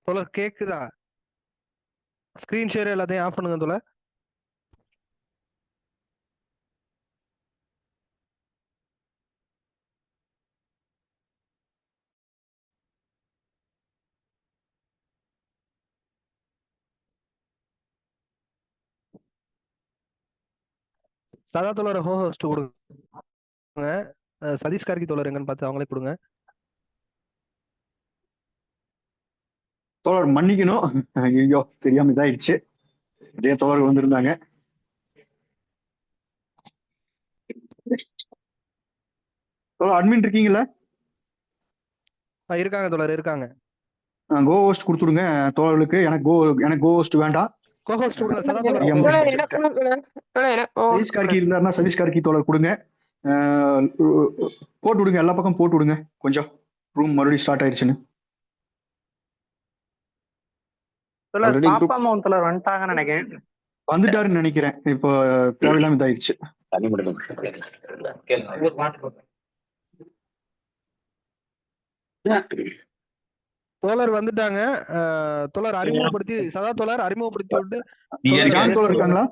தோழர் கேக்குதா? Screen share எல்லாத்தையும் ஆஃப் பண்ணுங்க தோழர். சதா தோழர் ஹோஸ்ட் கொடுங்க. சதீஷ் கார்கி தோழர் எங்கன்னு பார்த்து அவங்களே கொடுங்க. தோழர் மன்னிக்கணும், ஐயோ தெரியாம இதாயிடுச்சு. நிறைய தோழர்கள் வந்திருந்தாங்க. தோழர் அட்மின் இருக்கீங்களா? இருக்காங்க தோழர் இருக்காங்க. கோ ஹோஸ்ட் கொடுத்துடுங்க தோழர்களுக்கு. எனக்கு கோ ஹோஸ்ட் வேண்டாம். கோஹோஸ்ட் கொடுங்க சதா தோழர். சதீஷ் கார்கி இருந்தாருன்னா சதீஷ் கார்கி தோழர் கொடுங்க. போட்டு விடுங்க, எல்லா பக்கம் போட்டு விடுங்க. கொஞ்சம் ரூம் மறுபடியும் ஸ்டார்ட் ஆயிடுச்சுன்னு. வந்துட்டாருன்னு நினைக்கிறேன். இப்போ தேவையில்லாம இதாயிடுச்சு. தோழர் வந்துட்டாங்க. தோழர் அறிமுகப்படுத்தி சதா தோழர் அறிமுகப்படுத்தி விட்டு. ஜான் தோழர் இருக்காங்களா?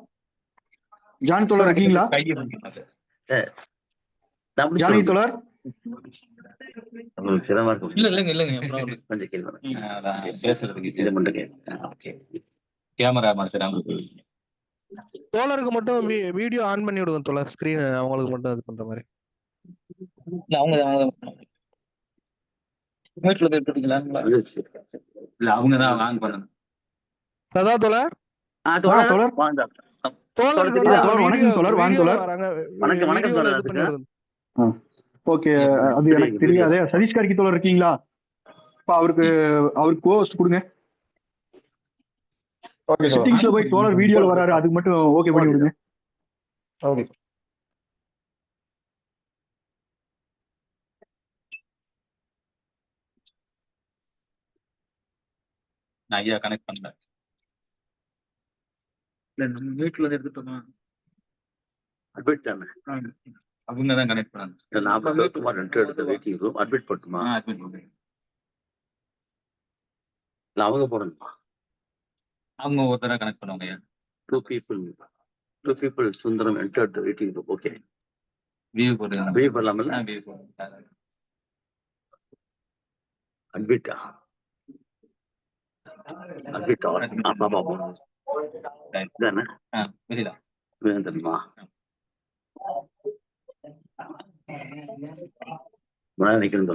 ஜான் தோழர் இருக்கீங்களா? ஜானகி தோழர் தோழருக்கு மட்டும் வீடியோ ஆன் பண்ணி விடுங்க தோழர். ஸ்கிரீன் அவங்களுக்கு மட்டும் இது பண்ற மாதிரி. சதா தோழர். ஓகே, அது எனக்கு தெரியாது. சதீஷ் கார்கி தோழர் இருக்கீங்களா? அவருக்கு கோஸ்ட் கொடுங்க. செட்டிங்ஸ்ல போய் தோழர் வீடியோல வராரு, அதுக்கு மட்டும் ஓகே பண்ணி விடுங்க. ஓகே. ஐயா கனெக்ட் பண்ணல. நம்ம வீட்ல எடுத்துட்டோமா? அட்மிட் தானே. அவங்க தான் கனெக்ட் பண்ணாங்க. நான் சிவகுமார் எடுத்த வெயிட்டிங் ரூம் அட்மிட் பண்ணுமா? அட்மிட் பண்ணுங்க. இல்ல அவங்க போடணுமா? அவங்க ஒருத்தரா கனெக்ட் பண்ணுவாங்க. டூ பீப்புள் சுந்தரம் என்டர்ட் தி வெயிட்டிங் ரூம். ஓகே, வியூ போடுங்க. வியூ பண்ணலாம்ல? வியூ போடுங்க. அட்மிட்டா? அட்மிட் ஆமா தானே. வெளியில தெரியுமா? நினைக்கிறேன்.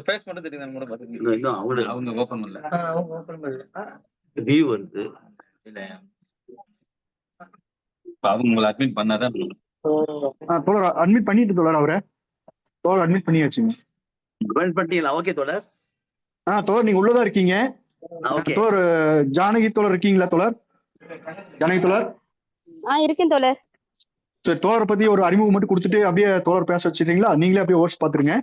ஃபேஸ் மட்டும் தெரியுது. கூட பாத்துங்க. இன்னும் அவங்க ஓபன் பண்ணல. அவங்க ஓபன் பண்ணல. வியூ வருது இல்ல. அவங்க அட்மிட் பண்ணாதான். தோழர் அட்மிட் பண்ணிட்டு தோழர் அவரை தோழர் அட்மிட் பண்ணியாச்சுங்க. அட்மிட் பண்ணிட்டீங்களா? ஓகே தோழர். தோழர் நீங்க உள்ளதா இருக்கீங்க. தோழர் ஜானகி தோழர் இருக்கீங்களா? தோழர் ஜானகி தோழர் இருக்கேன் தோழர். சரி, தோழரை பத்தி ஒரு அறிமுகம் மட்டும் கொடுத்துட்டு அப்படியே தோழர் பேச வச்சுட்டீங்களா? நீங்களே அப்படியே ஓட்ஸ் பாத்துருங்க.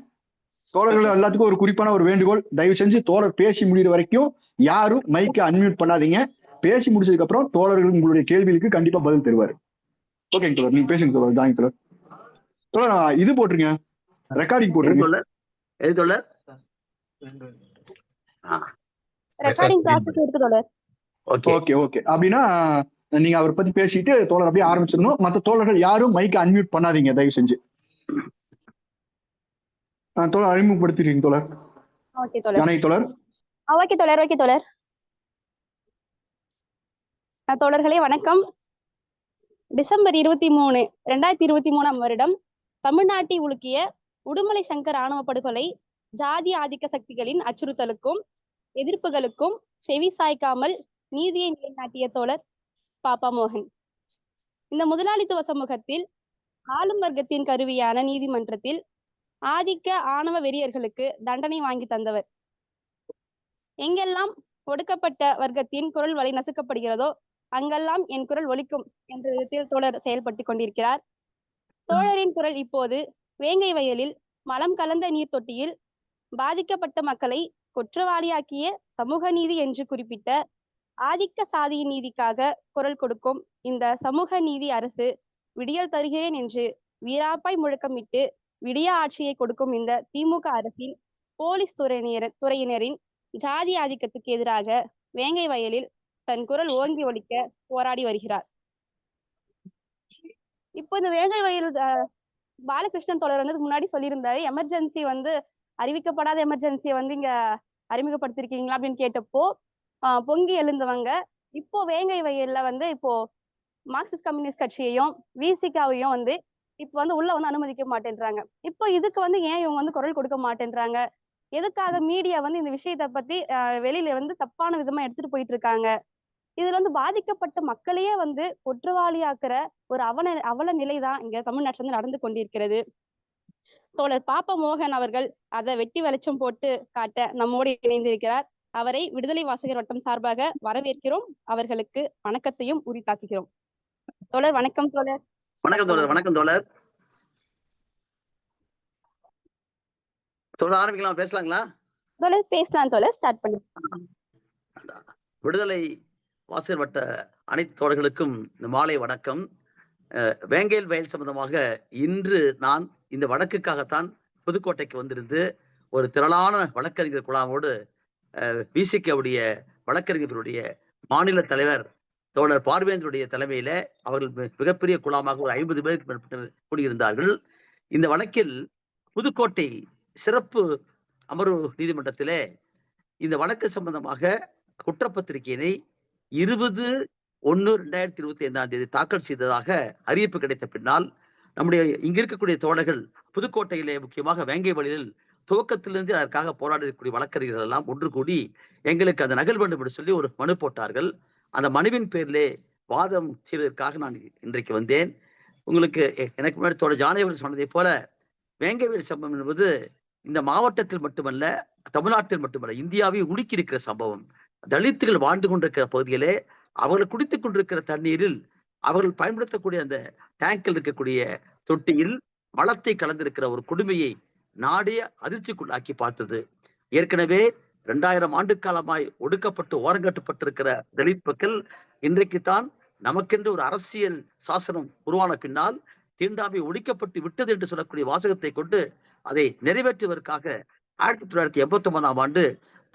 தோழர்கள் எல்லாத்துக்கும் ஒரு குறிப்பான ஒரு வேண்டுகோள், தயவு செஞ்சு தோழர் பேசி முடிகிற வரைக்கும் யாரும் மைக்கை அன்மியூட் பண்ணாதீங்க. பேசி முடிச்சதுக்கு அப்புறம் தோழர்கள் உங்களுடைய கேள்விகளுக்கு கண்டிப்பா பதில் தருவாரு. ஓகேங்க தோழர், நீங்க பேசுங்க தோழர். ஜானகி தோழர். தோழர் இது போட்டுருங்க, ரெக்கார்டிங் போட்டுருங்க. ரெக்கார்டிங் ப்ராசஸ் இருக்கு தோழர். ஓகே ஓகே, அப்படின்னா நீங்க அவரை பத்தி பேசிட்டு தோழர் அப்படியே ஆரம்பிச்சிடணும். மற்ற தோழர்கள் யாரும் மைக்கை அன்மியூட் பண்ணாதீங்க தயவு செஞ்சு. தோழர் அறிமுகப்படுத்திடுறீங்க தோழர். ஓகே தோழர். ஜானகி தோழர். ஓகே தோழர். ஓகே தோழர். தோழர்களே வணக்கம். டிசம்பர் 23, 2023 வருடம் தமிழ்நாட்டை உலுக்கிய உடுமலை சங்கர் ஆணவ படுகொலை ஜாதி ஆதிக்க சக்திகளின் அச்சுறுத்தலுக்கும் எதிர்ப்புகளுக்கும் செவி சாய்க்காமல் நீதியை நிலைநாட்டிய தோழர் பாப்பா மோகன். இந்த முதலாளித்துவ சமூகத்தில் ஆளும் வர்க்கத்தின் கருவியான நீதிமன்றத்தில் ஆதிக்க ஆணவ வெறியர்களுக்கு தண்டனை வாங்கி தந்தவர். எங்கெல்லாம் ஒடுக்கப்பட்ட வர்க்கத்தின் குரல் வலை நசுக்கப்படுகிறதோ அங்கெல்லாம் என் குரல் ஒலிக்கும் என்ற விதத்தில் தோழர் செயல்படுத்தி கொண்டிருக்கிறார். தோழரின் குரல் இப்போது வேங்கை வயலில் மலம் கலந்த நீர் தொட்டியில் பாதிக்கப்பட்ட மக்களை குற்றவாளியாக்கிய சமூக நீதி என்று குறிப்பிட்ட ஆதிக்க சாதியின் நீதிக்காக குரல் கொடுக்கும் இந்த சமூக நீதி அரசு விடியல் தருகிறேன் என்று வீராப்பாய் முழக்கமிட்டு விடிய ஆட்சியை கொடுக்கும் இந்த திமுக அரசின் போலீஸ் துறையினரின் ஜாதி ஆதிக்கத்துக்கு எதிராக வேங்கை வயலில் தன் குரல் ஓங்கி ஒலிக்க போராடி வருகிறார். இப்போ இந்த வேங்கை வயல் பாலகிருஷ்ணன் தோழர் வந்து முன்னாடி சொல்லியிருந்தாரு, எமர்ஜென்சி வந்து அறிவிக்கப்படாத எமர்ஜென்சியை வந்து இங்க அறிமுகப்படுத்திருக்கீங்களா அப்படின்னு கேட்டப்போ பொங்கி எழுந்தவங்க இப்போ வேங்கை வயல்ல வந்து இப்போ மார்க்சிஸ்ட் கம்யூனிஸ்ட் கட்சியையும் விசிகாவையும் வந்து இப்ப வந்து உள்ள வந்து அனுமதிக்க மாட்டேன்றாங்க. இப்போ இதுக்கு வந்து ஏன் இவங்க வந்து குரல் கொடுக்க மாட்டேன்றாங்க? எதுக்காக மீடியா வந்து இந்த விஷயத்த பத்தி வெளியில வந்து தப்பான விதமா எடுத்துட்டு போயிட்டு இருக்காங்க? இதுல வந்து பாதிக்கப்பட்ட மக்களையே வந்து குற்றவாளியாக்குற ஒரு அவல நிலைதான் இங்க தமிழ்நாட்டுல இருந்து நடந்து கொண்டிருக்கிறது. தோழர் பாப்பா மோகன் அவர்கள் அதை வெட்டி வெளிச்சம் போட்டு காட்ட நம்மோடு இணைந்திருக்கிறார். அவரை விடுதலை வாசகர் வட்டம் சார்பாக வரவேற்கிறோம். அவர்களுக்கு வணக்கத்தையும் உரித்தாக்குகிறோம். தோழர் வணக்கம். தோழர் வணக்கம் தோழர். வணக்கம் தோழர். தோழர் ஆரம்பிக்கலாம், பேசலாங்களா? தோழர் பேசலாம். தோழர் ஸ்டார்ட் பண்ணி. விடுதலை வாசகர் வட்ட அனைத்து தோழர்களுக்கும் இந்த மாலை வணக்கம். வேங்கை வயல் சம்பந்தமாக இன்று நான் இந்த வழக்குக்காகத்தான் புதுக்கோட்டைக்கு வந்திருந்து ஒரு திரளான வழக்கறிஞர் குழாமோடு விசிகவுடைய வழக்கறிஞர்களுடைய மாநில தலைவர் தோழர் பார்வேந்தருடைய தலைமையில அவர்கள் மிகப்பெரிய குழாமாக ஒரு 50 பேருக்கு கூடியிருந்தார்கள். இந்த வழக்கில் புதுக்கோட்டை சிறப்பு அமர்வு நீதிமன்றத்திலே இந்த வழக்கு சம்பந்தமாக குற்றப்பத்திரிகையினை 20/1/2025 தாக்கல் செய்ததாக அறிவிப்பு கிடைத்த பின்னால் நம்முடைய இங்க இருக்கக்கூடிய தோழர்கள் புதுக்கோட்டையிலே முக்கியமாக வேங்கை வழியில் துவக்கத்திலிருந்து அதற்காக போராடக்கூடிய வழக்கறிஞர்கள் எல்லாம் ஒன்று கூடி எங்களுக்கு அந்த நகல் வேண்டும் என்று சொல்லி ஒரு மனு போட்டார்கள். அந்த மனுவின் பேரிலே வாதம் செய்வதற்காக நான் இன்றைக்கு வந்தேன். உங்களுக்கு எனக்கு முன்னாடி தோழர் ஜானகி அவர்கள் சொன்னதை போல வேங்கை வயல் சம்பவம் என்பது இந்த மாவட்டத்தில் மட்டுமல்ல, தமிழ்நாட்டில் மட்டுமல்ல, இந்தியாவை உலுக்கி இருக்கிற சம்பவம். தலித்துகள் வாழ்ந்து கொண்டிருக்கிற பகுதியிலே அவர்கள் குடித்துக் கொண்டிருக்கிற தண்ணீரில் அவர்கள் பயன்படுத்தக்கூடிய அந்த டேங்கில் இருக்கக்கூடிய தொட்டியில் மலத்தை கலந்திருக்கிற ஒரு கொடுமையை நாடே அதிர்ச்சிக்குள்ளாக்கி பார்த்தது. ஏற்கனவே 2000 ஆண்டு காலமாய் ஒடுக்கப்பட்டு ஓரங்கட்டப்பட்டிருக்கிற தலித் மக்கள் இன்றைக்குத்தான் நமக்கென்று ஒரு அரசியல் சாசனம் உருவான பின்னால் தீண்டாமை ஒழிக்கப்பட்டு விட்டது என்று சொல்லக்கூடிய வாசகத்தை கொண்டு அதை நிறைவேற்றுவதற்காக 1989ஆம் ஆண்டு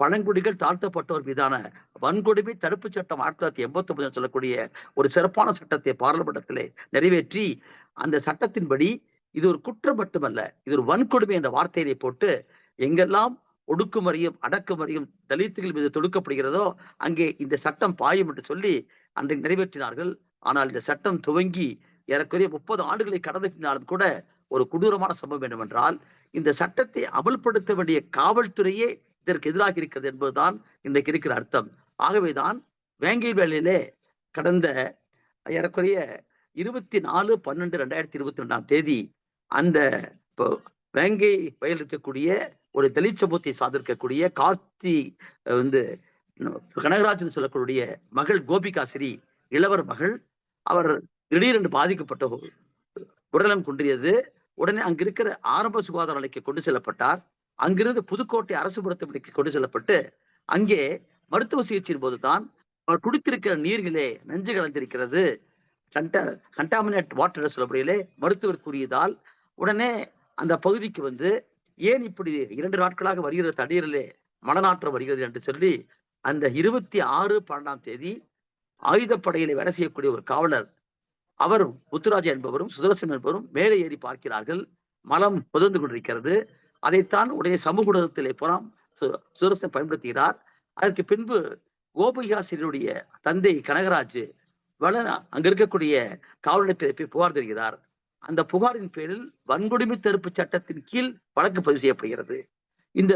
பழங்குடிகள் தாழ்த்தப்பட்டோர் மீதான வன்கொடுமை தடுப்பு சட்டம் 1989 சொல்லக்கூடிய ஒரு சிறப்பான சட்டத்தை பாராளுமன்றத்திலே நிறைவேற்றி அந்த சட்டத்தின்படி இது ஒரு குற்றம் மட்டுமல்ல, இது ஒரு வன்கொடுமை என்ற வார்த்தையை போட்டு எங்கெல்லாம் ஒடுக்குமுறையும் அடக்குமுறையும் தலித்துகள் மீது தொடுக்கப்படுகிறதோ அங்கே இந்த சட்டம் பாயும் என்று சொல்லி அன்றைக்கு நிறைவேற்றினார்கள். ஆனால் இந்த சட்டம் துவங்கி ஏறக்குறைய 30 ஆண்டுகளை கடந்த பின்னாலும் கூட ஒரு கொடூரமான சம்பவம் என்னவென்றால் இந்த சட்டத்தை அமல்படுத்த வேண்டிய காவல்துறையே இதற்கு எதிராக இருக்கிறது என்பதுதான் இன்றைக்கு இருக்கிற அர்த்தம். ஆகவேதான் வேங்கை வேலையிலே கடந்த ஏறக்குறைய 24/12/2022 அந்த வேங்கை வயல் இருக்கக்கூடிய ஒரு தலித் சமூகத்தை சார்ந்திருக்கக்கூடிய கார்த்தி கனகராஜன் சொல்லக்கூடிய மகள் கோபிகாசிரி இளவர் மகள், அவர் திடீரென்று பாதிக்கப்பட்ட உடலம் குன்றியது. உடனே அங்கிருக்கிற ஆரம்ப சுகாதார நிலைக்கு கொண்டு செல்லப்பட்டார். அங்கிருந்து புதுக்கோட்டை அரசு மருத்துவமனைக்கு கொண்டு செல்லப்பட்டு அங்கே மருத்துவ சிகிச்சையின் போதுதான் அவர் குடித்திருக்கிற நீரிலே நஞ்சு கலந்திருக்கிறது, கண்டாமினேட் வாட்டர் சொல்லப்படியிலே மருத்துவர் கூறியதால் உடனே அந்த பகுதிக்கு வந்து ஏன் இப்படி 2 நாட்களாக வருகிற தண்ணீரிலே மனநாற்றம் வருகிறது என்று சொல்லி அந்த 26/12 ஆயுதப்படையிலே வேலை செய்யக்கூடிய ஒரு காவலர் அவர் முத்துராஜா என்பவரும் சுதர்சன் என்பவரும் மேலே ஏறி பார்க்கிறார்கள். மலம் புதர்ந்து கொண்டிருக்கிறது. அதைத்தான் உடைய சமூக ஊடகத்திலே புறம் சுதர்சன் பயன்படுத்துகிறார். அதற்கு பின்பு கோபிகாசிரியருடைய தந்தை கனகராஜ் அங்க இருக்கக்கூடிய காவல் நிலையத்தில் போய் புகார் தருகிறார். அந்த புகாரின் பேரில் வன்கொடுமை தடுப்பு சட்டத்தின் கீழ் வழக்கு பதிவு செய்யப்படுகிறது. இந்த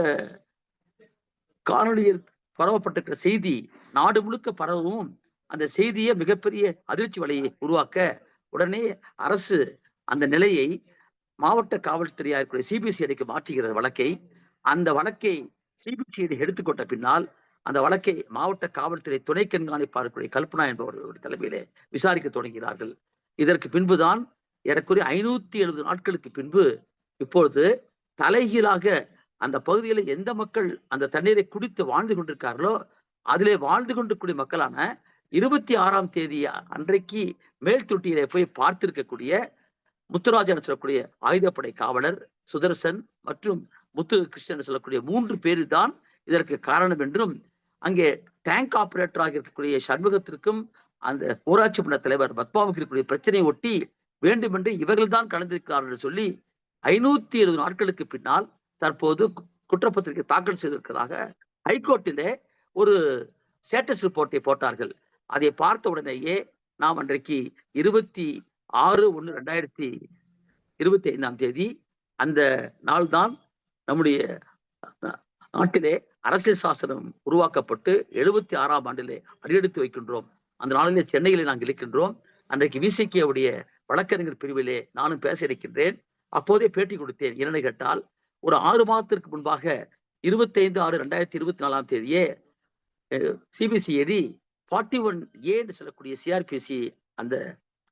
காணொலியில் பரவப்பட்டிருக்கிற செய்தி நாடு முழுக்க பரவவும் அந்த செய்தியை மிகப்பெரிய அதிர்ச்சி வலையை உருவாக்க உடனே அரசு அந்த நிலையை மாவட்ட காவல்துறையா இருக்கிற சிபிசிஐடிக்கு மாற்றுகிறது வழக்கை. அந்த வழக்கை சிபிசிஐடி எடுத்துக்கொண்ட பின்னால் அந்த வழக்கை மாவட்ட காவல்துறை துணை கண்காணிப்பாளர்களுடைய கல்பனா என்பவர்களுடைய தலைமையிலே விசாரிக்க தொடங்கினார்கள். இதற்கு பின்புதான் ஏறக்குறைய 570 நாட்களுக்கு பின்பு இப்பொழுது தலைகீழாக அந்த பகுதியில் எந்த மக்கள் அந்த தண்ணீரை குடித்து வாழ்ந்து கொண்டிருக்கார்களோ அதிலே வாழ்ந்து கொண்டிருக்கூடிய மக்களான 26ஆம் தேதி அன்றைக்கு மேல் தொட்டியிலே போய் பார்த்திருக்கக்கூடிய முத்துராஜன் சொல்லக்கூடிய ஆயுதப்படை காவலர் சுதர்சன் மற்றும் முத்து கிருஷ்ணன் சொல்லக்கூடிய 3 பேர் தான் இதற்கு காரணம் என்றும், அங்கே டேங்க் ஆபரேட்டராக இருக்கக்கூடிய சண்முகத்திற்கும் அந்த ஊராட்சி மன்ற தலைவர் பத்மாவுக்கு இருக்கக்கூடிய பிரச்சனையை ஒட்டி வேண்டுமென்று இவர்கள் தான் கலந்திருக்கிறார்கள் என்று சொல்லி 570 நாட்களுக்கு பின்னால் தற்போது குற்றப்பத்திரிகை தாக்கல் செய்திருக்கிறாக ஹைகோர்ட்டிலே ஒரு ஸ்டேட்டஸ் ரிப்போர்ட்டை போட்டார்கள். அதை பார்த்த உடனேயே நாம் அன்றைக்கு 26/1/2025 அந்த நாள் தான் நம்முடைய நாட்டிலே அரசியல் சாசனம் உருவாக்கப்பட்டு 76ஆம் ஆண்டிலே அடியெடுத்து வைக்கின்றோம். அந்த நாளிலே சென்னையிலே நாங்கள் இருக்கின்றோம். அன்றைக்கு விசிகேவுடைய வழக்கறிஞர் பிரிவிலே நானும் பேச இருக்கின்றேன். அப்போதே பேட்டி கொடுத்தேன். என்னென்னு கேட்டால், ஒரு 6 மாதத்திற்கு முன்பாக 25/6/2024 சிபிசிஐடி 41A என்று சொல்லக்கூடிய சிஆர்பிசி அந்த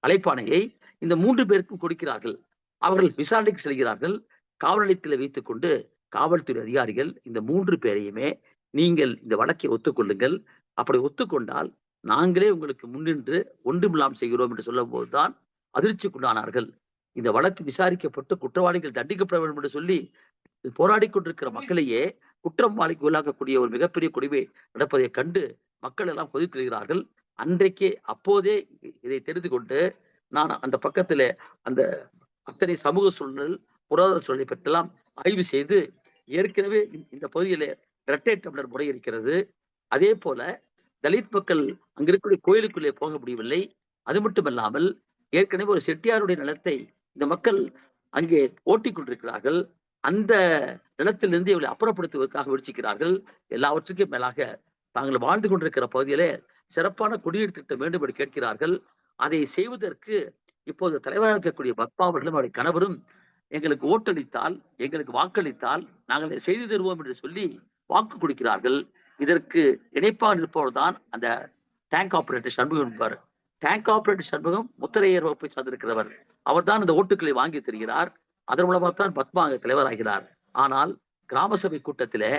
அழைப்பாணையை இந்த 3 பேருக்கும் கொடுக்கிறார்கள். அவர்கள் விசாரணைக்கு செல்கிறார்கள். காவல் நிலையத்தில் வைத்துக் கொண்டு காவல்துறை அதிகாரிகள் இந்த 3 பேரையுமே நீங்கள் இந்த வழக்கை ஒத்துக்கொள்ளுங்கள், அப்படி ஒத்துக்கொண்டால் நாங்களே உங்களுக்கு முன்னின்று ஒன்றுமில்லாம் செய்கிறோம் என்று சொல்லும் போதுதான் அதிர்ச்சிக்குள்ளானார்கள். இந்த வழக்கு விசாரிக்கப்பட்டு குற்றவாளிகள் தண்டிக்கப்பட வேண்டும் என்று சொல்லி போராடி கொண்டிருக்கிற மக்களையே குற்றவாளிக்கு உள்ளாக்கக்கூடிய ஒரு மிகப்பெரிய கொடுமை நடப்பதை கண்டு மக்கள் எல்லாம் கொதித்திருக்கிறார்கள். அன்றைக்கே அப்போதே இதை தெரிந்து கொண்டு நான் அந்த பக்கத்துல அந்த அத்தனை சமூக சூழல் பொருளாதார சூழலை பற்றெல்லாம் ஆய்வு செய்து, ஏற்கனவே இந்த பகுதியில இரட்டை டம்ளர் முறை இருக்கிறது. அதே போல தலித் மக்கள் அங்க இருக்கக்கூடிய கோயிலுக்குள்ளே போக முடியவில்லை. அது மட்டுமல்லாமல் ஏற்கனவே ஒரு செட்டியாருடைய நிலத்தை இந்த மக்கள் அங்கே ஓட்டிக் கொண்டிருக்கிறார்கள். அந்த நிலத்திலிருந்து இவர்களை அப்புறப்படுத்துவதற்காக முயற்சிக்கிறார்கள். எல்லாவற்றுக்கும் மேலாக தாங்கள் வாழ்ந்து கொண்டிருக்கிற பகுதியிலே சிறப்பான குடிநீர் திட்டம் வேண்டும் என்று கேட்கிறார்கள். அதை செய்வதற்கு இப்போது தலைவராக இருக்கக்கூடிய பத்மா அவர்களும் அவருடைய கணவரும் எங்களுக்கு ஓட்டளித்தால், எங்களுக்கு வாக்களித்தால் நாங்கள் அதை செய்து தருவோம் என்று சொல்லி வாக்கு கொடுக்கிறார்கள். இதற்கு இணைப்பாக நிற்பவர் தான் அந்த டேங்க் ஆபரேட்டர் சண்முகம் என்பவர். டேங்க் ஆபரேட்டர் சண்முகம் முத்திரையர் வகுப்பை சார்ந்திருக்கிறவர். அவர் தான் அந்த ஓட்டுக்களை வாங்கி தருகிறார். அதன் மூலமாகத்தான் பத்மா தலைவராகிறார். ஆனால் கிராம சபை கூட்டத்திலே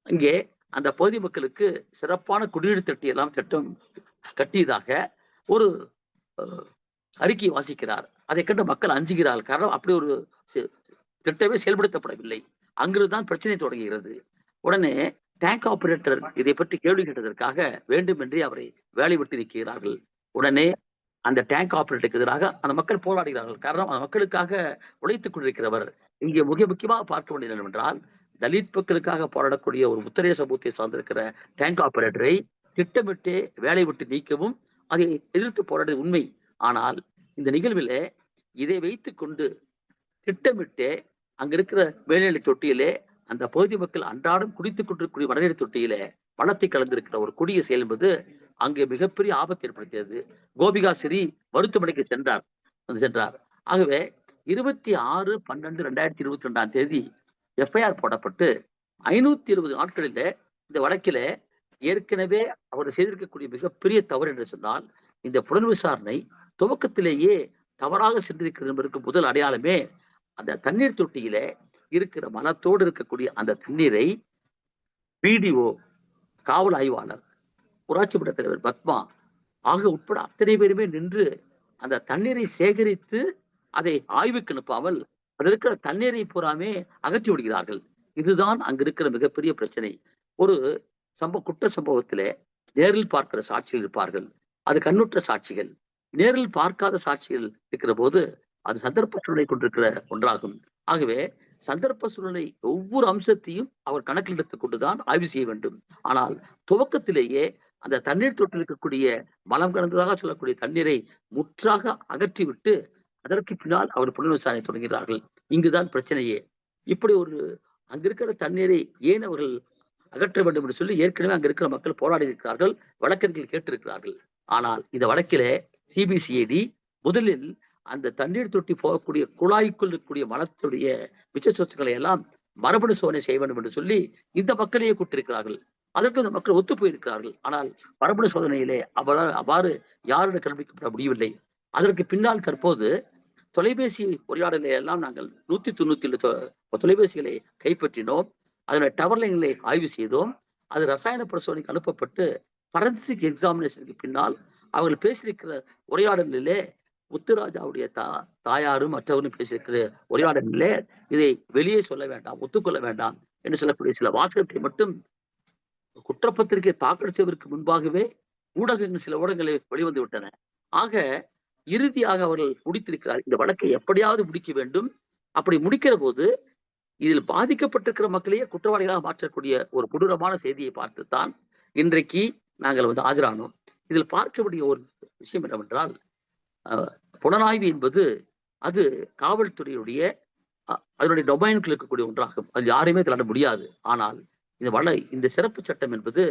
இங்கே அந்த பகுதி மக்களுக்கு சிறப்பான குடிநீர் திட்டம் கட்டியதாக ஒரு அறிக்கை வாசிக்கிறார். அதை கண்டு மக்கள் அஞ்சுகிறார்கள். காரணம், அப்படி ஒரு திட்டமே செயல்படுத்தப்படவில்லை. அங்கிருந்துதான் பிரச்சனை தொடங்குகிறது. உடனே டேங்க் ஆபரேட்டர் இதை பற்றி கேள்வி கேட்டதற்காக வேண்டுமென்றே அவரை வேலை விட்டு நிற்கிறார்கள். உடனே அந்த டேங்க் ஆபரேட்டருக்கு எதிராக அந்த மக்கள் போராடுகிறார்கள். காரணம், அந்த மக்களுக்காக உழைத்துக் கொண்டிருக்கிறவர். இங்கே முக்கியமாக பார்க்க வேண்டியது என்னவென்றால், தலித் மக்களுக்காக போராடக்கூடிய ஒரு முத்திரைய சமூகத்தை சார்ந்திருக்கிற டேங்க் ஆபரேட்டரை திட்டமிட்டு வேலை விட்டு நீக்கவும் அதை எதிர்த்து போராடுவது உண்மை. ஆனால் இந்த நிகழ்வில் இதை வைத்துக் கொண்டு திட்டமிட்டு அங்க இருக்கிற மேல்நிலை தொட்டியிலே அந்த பகுதி மக்கள் அன்றாடம் குடித்துக் கொண்டிருக்கூடிய வடநிலை தொட்டியிலே பணத்தை கலந்திருக்கிற ஒரு கொடிய செயல் என்பது அங்கே மிகப்பெரிய ஆபத்து ஏற்படுத்தியது. கோபிகா ஸ்ரீ மருத்துவமனைக்கு சென்றார். ஆகவே 26/12/2022 எஃப்ஐஆர் போடப்பட்டு 570 நாட்களில இந்த வழக்கில ஏற்கனவே அவர் செய்திருக்கக்கூடிய மிகப்பெரிய தவறு என்று சொன்னால், இந்த புலன் விசாரணை துவக்கத்திலேயே தவறாக சென்றிருக்கிறது என்பதற்கு முதல் அடையாளமே அந்த தண்ணீர் தொட்டியில இருக்கிற மனத்தோடு இருக்கக்கூடிய அந்த தண்ணீரை பிடிஓ, காவல் ஆய்வாளர், ஊராட்சி மன்ற தலைவர் பத்மா ஆக உட்பட அத்தனை பேருமே நின்று அந்த தண்ணீரை சேகரித்து அதை ஆய்வுக்கு அனுப்பாமல் அதில் இருக்கிற தண்ணீரை பூராமே அகற்றி விடுகிறார்கள். இதுதான் அங்க இருக்கிற மிகப்பெரிய பிரச்சனை. ஒரு குற்ற சம்பவத்திலே நேரில் பார்க்கிற சாட்சிகள் இருப்பார்கள், அது கண்ணுற்ற சாட்சிகள். நேரில் பார்க்காத சாட்சிகள் இருக்கிற போது அது சந்தர்ப்ப சூழ்நிலை கொண்டிருக்கிற ஒன்றாகும். ஆகவே சந்தர்ப்ப சூழ்நிலை ஒவ்வொரு அம்சத்தையும் அவர் கணக்கில் எடுத்துக் கொண்டுதான் ஆய்வு செய்ய வேண்டும். ஆனால் துவக்கத்திலேயே அந்த தண்ணீர் தொட்டில் இருக்கக்கூடிய மலம் கலந்ததாக சொல்லக்கூடிய தண்ணீரை முற்றாக அகற்றிவிட்டு அதற்கு பின்னால் அவர் புலன் விசாரணை தொடங்குகிறார்கள். இங்குதான் பிரச்சனையே. இப்படி ஒரு அங்க இருக்கிற தண்ணீரை ஏன் அவர்கள் அகற்ற வேண்டும் என்று சொல்லி ஏற்கனவே அங்க இருக்கிற மக்கள் போராடி இருக்கிறார்கள், வழக்கறிஞர்கள் கேட்டிருக்கிறார்கள். ஆனால் இந்த வழக்கிலே சிபிசிஐடி முதலில் அந்த தண்ணீர் தொட்டி போகக்கூடிய குழாய்க்குள் இருக்கக்கூடிய மலத்துடைய மிச்ச சொத்துக்களை எல்லாம் மரபணு சோதனை செய்ய வேண்டும் என்று சொல்லி இந்த மக்களையே கூட்டிருக்கிறார்கள். அதற்கு இந்த மக்கள் ஒத்து போயிருக்கிறார்கள். ஆனால் மரபணு சோதனையிலே அவ்வாறு யாரும் கண்டுபிடிக்கப்பட முடியவில்லை. அதற்கு பின்னால் தற்போது தொலைபேசி உரையாடலை எல்லாம் நாங்கள் 197 தொலைபேசிகளை கைப்பற்றினோம். அதனுடைய டவர் லைன்களை ஆய்வு செய்தோம். அது ரசாயன பரிசோதனைக்கு அனுப்பப்பட்டு பரன்சிக் எக்ஸாமினேஷனுக்கு பின்னால் அவர்கள் பேசியிருக்கிற உரையாடலிலே முத்துராஜாவுடைய தாயாரும் மற்றவர்களும் பேசியிருக்கிற உரையாடலிலே இதை வெளியே சொல்ல வேண்டாம், ஒத்துக்கொள்ள வேண்டாம் என்று சொல்லக்கூடிய சில வாசகத்தை மட்டும் குற்றப்பத்திரிகை தாக்கல் செய்வதற்கு முன்பாகவே ஊடகங்கள் சில ஊடகங்களை வெளிவந்து விட்டன. ஆக இறுதியாக அவர்கள் முடித்திருக்கிறார். இந்த வழக்கை எப்படியாவது முடிக்க வேண்டும். அப்படி முடிக்கிற போது இதில் பாதிக்கப்பட்டிருக்கிற மக்களையே குற்றவாளிகளாக மாற்றக்கூடிய ஒரு கொடூரமான செய்தியை பார்த்துத்தான் இன்றைக்கு நாங்கள் ஆஜரானோம். இதில் பார்க்கக்கூடிய ஒரு விஷயம் என்னவென்றால், புலனாய்வு என்பது அது காவல்துறையுடைய அதனுடைய டொமைனுக்குள் இருக்கக்கூடிய ஒன்றாகும். அது யாரையுமே தள்ள முடியாது. ஆனால் இந்த சிறப்பு சட்டம் என்பது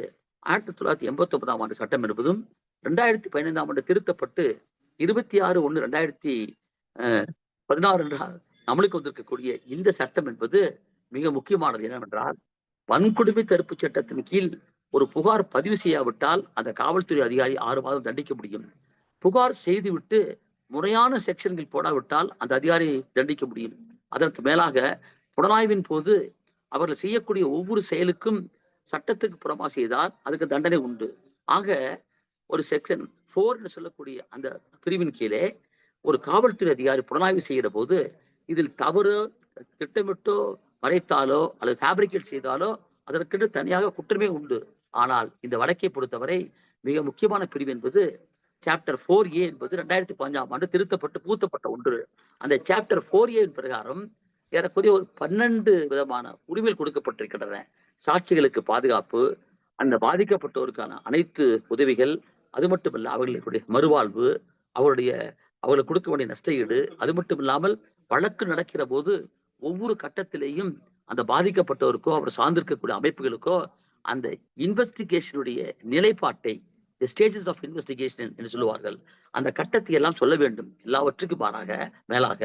1989ஆம் ஆண்டு சட்டம் என்பதும் 2015ஆம் ஆண்டு திருத்தப்பட்டு 26/1/2016 அமலுக்கு வந்திருக்கக்கூடிய இந்த சட்டம் என்பது மிக முக்கியமானது. என்னவென்றால், வன்கொடுமை தடுப்பு சட்டத்தின் கீழ் ஒரு புகார் பதிவு செய்யாவிட்டால் அந்த காவல்துறை அதிகாரி 6 மாதம் தண்டிக்க முடியும். புகார் செய்துவிட்டு முறையான செக்ஷன்கள் போடாவிட்டால் அந்த அதிகாரி தண்டிக்க முடியும். அதற்கு மேலாக புலனாய்வின் போது அவர்கள் செய்யக்கூடிய ஒவ்வொரு செயலுக்கும் சட்டத்துக்கு புறமா செய்தால் அதுக்கு தண்டனை உண்டு. ஆக ஒரு செக்ஷன் 4 என்று சொல்லக்கூடிய அந்த பிரிவின் கீழே ஒரு காவல்துறை அதிகாரி புலனாய்வு செய்கிற போது இதில் தவறு திட்டமிட்டோ மறைத்தாலோ அல்லது ஃபேப்ரிகேட் செய்தாலோ அதற்கு தனியாக குற்றமே உண்டு. ஆனால் இந்த வழக்கை பொறுத்தவரை மிக முக்கியமான பிரிவு என்பது சாப்டர் 4A என்பது 2015ஆம் ஆண்டு திருத்தப்பட்டு பூத்தப்பட்ட ஒன்று. அந்த சாப்டர் 4A பிரகாரம் ஏறக்குறைய ஒரு 12 விதமான உரிமைகள் கொடுக்கப்பட்டிருக்கின்றன. சாட்சிகளுக்கு பாதுகாப்பு, அந்த பாதிக்கப்பட்டோருக்கான அனைத்து உதவிகள், அது மட்டுமல்ல அவர்களுடைய மறுவாழ்வு, அவர்களுக்கு கொடுக்க வேண்டிய நஷ்டஈடு, அது மட்டும் இல்லாமல் வழக்கு நடக்கிற போது ஒவ்வொரு கட்டத்திலேயும் அந்த பாதிக்கப்பட்டோருக்கோ அவர் சார்ந்திருக்கக்கூடிய அமைப்புகளுக்கோ அந்த இன்வெஸ்டிகேஷனுடைய நிலைப்பாட்டை, ஸ்டேஜஸ் ஆஃப் இன்வெஸ்டிகேஷன் என்று சொல்லுவார்கள், அந்த கட்டத்தை எல்லாம் சொல்ல வேண்டும். எல்லாவற்றுக்கும் மேலாக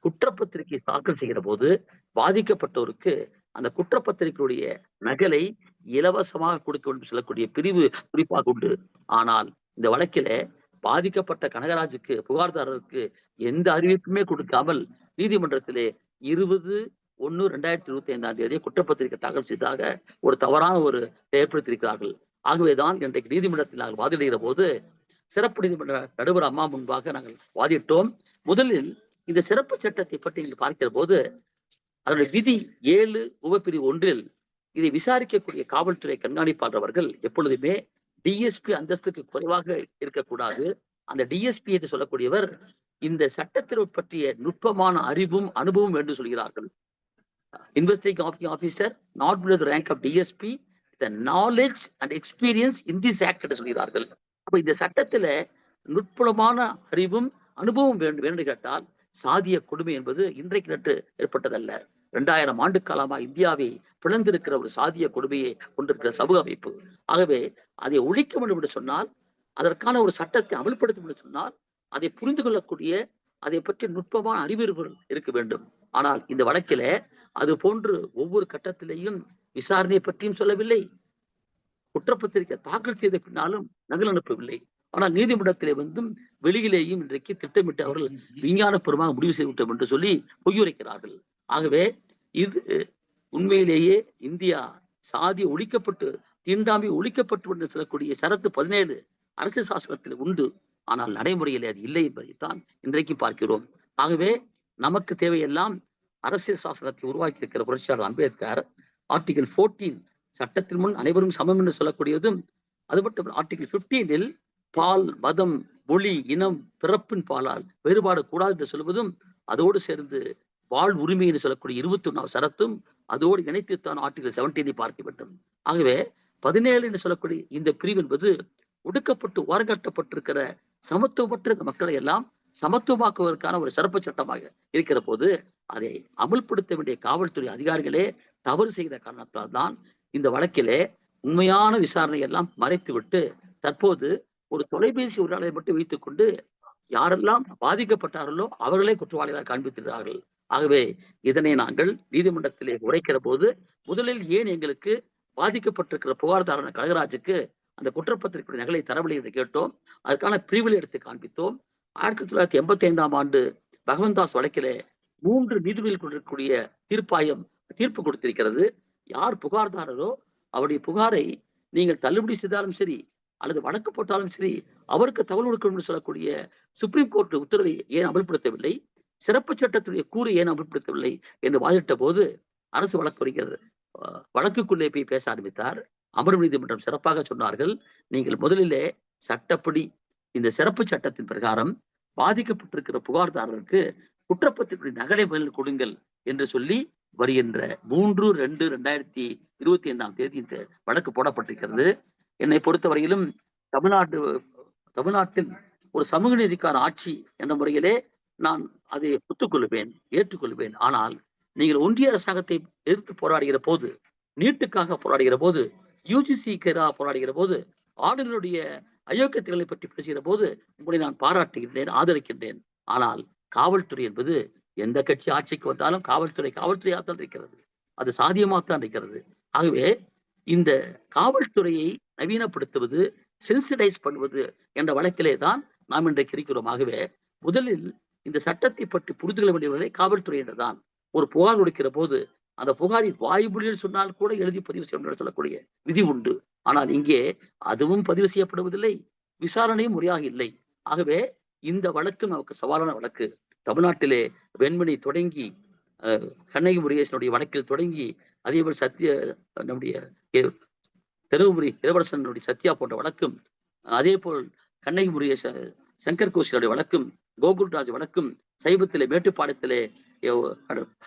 குற்றப்பத்திரிகை தாக்கல் செய்கிற போது பாதிக்கப்பட்டோருக்கு அந்த குற்றப்பத்திரிகையுடைய நகலை இலவசமாக கொடுக்க வேண்டும் சொல்லக்கூடிய பிரிவு குறிப்பாக உண்டு. ஆனால் இந்த வழக்கில பாதிக்கப்பட்ட கனகராஜுக்கு, புகார்தாரருக்கு எந்த அறிவிப்புமே கொடுக்காமல் நீதிமன்றத்திலே 20/1/2025 குற்றப்பத்திரிகை தாக்கல் செய்ததாக ஒரு தவறான ஏற்படுத்தியிருக்கிறார்கள். ஆகவேதான் இன்றைக்கு நீதிமன்றத்தில் நாங்கள் வாதிடுகிற போது சிறப்பு நீதிமன்ற நடுவர் அம்மா முன்பாக நாங்கள் வாதிட்டோம். முதலில் இந்த சிறப்பு சட்டத்தை பற்றி நீங்கள் பார்க்கிற போது அதனுடைய விதி 7 உபப்பிரிவு 1 இதை விசாரிக்கக்கூடிய காவல்துறை கண்காணிப்பாளர் அவர்கள் எப்பொழுதுமே டிஎஸ்பி அந்தஸ்துக்கு குறைவாக இருக்கக்கூடாது. அந்த டிஎஸ்பி என்று சொல்லக்கூடியவர் இந்த சட்டத்தை பற்றிய நுட்பமான அறிவும் அனுபவம் என்று சொல்கிறார்கள். Investigating officer not below the rank of DSP, the knowledge and experience in the act என்று சொல்கிறார்கள். அப்ப இந்த சட்டத்துல நுட்பமான அறிவும் அனுபவம் வேண்டும் கேட்டால் சாதிய கொடுமை என்பது இன்றைக்கு நட்டு ஏற்பட்டதல்ல. 2000 ஆண்டு காலமா இந்தியாவை பிளந்திருக்கிற ஒரு சாதிய கொடுமையை கொண்டிருக்கிற சமூக அமைப்பு. ஆகவே அதை ஒழிக்க வேண்டும் என்று சொன்னால், அதற்கான ஒரு சட்டத்தை அமல்படுத்தும் என்று சொன்னால், அதை புரிந்து கொள்ளக்கூடிய, அதை பற்றி நுட்பமான அறிவியல்கள் இருக்க வேண்டும். ஆனால் இந்த வழக்கில அது போன்று ஒவ்வொரு கட்டத்திலேயும் விசாரணையை பற்றியும் சொல்லவில்லை, குற்றப்பத்திரிகை தாக்கல் செய்த பின்னாலும் நகல் அனுப்பவில்லை. ஆனால் நீதிமன்றத்திலே வெளியிலேயும் இன்றைக்கு திட்டமிட்டு அவர்கள் விஞ்ஞானபூர்வமாக முடிவு செய்துவிட்டோம் என்று சொல்லி பொய்யுரைக்கிறார்கள். ஆகவே இது உண்மையிலேயே இந்தியா சாதி ஒழிக்கப்பட்டு, தீண்டாமை ஒழிக்கப்பட்டு என்று சொல்லக்கூடிய சரத்து 17 அரசியல் சாசனத்தில் உண்டு. ஆனால் நடைமுறையிலே அது இல்லை என்பதைத்தான் இன்றைக்கு பார்க்கிறோம். ஆகவே நமக்கு தேவையெல்லாம் அரசியல் சாசனத்தை உருவாக்கி இருக்கிற புரட்சியாளர் அம்பேத்கர் ஆர்டிகல் 14 சட்டத்தின் முன் அனைவரும் சமம் என்று சொல்லக்கூடியதும், அது மட்டும் ஆர்டிகல் 15 பால், மதம், மொழி, இனம், பிறப்பின் பாலால் வேறுபாடு கூடாது என்று சொல்வதும், அதோடு சேர்ந்து வாழ் உரிமை என்று சொல்லக்கூடிய 21ஆவது சரத்தும் அதோடு இணைத்துத்தான் ஆர்டிகல் 17 பார்க்க வேண்டும். ஆகவே 17 என்று சொல்லக்கூடிய இந்த பிரிவு என்பது ஒடுக்கப்பட்டு ஓரங்கட்டப்பட்டிருக்கிற சமத்துவமற்ற இந்த மக்களை எல்லாம் சமத்துவமாக்குவதற்கான ஒரு சிறப்பு சட்டமாக இருக்கிற போது அதை அமல்படுத்த வேண்டிய காவல்துறை அதிகாரிகளே தவறு செய்த காரணத்தால் தான் இந்த வழக்கிலே உண்மையான விசாரணை எல்லாம் மறைத்துவிட்டு தற்போது ஒரு தொலைபேசி உரையாடலை மட்டும் வைத்துக் கொண்டு யாரெல்லாம் பாதிக்கப்பட்டார்களோ அவர்களே குற்றவாளிகளாக காண்பித்திருக்கிறார்கள். ஆகவே இதனை நாங்கள் நீதிமன்றத்திலே உரைக்கிற போது முதலில் ஏன் எங்களுக்கு பாதிக்கப்பட்டிருக்கிற புகார்தாரன கனகராஜுக்கு அந்த குற்றப்பத்திரிகை நகலை தரவில்லை என்று கேட்டோம். அதற்கான பிரிவில் எடுத்து காண்பித்தோம். 1985ஆம் ஆண்டு பகவந்தாஸ் வழக்கிலே 3 நீதிபதிகள் கொண்டிருக்கக்கூடிய தீர்ப்பு கொடுத்திருக்கிறது. யார் புகார்தாரரோ அவருடைய புகாரை நீங்கள் தள்ளுபடி செய்தாலும் சரி, அல்லது வழக்கு போட்டாலும் சரி அவருக்கு தகவல் கொடுக்கணும்னு சொல்லக்கூடிய சுப்ரீம் கோர்ட் உத்தரவை ஏன் அமல்படுத்தவில்லை, சிறப்பு சட்டத்துடைய கூறு ஏன் அமல்படுத்தவில்லை என்று வாதிட்ட போது அரசு வழக்கறிஞர் வழக்குக்குள்ளே போய் பேச ஆரம்பித்தார். அமர்வு நீதிமன்றம் சிறப்பாக சொன்னார்கள், நீங்கள் முதலிலே சட்டப்படி இந்த சிறப்பு சட்டத்தின் பிரகாரம் பாதிக்கப்பட்டிருக்கிற புகார்தாரருக்கு குற்றப்பத்தினுடைய நகலை முதலில் கொடுங்கள் என்று சொல்லி வருகின்ற 3/2/2025 இந்த வழக்கு போடப்பட்டிருக்கிறது. என்னை பொறுத்தவரையிலும் தமிழ்நாட்டில் ஒரு சமூக நீதிக்கான ஆட்சி என்ற முறையிலே நான் அதை ஒத்துக்கொள்வேன், ஏற்றுக்கொள்வேன். ஆனால் நீங்கள் ஒன்றிய அரசாங்கத்தை எதிர்த்து போராடுகிற போது, நீட்டுக்காக போராடுகிற போது, யுஜிசிக்கு எதிராக போராடுகிற போது, ஆளுநருடைய அயோக்கியத்தைகளை பற்றி பேசுகிற போது உங்களை நான் பாராட்டுகின்றேன், ஆதரிக்கின்றேன். ஆனால் காவல்துறை என்பது எந்த கட்சி ஆட்சிக்கு வந்தாலும் காவல்துறையாகத்தான் இருக்கிறது, அது சாதியமாகத்தான் இருக்கிறது. ஆகவே இந்த காவல்துறையை நவீனப்படுத்துவது, சென்சிடைஸ் பண்ணுவது என்ற வழக்கிலே தான் நாம் இன்றைக்கு இருக்கிறோம். ஆகவே முதலில் இந்த சட்டத்தை பற்றி புரிந்து கொள்ள வேண்டியவர்களை காவல்துறை என்றுதான். ஒரு புகார் கொடுக்கிற போது அந்த புகாரின் வாய்மொழியில் சொன்னால் கூட எழுதி பதிவு செய்ய சொல்லக்கூடிய விதி உண்டு. ஆனால் இங்கே அதுவும் பதிவு செய்யப்படுவதில்லை, விசாரணையும் முறையாக இல்லை. ஆகவே இந்த வழக்கு நமக்கு சவாலான வழக்கு. தமிழ்நாட்டிலே வெண்மணி தொடங்கி கண்ணகி முருகேசனுடைய வழக்கில் தொடங்கி, அதேபோல் நம்முடைய தருமபுரி இளவரசனுடைய சத்யா போன்ற வழக்கும், அதே போல் கண்ணகி முருகேச சங்கர் கோஷினுடைய வழக்கும், கோகுல்ராஜ் வழக்கும், சைபத்திலே மேட்டுப்பாளையத்திலே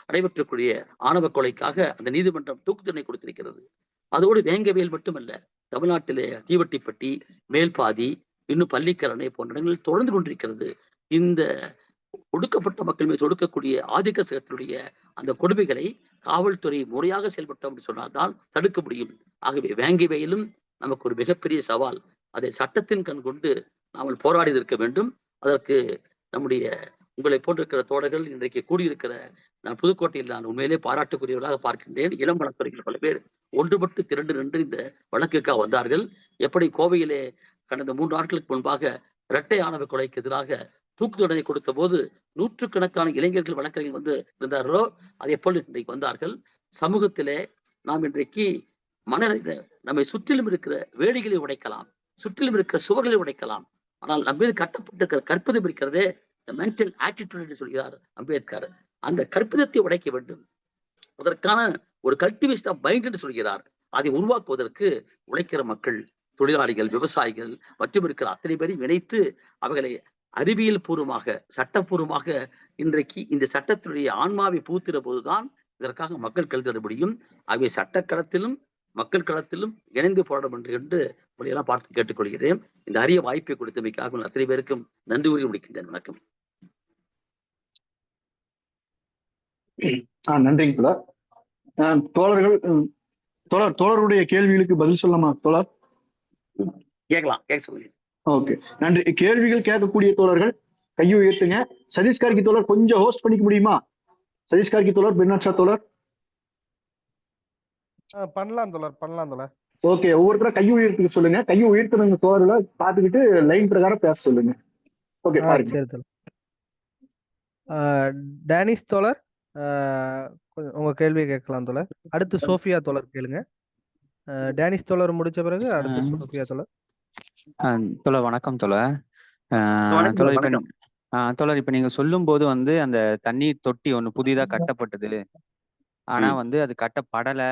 நடைபெற்றக்கூடிய ஆணவ கொலைக்காக அந்த நீதிமன்றம் தூக்கு தண்டனை கொடுத்திருக்கிறது. அதோடு வேங்கவேல் மட்டுமல்ல, தமிழ்நாட்டிலே தீவட்டிப்பட்டி, மேல்பாதி, இன்னும் பள்ளிக்கரணை போன்ற இடங்களில் தொடர்ந்து கொண்டிருக்கிறது. இந்த ஒடுக்கப்பட்ட மக்கள் மீது ஒடுக்கக்கூடிய ஆதிக்க சகத்தினுடைய அந்த கொடுமைகளை காவல்துறை முறையாக செயல்பட்டோம் என்று சொன்னால்தான் தடுக்க முடியும். ஆகவே வேங்கவேலும் நமக்கு ஒரு மிகப்பெரிய சவால். அதை சட்டத்தின் கண் கொண்டு நாம் போராடி இருக்க வேண்டும். அதற்கு நம்முடைய உங்களை போன்றிருக்கிற தோழர்கள் இன்றைக்கு கூடியிருக்கிற நான் புதுக்கோட்டையில் நான் உண்மையிலே பாராட்டுக்குரியவர்களாக பார்க்கின்றேன். இளம் வழக்கறிஞர்கள் பல பேர் ஒன்றுபட்டு திரண்டு நின்று இந்த வழக்குக்காக வந்தார்கள். எப்படி கோவையிலே கடந்த 3 நாட்களுக்கு முன்பாக இரட்டை ஆணவ கொலைக்கு எதிராக தூக்கு தண்டனை கொடுத்த போது நூற்றுக்கணக்கான இளைஞர்கள் வழக்கறிஞர்கள் வந்து இருந்தார்களோ, அதே போல் இன்றைக்கு வந்தார்கள். சமூகத்திலே நாம் இன்றைக்கு நம்மை சுற்றிலும் இருக்கிற வேலிகளை உடைக்கலாம், சுற்றிலும் இருக்கிற சுவர்களை உடைக்கலாம். ஆனால் நம்ம மீது கட்டப்பட்டிருக்கிற கற்பிதம் இருக்கிறதே, மென்டல் ஆட்டிடியூட் என்று சொல்கிறார் அம்பேத்கர், அந்த கற்பிதத்தை உடைக்க வேண்டும். அதற்கான ஒரு கல்டிவேஷன் ஆஃப் மைண்ட் என்று சொல்கிறார். அதை உருவாக்குவதற்கு உழைக்கிற மக்கள், தொழிலாளிகள், விவசாயிகள் மற்றும் இருக்கிற அத்தனை பேரையும் இணைத்து அவர்களை அறிவியல் பூர்வமாக, சட்டப்பூர்வமாக இன்றைக்கு இந்த சட்டத்தினுடைய ஆன்மாவை பூத்திர போதுதான் இதற்காக மக்கள் கருத்திட முடியும். ஆகவே சட்டக்களத்திலும் மக்கள் களத்திலும் இணைந்து போராட வேண்டும் என்று உங்களையெல்லாம் பார்த்து கேட்டுக்கொள்கிறேன். இந்த அரிய வாய்ப்பை கொடுத்தமைக்காக அத்தனை பேருக்கும் நன்றி கூறி முடிக்கின்றேன். வணக்கம். நன்றிங்க தோழர். தோழருடைய கேள்விகளுக்கு பதில் சொல்லலாமா தோழர்? கேட்கலாம், கேட்க சொல்லுங்க. ஓகே, நன்றி. கேள்விகள் கேட்கக்கூடிய தோழர்கள் கையை உயர்த்துங்க. சதீஷ் கார்கி தோழர் கொஞ்சம் ஹோஸ்ட் பண்ணிக்க முடியுமா? சதீஷ் கார்கி தோழர், பெண்ணாட்சா தோழர். பண்ணலாம் தோழர். ஓகே, ஒவ்வொருத்தர கையை உயர்த்துக்க சொல்லுங்க. கையை உயர்த்துறவங்க தோழர்களை பார்த்துக்கிட்டு லைன் பிரகாரம் பேச சொல்லுங்க. ஓகே, பாருங்க. சரி தோழர். டேனிஷ் தோழர், உங்க கேள்வியை கேட்கலாம் தோழர். அடுத்து சோஃபியா தோழர் கேளுங்க. டேனிஷ் தோழர் முடிச்ச பிறகு அடுத்து சோஃபியா தோழர். தோழர் வணக்கம் தோழர். தோழர் இப்ப நீங்க சொல்லும் போது வந்து அந்த தண்ணீர் தொட்டி ஒண்ணு புதிதா கட்டப்பட்டது, ஆனா வந்து அது கட்டப்படல,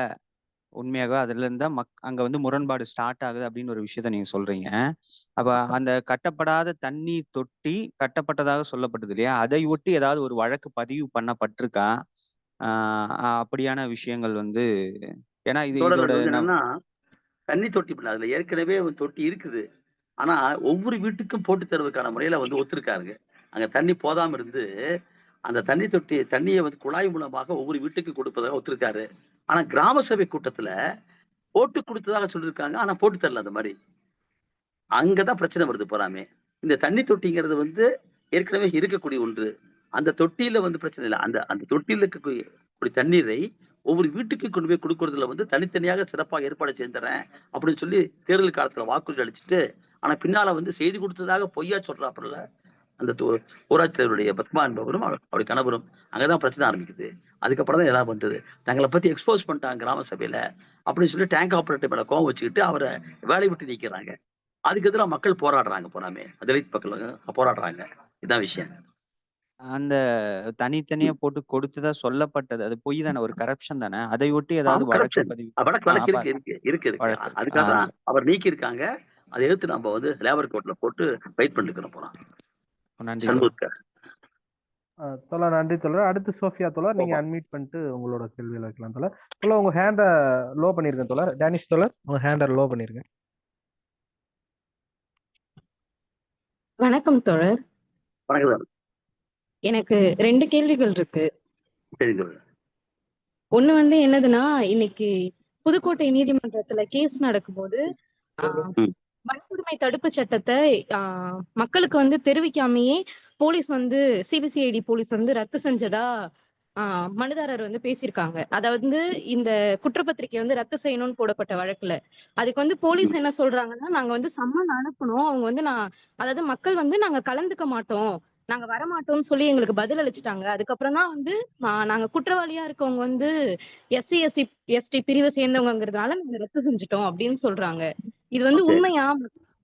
உண்மையாக அதுல இருந்தா அங்க வந்து முரண்பாடு ஸ்டார்ட் ஆகுது அப்படின்னு ஒரு விஷயத்த நீங்க சொல்றீங்க. அப்ப அந்த கட்டப்படாத தண்ணீர் தொட்டி கட்டப்பட்டதாக சொல்லப்பட்டது இல்லையா, அதை ஒட்டி ஏதாவது ஒரு வழக்கு பதிவு பண்ணப்பட்டிருக்கா? அப்படியான விஷயங்கள் வந்து, ஏன்னா இது என்னன்னா தண்ணி தொட்டி அதுல ஏற்கனவே தொட்டி இருக்குது. ஆனா ஒவ்வொரு வீட்டுக்கும் போட்டு தருவதற்கான முறையில வந்து ஒத்துருக்காருங்க. அங்க தண்ணி போதாம இருந்து அந்த தண்ணியை வந்து குழாய் மூலமாக ஒவ்வொரு வீட்டுக்கு கொடுப்பதாக ஒத்துருக்காரு. ஆனா கிராம சபை கூட்டத்துல போட்டு கொடுத்ததாக சொல்லியிருக்காங்க, ஆனா போட்டு தரல. அந்த மாதிரி அங்கதான் பிரச்சனை வருது போறாமே. இந்த தண்ணி தொட்டிங்கிறது வந்து ஏற்கனவே இருக்கக்கூடிய ஒன்று. அந்த தொட்டியில வந்து பிரச்சனை இல்லை. அந்த தொட்டியில இருக்கக்கூடிய தண்ணீரை ஒவ்வொரு வீட்டுக்கு கொண்டு போய் கொடுக்கறதுல வந்து தனித்தனியாக சிறப்பாக ஏற்பாடு செய்துறேன் அப்படின்னு சொல்லி தேர்தல் காலத்துல வாக்குறுதி அளிச்சுட்டு, ஆனா பின்னால வந்து செய்தி கொடுத்ததாக பொய்யா சொல்றாப்புல அந்த ஊராட்சி தலைவருடைய பத்மா என்பவரும் அவருடைய கணவரும். அங்கதான் பிரச்சனை ஆரம்பிக்குது. அதுக்கப்புறம் தான் எதாவது வந்தது. தங்களை பத்தி எக்ஸ்போஸ் பண்ணிட்டாங்க கிராம சபையில அப்படின்னு சொல்லி டேங்க் ஆபரேட்டர் மேல கோவம் வச்சுக்கிட்டு அவரை வேலை விட்டு நீக்கிறாங்க. அதுக்கு எதிராக மக்கள் போராடுறாங்க பூராமே. தலித் மக்கள் போராடுறாங்க. இதான் விஷயம். அந்த தனித்தனியா போட்டு கொடுத்ததா சொல்லப்பட்டது. அது பொய் தானே, ஒரு கரப்ஷன் தானே. அதை ஒட்டி ஏதாவது வழக்கு கரப்ஷன் பதிவு வழக்கு அப்ப இருக்கு. வழக்கு. அதுக்காக தான் அவர் நீக்கி இருக்காங்க. அதை எடுத்து நம்ம வந்து லேபர் கோர்ட்ல போட்டு ஃபைட் பண்ணிக்கிறோம் போலாம். நன்றி. சண்முகர். தோழர் நன்றி தோழர். அடுத்து சோஃபியா தோழர், நீங்க அன்மியூட் பண்ணிட்டு உங்களோட கேள்வியில வைக்கலாம் தோழர். தோழர் உங்க ஹேண்ட லோ பண்ணிருக்கேன் தோழர். டேனிஷ் தோழர் உங்க ஹேண்ட லோ பண்ணிருக்கேன். வணக்கம் தோழர். வணக்கம். எனக்கு 2 கேள்விகள் இருக்கு. சரி தோழர். ஒண்ணு வந்து என்னதுன்னா, இன்னைக்கு புதுக்கோட்டை நீதிமன்றத்துல கேஸ் நடக்கும்போது வன்கொடுமை தடுப்பு சட்டத்தை மக்களுக்கு வந்து தெரிவிக்காமையே போலீஸ் வந்து சிபிசிஐடி போலீஸ் வந்து ரத்து செஞ்சதா மனுதாரர் வந்து பேசியிருக்காங்க. அதாவது இந்த குற்றப்பத்திரிகை வந்து ரத்து செய்யணும்னு போடப்பட்ட வழக்குல அதுக்கு வந்து போலீஸ் என்ன சொல்றாங்கன்னா, நாங்க வந்து சம்மன் அனுப்பணும், அவங்க வந்து அதாவது மக்கள் வந்து நாங்க கலந்துக்க மாட்டோம், நாங்க வரமாட்டோம்னு சொல்லி எங்களுக்கு பதில் அளிச்சுட்டாங்க. அதுக்கப்புறம் தான் வந்து நாங்க குற்றவாளியா இருக்கவங்க வந்து SC ST பிரிவை சேர்ந்தவங்கிறதுனால நாங்க ரத்து செஞ்சுட்டோம் அப்படின்னு சொல்றாங்க. இது வந்து உண்மையா?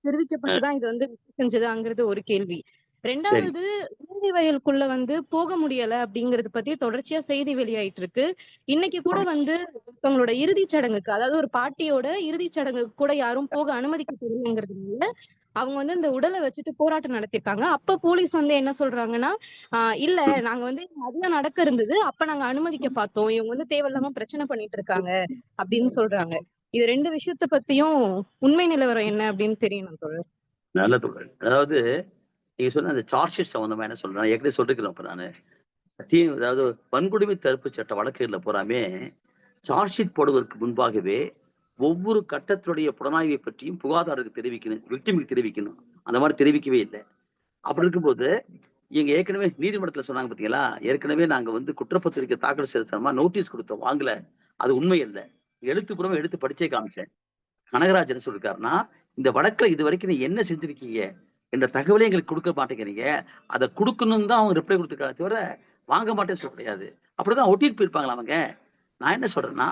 தெரிவிக்கப்பட்டுதான் இது வந்து ரத்து செஞ்சதாங்கிறது ஒரு கேள்வி. 2வது, வேங்கை வயலுக்குள்ள வந்து போக முடியல அப்படிங்கறது பத்தி தொடர்ச்சியா செய்தி வெளியாயிட்டு இருக்கு. இன்னைக்கு கூட வந்து ஒருத்தவங்களோட இறுதிச் சடங்குக்கு, அதாவது ஒரு பாட்டியோட இறுதிச் சடங்குக்கு கூட யாரும் போக அனுமதிக்கப்படுங்கிறதுனால அவங்க வந்து இந்த உடலை வச்சுட்டு போராட்டம் நடத்திருக்காங்க. அப்ப போலீஸ் வந்து என்ன சொல்றாங்கன்னா, இல்ல நாங்க வந்து அதுல நடக்க இருந்தது, அப்ப நாங்க அனுமதிக்க பார்த்தோம், இவங்க வந்து தேவையில்லாம பிரச்சனை பண்ணிட்டு இருக்காங்க அப்படின்னு சொல்றாங்க. இது 2 விஷயத்த பத்தியும் உண்மை நிலவரம் என்ன அப்படின்னு தெரியணும் தோழர். நல்ல தோழர். அதாவது நீங்க சொன்ன அந்த சார்ஜ் ஷீட் சம்பந்தமா என்ன சொல்றேன், ஏற்கனவே சொல்லிருக்கிறேன். இப்ப நானு அதாவது வன்கொடுமை தடுப்பு சட்ட வழக்குகள்ல பூராமே சார்ஜ் ஷீட் போடுவதற்கு முன்பாகவே ஒவ்வொரு கட்டத்துடைய புலனாய்வை பற்றியும் புகாதாரருக்கு தெரிவிக்கணும், விக்டிமுக்கு தெரிவிக்கணும். அந்த மாதிரி தெரிவிக்கவே இல்லை. அப்படி இருக்கும்போது இங்க ஏற்கனவே நீதிமன்றத்துல சொன்னாங்க பாத்தீங்களா, ஏற்கனவே நாங்க வந்து குற்றப்பத்திரிக்கை தாக்கல் செய்ய நோட்டீஸ் கொடுத்தோம், வாங்கல. அது உண்மை இல்லை. எழுத்துப்புறமா எடுத்து படிச்சே காமிச்சேன். கனகராஜ் என்ன சொல்லிருக்காருன்னா, இந்த வழக்குல இது வரைக்கும் நீங்க என்ன செஞ்சிருக்கீங்க என்ற தகவலே எங்களுக்கு கொடுக்க மாட்டேங்கிறீங்க, அதை கொடுக்கணும் தான் அவங்க ரிப்ளை கொடுத்துருக்காங்க தவிர வாங்க மாட்டேன்னு சொல்ல முடியாது. அப்படிதான் ஒட்டிட்டு போயிருப்பாங்களா அவங்க. நான் என்ன சொல்றேன்னா,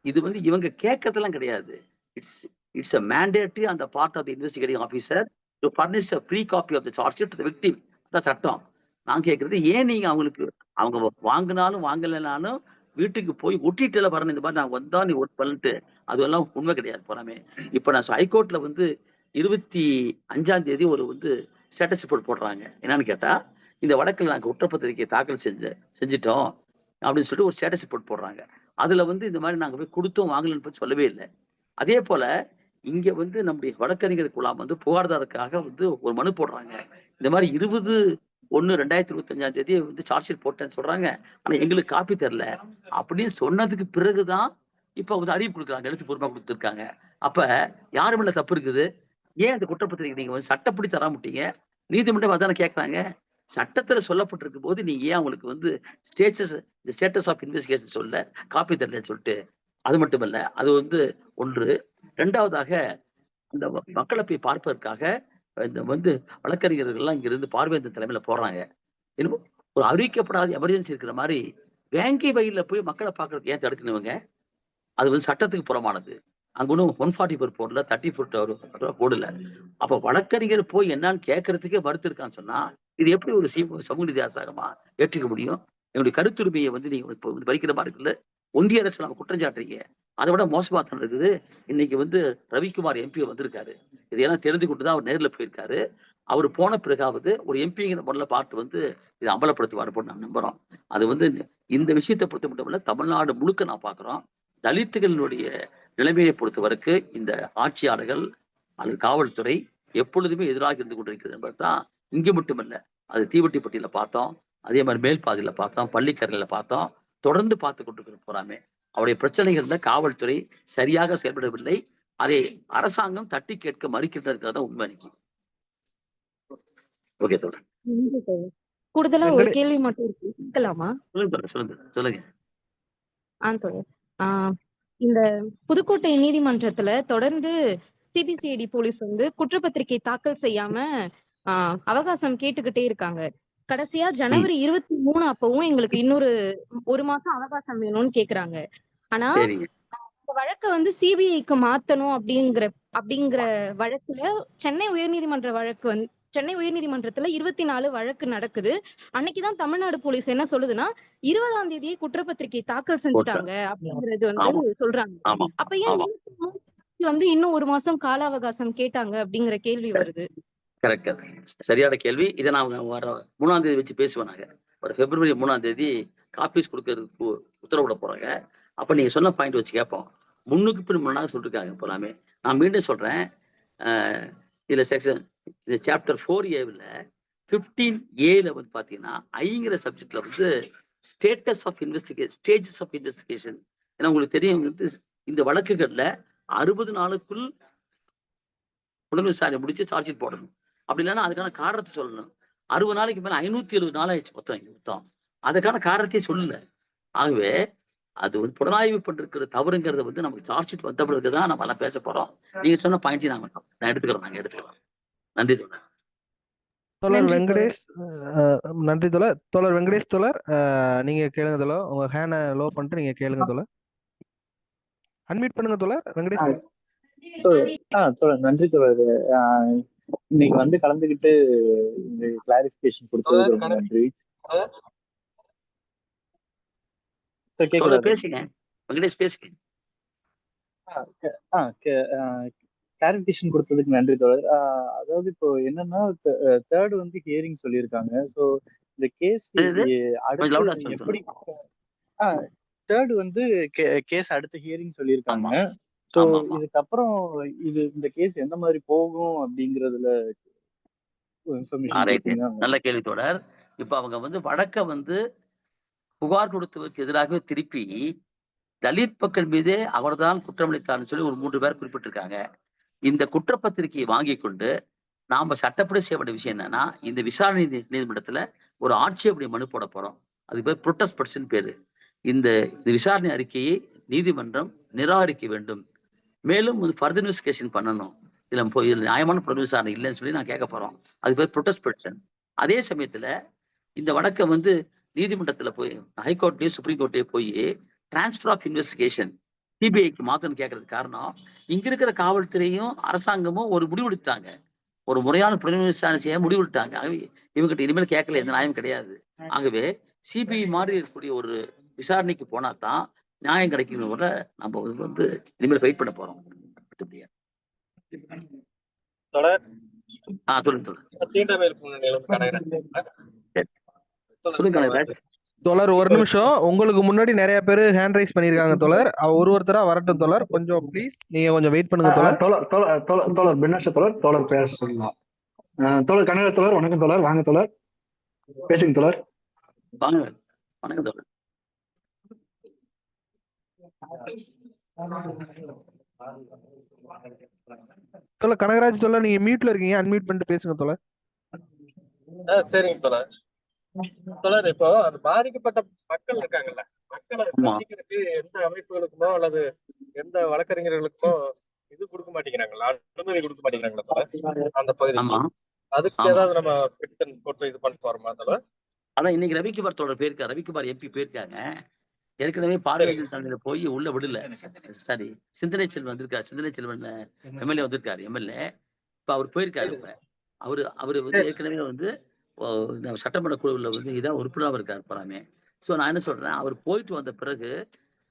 இது வந்து இவங்க கேட்கறதெல்லாம் கிடையாது. It's a mandatory on the part of the investigating officer to furnish a free copy of the charge sheet to the victim. அதான் சட்டம். நான் கேட்கறது, ஏன் நீங்க அவங்களுக்கு அவங்க வாங்கினாலும் வாங்கலைனாலும் வீட்டுக்கு போய் ஒட்டிட்டுல வரணும், இந்த மாதிரி நான் வந்தா நீ ஒர்க் பண்ணிட்டு, அதெல்லாம் உண்மை கிடையாது போறாமே. இப்ப நான் ஹைகோர்ட்ல வந்து 25ஆம் தேதி ஒரு வந்து ஸ்டேட்டஸ் ரிப்போர்ட் போடுறாங்க. என்னன்னு கேட்டா, இந்த வழக்கில் நாங்க குற்றப்பத்திரிகை தாக்கல் செஞ்சிட்டோம் அப்படின்னு சொல்லிட்டு ஒரு ஸ்டேட்டஸ் ரிப்போர்ட் போடுறாங்க. அதுல வந்து இந்த மாதிரி நாங்க போய் கொடுத்தோம் வாங்கலன்னு போய் சொல்லவே இல்லை. அதே போல இங்க வந்து நம்முடைய வழக்கறிஞர் குழாம் வந்து புகார்தாருக்காக வந்து ஒரு மனு போடுறாங்க. இந்த மாதிரி 20/1/2025 தேதி வந்து சார்ஜ் ஷீட் போட்டேன்னு சொல்றாங்க, ஆனா எங்களுக்கு காப்பி தரல அப்படின்னு சொன்னதுக்கு பிறகுதான் இப்ப வந்து அறிவிப்பு கொடுக்குறாங்க, எழுத்துப்பூர்வமா கொடுத்துருக்காங்க. அப்ப யாரு மேல தப்பு இருக்குது? ஏன் அந்த குற்றப்பத்திரிகை நீங்க வந்து சட்டப்படி தராமட்டீங்க? நீதிமன்றம் அதான கேட்கறாங்க. சட்டத்துல சொல்லப்பட்டிருக்கும் போது நீங்க ஏன் அவங்களுக்கு வந்து ஸ்டேட்டஸ் ஆஃப் இன்வெஸ்டிகேஷன் சொல்ல காப்பி தரலன்னு சொல்லிட்டு? அது மட்டுமல்ல, அது வந்து ஒன்று. 2வதாக அந்த மக்களை போய் பார்ப்பதற்காக இந்த வந்து வழக்கறிஞர்கள் எல்லாம் இங்க இருந்து பார்வையற்ற தலைமையில போறாங்க. இன்னும் ஒரு அறிவிக்கப்படாத எமர்ஜென்சி இருக்கிற மாதிரி வேங்கை வயல்ல போய் மக்களை பார்க்கறதுக்கு ஏன் தடுக்கணுவங்க? அது வந்து சட்டத்துக்கு புறமானது. அங்க ஒன்றும் 144 போடல, 30 போடல. அப்ப வழக்கறிஞர் போய் என்னன்னு கேட்கறதுக்கே மறுத்து இருக்கான்னு சொன்னா, இது எப்படி ஒரு சமூக நீதி அரசாங்கமா ஏற்றுக்க முடியும்? என்னுடைய கருத்துரிமையை வந்து நீங்க இப்போ பறிக்கிற மாதிரி இருக்குல்ல. ஒன்றிய அரசு நம்ம குற்றம் சாட்டுறீங்க. அதை விட மோசமா தான் இருக்குது. இன்னைக்கு வந்து ரவிக்குமார் MP வந்திருக்காரு. இதையெல்லாம் தெரிந்து கொண்டுதான் அவர் நேர்ல போயிருக்காரு. அவர் போன பிறகாவது ஒரு எம்பிங்கிற முறையில பார்த்து வந்து இதை அமலப்படுத்துவார் நான் நம்புறோம். அது வந்து இந்த விஷயத்தை பொறுத்த மட்டும் இல்ல, தமிழ்நாடு முழுக்க நான் பாக்குறோம். தலித்துகளுடைய நிலைமையை பொறுத்த வரைக்கும் இந்த ஆட்சியாளர்கள் அல்லது காவல்துறை எப்பொழுதுமே எதிராக இருந்து கொண்டிருக்கிறது என்பதுதான் இங்க மட்டுமல்ல, அது தீவட்டிப்பட்டியில பார்த்தோம், அதே மாதிரி மேல்பாதியில பார்த்தோம், பள்ளிக்கரையில பார்த்தோம், தொடர்ந்து பார்த்து கொண்டிருக்கிற போறாமே. அவருடைய பிரச்சனைகள்ல காவல்துறை சரியாக செயல்படவில்லை. அதை அரசாங்கம் தட்டி கேட்க மறுக்கின்றதுங்கிறத உண்மை. ஓகே தோழர். கூடுதலா ஒரு கேள்வி மட்டும் இருக்கு, கேட்கலாமா? சொல்லுங்க. இந்த புதுக்கோட்டை நீதிமன்றத்துல தொடர்ந்து சிபிசிஐடி போலீஸ் வந்து குற்றப்பத்திரிகை தாக்கல் செய்யாம அவகாசம் கேட்டுக்கிட்டே இருக்காங்க. கடைசியா ஜனவரி 23 அப்பவும் எங்களுக்கு இன்னொரு 1 மாசம் அவகாசம் வேணும்னு கேக்குறாங்க. ஆனா இந்த வழக்க வந்து சிபிஐக்கு மாத்தணும் அப்படிங்கிற அப்படிங்கிற வழக்குல சென்னை உயர்நீதிமன்ற வழக்கு சென்னை உயர்நீதிமன்றத்துல 24 வழக்கு நடக்குது. அன்னைக்குதான் தமிழ்நாடு போலீஸ் என்ன சொல்லுதுன்னா 20ஆம் தேதியே குற்றப்பத்திரிகை தாக்கல் செஞ்சுட்டாங்க அப்படிங்கிறது ஆமா சொல்றாங்க. ஆமா அப்ப ஏன் ஆமா இன்னும் 1 மாசம் கால அவகாசம் கேட்டாங்க அப்படிங்கிற கேள்வி வருது. கரெக்ட். சரியான கேள்வி. இதை நான் வர 3ஆம் தேதி வச்சு பேசுவேன். நாங்க ஒரு பிப்ரவரி 3ஆம் தேதி காப்பீஸ் கொடுக்கறதுக்கு உத்தரவிட போறாங்க. அப்ப நீங்க சொன்ன பாயிண்ட் வச்சு கேட்போம். முன்னுக்கு பின் முன்னாக சொல்லிருக்காங்க போலாமே. நான் மீண்டும் சொல்றேன். இதுல செக்ஷன் சாப்டர் 4A-ல 15A-ல வந்து பாத்தீங்கன்னா ஐங்கிற சப்ஜெக்ட்ல வந்து ஸ்டேஜஸ் ஆஃப் இன்வெஸ்டிகேஷன். ஏன்னா உங்களுக்கு தெரியும் வந்து இந்த வழக்குகள்ல 60 நாளுக்குள் புலன் விசாரணை முடிச்சு சார்ஜ் ஷீட் போடணும். அப்படி இல்லைன்னா அதுக்கான காரணத்தை சொல்லணும். 60 நாளைக்கு மேல 570 நாள் ஆயிடுச்சு மொத்தம். அதுக்கான காரணத்தையே சொல்லல. ஆகவே அது வந்து புலனாய்வு பண்ணிருக்கிற தவறுங்கிறத வந்து நமக்கு சார்ஜ் ஷீட் வந்த பிறகுதான் நம்ம எல்லாம் பேச போறோம். நீங்க சொன்ன பாயிண்டையும் நான் எடுத்துக்கிறேன். நன்றி தோழர். தோழர் வெங்கடேஷ். நன்றி தோழர். தோழர் வெங்கடேஷ் தோழர், நீங்க கேளுங்க தோழர். உங்க ஹேண்ட லோ பண்ணிட்டு நீங்க கேளுங்க தோழர். அன்மியூட் பண்ணுங்க தோழர் வெங்கடேஷ். தோழர் நன்றி தோழர். இன்னைக்கு வந்து கலந்துக்கிட்டு இந்த கிளாரிபிகேஷன் கொடுத்ததுக்கு ரொம்ப நன்றி. பேசுங்க வெங்கடேஷ், பேசுங்க. கிளாரிபிகேஷன் கொடுத்ததுக்கு நன்றி தோழர். அதாவது இப்போ என்னன்னா தேர்ட் வந்து ஹியரிங் சொல்லியிருக்காங்க. ஸோ இந்த கேஸ் அடுத்து எப்படி தேர்ட் வந்து கேஸ் அடுத்த ஹியரிங் சொல்லியிருக்காங்க. ஸோ இதுக்கப்புறம் இந்த கேஸ் எந்த மாதிரி போகும் அப்படிங்கறதுல நல்ல கேள்வி தோழர். இப்ப அவங்க வந்து வழக்க வந்து புகார் கொடுத்தவருக்கு எதிராகவே திருப்பி தலித் மக்கள் மீதே அவர்தான் குற்றமளித்தார்னு சொல்லி ஒரு 3 பேர் குறிப்பிட்டிருக்காங்க. இந்த குற்றப்பத்திரிகையை வாங்கி கொண்டு நாம சட்டப்படி செய்ய வேண்டிய விஷயம் என்னன்னா, இந்த விசாரணை நீதிமன்றத்துல ஒரு ஆட்சேபனை மனு போட போறோம். அது பேர் ப்ரொட்டஸ்ட் பெட்டிஷன் பேரு. இந்த விசாரணை அறிக்கையை நீதிமன்றம் நிராகரிக்க வேண்டும். மேலும் ஃபர்தர் இன்வெஸ்டிகேஷன் பண்ணணும். இதுல நியாயமான புலன் விசாரணை இல்லைன்னு சொல்லி நான் கேட்க போறோம். அது பேர் ப்ரொட்டஸ்ட் பெட்டிஷன். அதே சமயத்துல இந்த வழக்கை வந்து நீதிமன்றத்துல போய் ஹைகோர்ட்லயும் சுப்ரீம் கோர்ட்லயும் போய் டிரான்ஸ்பர் ஆஃப் இன்வெஸ்டிகேஷன் சிபிஐக்கு மாத்தணும் கேட்கறதுக்கு காரணம், இங்க இருக்கிற காவல்துறையும் அரசாங்கமும் ஒரு முடிவெடுத்தாங்க. ஒரு முறையான புலன் விசாரணை செய்ய முடிவெடுத்தாங்க. ஆகவே இவங்ககிட்ட இனிமேல் கேட்கல, எந்த நியாயம் கிடையாது. ஆகவே சிபிஐ மாதிரி இருக்கக்கூடிய ஒரு விசாரணைக்கு போனா தான் நியாயம் கிடைக்கும் கூட நம்ம வந்து இனிமேல் ஃபைட் பண்ண போறோம். தோழர் ஒரு நிமிஷம். உங்களுக்கு முன்னாடி நிறைய பேர் ஹேண்ட் ரைஸ் பண்ணிருக்காங்க தோழர். ஒருத்தரா வரட்டும் தோழர். கொஞ்சம் ப்ளீஸ் நீங்க கொஞ்சம் வெயிட் பண்ணுங்க தோழர். தோழர் பின்னஷ தோழர் பேச சொல்லலாம். தோழர் கனகா தோழர், வணக்கம் தோழர். வாங்க தோழர், பேசுங்க தோழர். வாங்க. வணக்கம் தோழர். தோழர் கனகராஜ் தோழர், நீங்க மியூட்ல இருக்கீங்க. அன்மியூட் பண்ணிட்டு பேசுங்க தோழர். சரிங்க தோழர். தோழர், இப்போ அந்த பாதிக்கப்பட்ட மக்கள் இருக்காங்கல்ல, மக்களை சந்திக்கிறதுக்கு எந்த அமைப்புகளுக்குமோ அல்லது எந்த வழக்கறிஞர்களுக்குமோ இது கொடுக்க மாட்டேங்கிறாங்களா, அனுமதி கொடுக்க மாட்டேங்கிறாங்களா தோழர் அந்த பகுதிக்கு? அதுக்கு ஏதாவது நம்ம பெட்டிஷன் போட்டு இது பண்ணிட்டு வரோமா தோழர்? அதான் இன்னைக்கு ரவிக்குமார் தோழர் போயிருக்காரு. ரவிக்குமார் எம்பி போயிருக்காங்க. ஏற்கனவே பார்வையாளர் சந்தையில போய் உள்ள விடல. சாரி, சிந்தனை செல்வன் வந்திருக்காரு. சிந்தனை செல்வன் எம்எல்ஏ வந்திருக்காரு. எம்எல்ஏ இப்ப அவர் போயிருக்காரு. இப்ப அவரு வந்து ஏற்கனவே வந்து சட்டமன்ற குழுவில் வந்து இதான் உறுப்பினராக இருக்காரு போறாமே. ஸோ நான் என்ன சொல்றேன், அவர் போயிட்டு வந்த பிறகு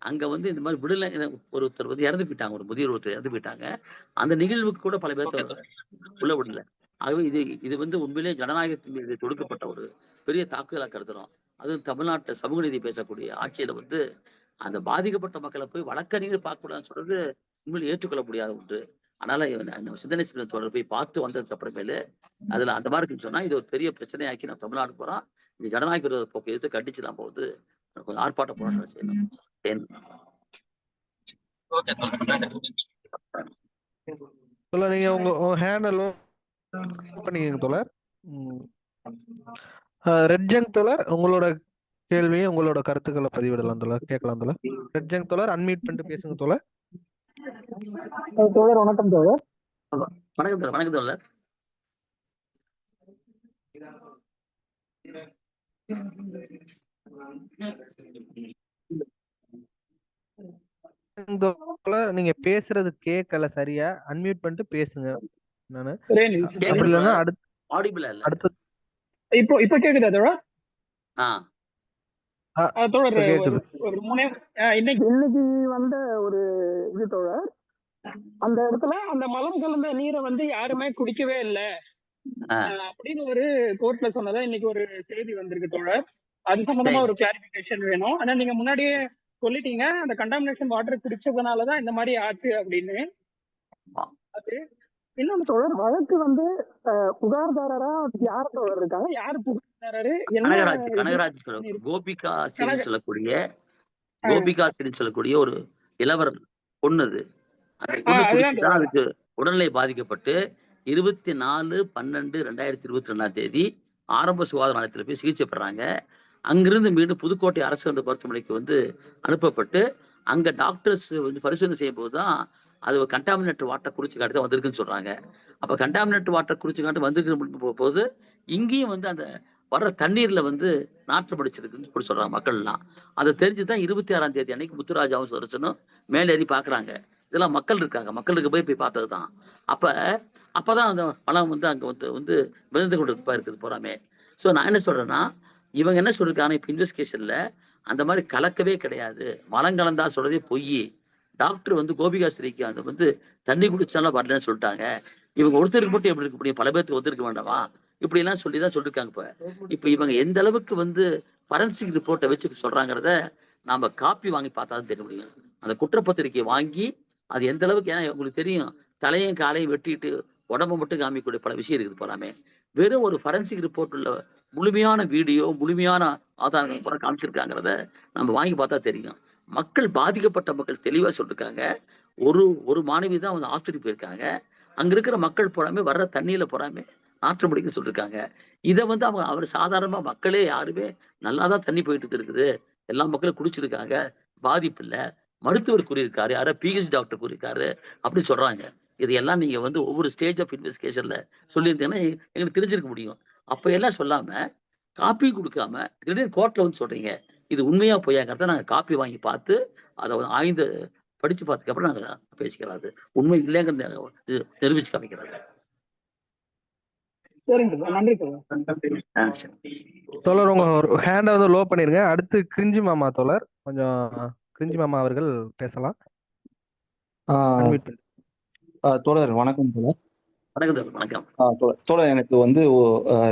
அங்க வந்து இந்த மாதிரி விடலை, ஒருத்தர் வந்து இறந்து போயிட்டாங்க, ஒரு முதியோர் ஒருத்தர் இறந்து போயிட்டாங்க. அந்த நிகழ்வுக்கு கூட பல பேர்த்த உள்ள விடல. ஆகவே இது வந்து உண்மையிலேயே ஜனநாயகத்தின் மீது தொடுக்கப்பட்ட ஒரு பெரிய தாக்குதலா கருதுறோம். அது தமிழ்நாட்டை சமூக நீதி பேசக்கூடிய ஆட்சியில வந்து அந்த பாதிக்கப்பட்ட மக்களை போய் வழக்கறிஞர் பார்க்க கூடாதுன்னு சொல்றது உண்மையில ஏற்றுக்கொள்ள முடியாத ஒன்று. அதனால சிந்தனை செல்வன் தோழர் போய் பார்த்து வந்ததுக்கு அப்புறமேலு அதுல அந்த மாதிரி சொன்னா இது ஒரு பெரிய பிரச்சனையாக்கி நம்ம தமிழ்நாடு போறோம். இந்த ஜனநாயக விரோத போக்கை எடுத்து கண்டிச்சு நம்ம வந்து கொஞ்சம் ஆர்ப்பாட்ட போராட்டம் செய்யணும். தோழர் நீங்க உங்க ஹேண்ட லோ பண்ணிக்கங்க தோழர். ரெட் ஜங் தோழர், உங்களோட கேள்வியும் உங்களோட கருத்துக்களை பதிவிடலாம் தோழர், கேட்கலாம் தோழர். ரெட் ஜங் தோழர், அன்மியூட் பண்ணிட்டு பேசுங்க தோழர். தோழர் வணக்கம் தோழர். வணக்கம் தோழர். வணக்கம் தோழர். நீங்க பேசுறது கேட்கல சரியா, அன்மியூட் பண்ணிட்டு பேசுங்க. நானு அப்படி கேக்குது இல்லைன்னா தோழர். ஆடிபிளா இல்ல. அடுத்த இப்போ கேக்குதா தோழர்? தோழர் இப்ப கேக்குது. ஒரு இன்னைக்கு வந்த ஒரு இது தோழர், அந்த இடத்துல அந்த மலம் கலந்த நீரை வந்து யாருமே குடிக்கவே இல்லை அப்படின்னு ஒரு கோர்ட்ல சொன்னதா இன்னைக்கு ஒரு செய்தி வந்திருக்கு தோழர். அது சம்பந்தமா ஒரு கிளாரிபிகேஷன் வேணும். ஆனா நீங்க முன்னாடியே சொல்லிட்டீங்க அந்த கண்டாமினேஷன் வாட்டர் குடிச்சதுனாலதான் இந்த மாதிரி ஆச்சு அப்படின்னு. அது இன்னொன்னு தோழர், வழக்கு வந்து புகார்தாரரா யார் தோழர் இருக்காங்க, யாரு புகார்தாரரு? கனகராஜ் கோபிகா சொல்லக்கூடிய ஒரு இளவர் பொண்ணுது. அதுக்கு உடல்நிலை பாதிக்கப்பட்டு 24/12/2022 ஆரம்ப சுகாதார நிலையத்தில் போய் சிகிச்சை பெறாங்க. அங்கிருந்து மீண்டும் புதுக்கோட்டை அரசு அந்த மருத்துவமனைக்கு வந்து அனுப்பப்பட்டு அங்க டாக்டர்ஸ் வந்து பரிசோதனை செய்யும் போதுதான் அது கண்டாமினேட் வாட்டர் குறிச்சு காட்டி தான் வந்திருக்குன்னு சொல்றாங்க. அப்ப கண்டாமினேட் வாட்டர் குறிச்சு காட்டி வந்திருக்கு போது இங்கேயும் வந்து அந்த வர்ற தண்ணீர்ல வந்து நாற்றம் அடிச்சிருக்குன்னு சொல்றாங்க மக்கள்லாம். அதை தெரிஞ்சுதான் 26ஆம் தேதி அன்னைக்கு முத்துராஜாவும் சுதர்சனும் மேலேறி பாக்குறாங்க. இதெல்லாம் மக்கள் இருக்காங்க, மக்களுக்கு போய் பார்த்ததுதான். அப்பதான் அந்த மலம் வந்து அங்க வந்து விழுந்து கொண்டு இருக்குது போறாமே. சோ நான் என்ன சொல்றேன்னா, இவங்க என்ன சொல்லிருக்காங்க, இப்ப இன்வெஸ்டிகேஷன்ல அந்த மாதிரி கலக்கவே கிடையாது, மலம் கலந்தா சொல்றதே பொய். டாக்டர் வந்து கோபிகாஸ்ரீக்கு அந்த வந்து தண்ணி குடிச்சாலும் வரலன்னு சொல்லிட்டாங்க. இவங்க ஒருத்தருக்கு மட்டும் எப்படி இருக்க முடியும், பல பேருக்கு ஒருத்தருக்கு வேண்டாமா, இப்படி எல்லாம் சொல்லிதான் சொல்லிருக்காங்க. இப்ப இவங்க எந்த அளவுக்கு வந்து ஃபரன்சிக் ரிப்போர்ட்டை வச்சு சொல்றாங்கிறத நாம காப்பி வாங்கி பார்த்தாதான் தெரிய முடியும். அந்த குற்றப்பத்திரிக்கையை வாங்கி அது எந்த அளவுக்கு, ஏன்னா உங்களுக்கு தெரியும், தலையும் காலையும் வெட்டிட்டு உடம்பு மட்டும் காமிக்கக்கூடிய பல விஷயம் இருக்குது போலாமே. வெறும் ஒரு ஃபரன்சிக் ரிப்போர்ட் உள்ள முழுமையான வீடியோ, முழுமையான ஆதாரங்கள் பூரா காமிச்சிருக்காங்கிறத நம்ம வாங்கி பார்த்தா தெரியும். மக்கள், பாதிக்கப்பட்ட மக்கள் தெளிவா சொல்லிருக்காங்க. ஒரு மாணவி தான் வந்து ஆஸ்பத்திரி போயிருக்காங்க. அங்க இருக்கிற மக்கள் போறாமே வர்ற தண்ணியில போறாமே நாற்றம் அடிக்க சொல்லிருக்காங்க. இதை வந்து அவர் சாதாரணமா மக்களே யாருமே நல்லாதான் தண்ணி போயிட்டு இருக்குது, எல்லா மக்களும் குடிச்சிருக்காங்க, பாதிப்பு இல்ல, மருத்துவர் கூறியிருக்காரு, யாரோ PhD டாக்டர் கூறியிருக்காரு அப்படி சொல்றாங்க. இதையெல்லாம் நீங்க வந்து ஒவ்வொரு ஸ்டேஜ் ஆஃப் இன்வெஸ்டிகேஷன்ல சொல்லியிருந்தீங்கன்னா எங்களுக்கு தெரிஞ்சிருக்க முடியும். அப்ப எல்லாம் சொல்லாம காப்பி கொடுக்காம திடீர்னு கோர்ட்ல வந்து சொல்றீங்க, இது உண்மையா பொய்யாங்கிறத நாங்க காப்பி வாங்கி பார்த்து அதை ஆய்ந்து படிச்சு பார்த்ததுக்கு அப்புறம் நாங்க பேசிக்கிறாரு, உண்மை இல்லைங்க நிரூபிச்சு காமிக்கிறாரு. தோழர் உங்க ஹேண்ட வந்து லோ பண்ணிருங்க. அடுத்து கிரிஞ்சி மாமா தோழர், கொஞ்சம் கிரிஞ்சி மாமா அவர்கள் பேசலாம். தோழர் வணக்கம் தோழர். வணக்கம். தோழர் எனக்கு வந்து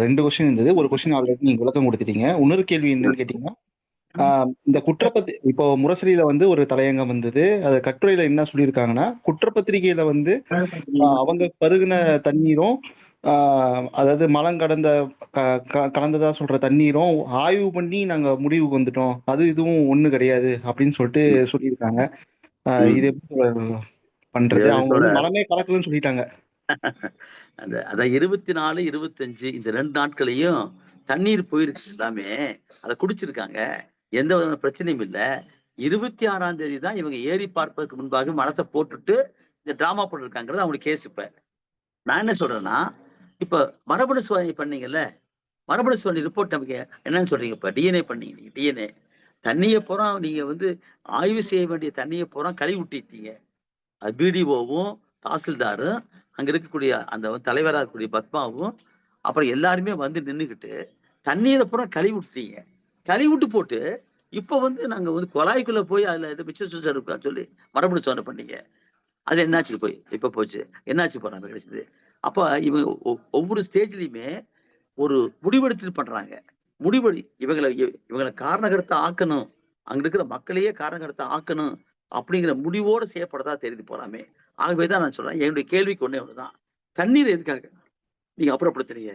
2 கொஸ்டின் இருந்தது. ஒரு கொஸ்டின் ஆல்ரெடி நீங்க விளக்கம் கொடுத்துட்டீங்க. இன்னொரு கேள்வி என்னன்னு கேட்டீங்கன்னா, இந்த இப்போ முரசொலியில வந்து ஒரு தலையங்கம் வந்தது. அது கட்டுரையில என்ன சொல்லியிருக்காங்கன்னா, குற்றப்பத்திரிகையில வந்து அவங்க பருகின தண்ணீரும் அதாவது மலம் கலந்ததா சொல்ற தண்ணீரும் ஆய்வு பண்ணி நாங்க முடிவுக்கு வந்துட்டோம், அது இதுவும் ஒண்ணு கிடையாது அப்படின்னு சொல்லியிருக்காங்க. இது எப்படி பண்றது? அவங்க வந்து மலமே கலக்கலன்னு சொல்லிட்டாங்க. அதான் 24, 25 இந்த 2 நாட்களையும் தண்ணீர் போயிருச்சு, எல்லாமே அதை குடிச்சிருக்காங்க, எந்த விதமான பிரச்சனையும் இல்லை. 26ஆம் தேதி தான் இவங்க ஏறி பார்ப்பதற்கு முன்பாக மலத்தை போட்டுட்டு இந்த டிராமா போட்டிருக்காங்கிறது அவங்களுக்கு கேஸ். இப்ப நான் என்ன சொல்றேன்னா, இப்ப மரபணு சோதனை பண்ணீங்கல்ல, மரபணு சோதனை ரிப்போர்ட் நமக்கு என்னன்னு சொல்றீங்க, இப்ப டிஎன்ஏ பண்ணீங்க, நீங்க டிஎன்ஏ தண்ணியை பூரா நீங்க வந்து ஆய்வு செய்ய வேண்டிய தண்ணியை பூரா கழுவி விட்டுட்டீங்க. அது BDOவும் தாசில்தாரும் அங்க இருக்கக்கூடிய அந்த தலைவராக இருக்கக்கூடிய பத்மாவும் அப்புறம் எல்லாருமே வந்து நின்றுக்கிட்டு தண்ணீரை பூரா கழுவி விட்டுட்டீங்க. கழுவி விட்டு போட்டு இப்ப வந்து நாங்க வந்து குழாய்க்குள்ள போய் அதுல எது மிச்சம் இருக்கான்னு சொல்லி மரபணு சோதனை பண்ணீங்க. அது என்னாச்சு போய் இப்ப போச்சு, என்னாச்சு போறாங்க கிடைச்சது. அப்ப இவங்க ஒவ்வொரு ஸ்டேஜ்லயுமே ஒரு முடிவெடுத்துட்டு பண்றாங்க. இவங்களை காரணகர்த்தா ஆக்கணும், அங்க இருக்கிற மக்களையே காரணகர்த்தா ஆக்கணும் அப்படிங்கிற முடிவோடு செய்யப்படதா தெரிந்து போறாமே. ஆகவேதான் நான் சொல்றேன், என்னுடைய கேள்விக்கு ஒண்ணுதான், தண்ணீர் எதுக்காக நீங்க அப்புறப்படுத்துறீங்க?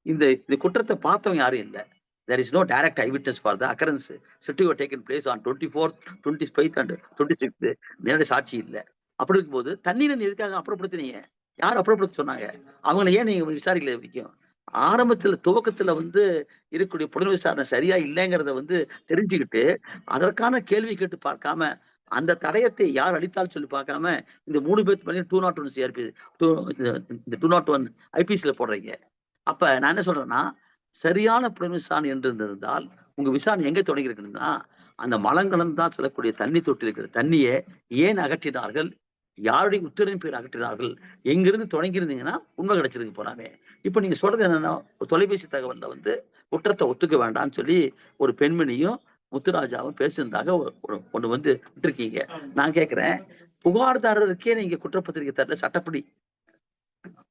இந்த குற்றத்தை பார்த்தவங்க யாரும் இல்லை. There is no direct eyewitness for the occurrence said to have taken place on 24th, 25th and 26th. நேரடி சாட்சி இல்லை. அப்படி இருக்கும்போது தண்ணீரை எதுக்காக அப்புறப்படுத்தினீங்க? யார் அப்புறப்படுத்த சொன்னாங்க? அவங்களை ஏன் நீங்க விசாரிக்கல? வரைக்கும் துவக்கத்துல வந்து இருக்கக்கூடிய புலன் விசாரணை சரியா இல்லைங்கிறத வந்து தெரிஞ்சுக்கிட்டு அதற்கான கேள்வி கேட்டு பார்க்காம, அந்த தடயத்தை யார் அளித்தாலும் சொல்லி பார்க்காம இந்த 3 பேர் பண்ணி 201 CRP 201 IPCல போடுறீங்க. அப்ப நான் என்ன சொல்றேன்னா, சரியான புலன் விசாரணை என்று இருந்தால் உங்க விசாரணை எங்க தொடங்கி இருக்குன்னா, அந்த மலங்கலந்தா செல்லக்கூடிய தண்ணி தொட்டி இருக்கிற தண்ணியை ஏன் அகற்றினார்கள், யாருடைய உத்தரவின் பேர் அகற்றினார்கள், எங்கிருந்து தொடங்கியிருந்தீங்கன்னா உண்மை கிடைச்சிருக்கு போறாமே. இப்ப நீங்க சொல்றது என்னன்னா, தொலைபேசி தகவல்ல வந்து குற்றத்தை ஒத்துக்க வேண்டாம்னு சொல்லி ஒரு பெண்மணியும் முத்துராஜாவும் பேசியிருந்தாக ஒண்ணு வந்து விட்டுருக்கீங்க. நான் கேட்கிறேன், புகார்தாரருக்கே நீங்க குற்றப்பத்திரிகை தரல, சட்டப்படி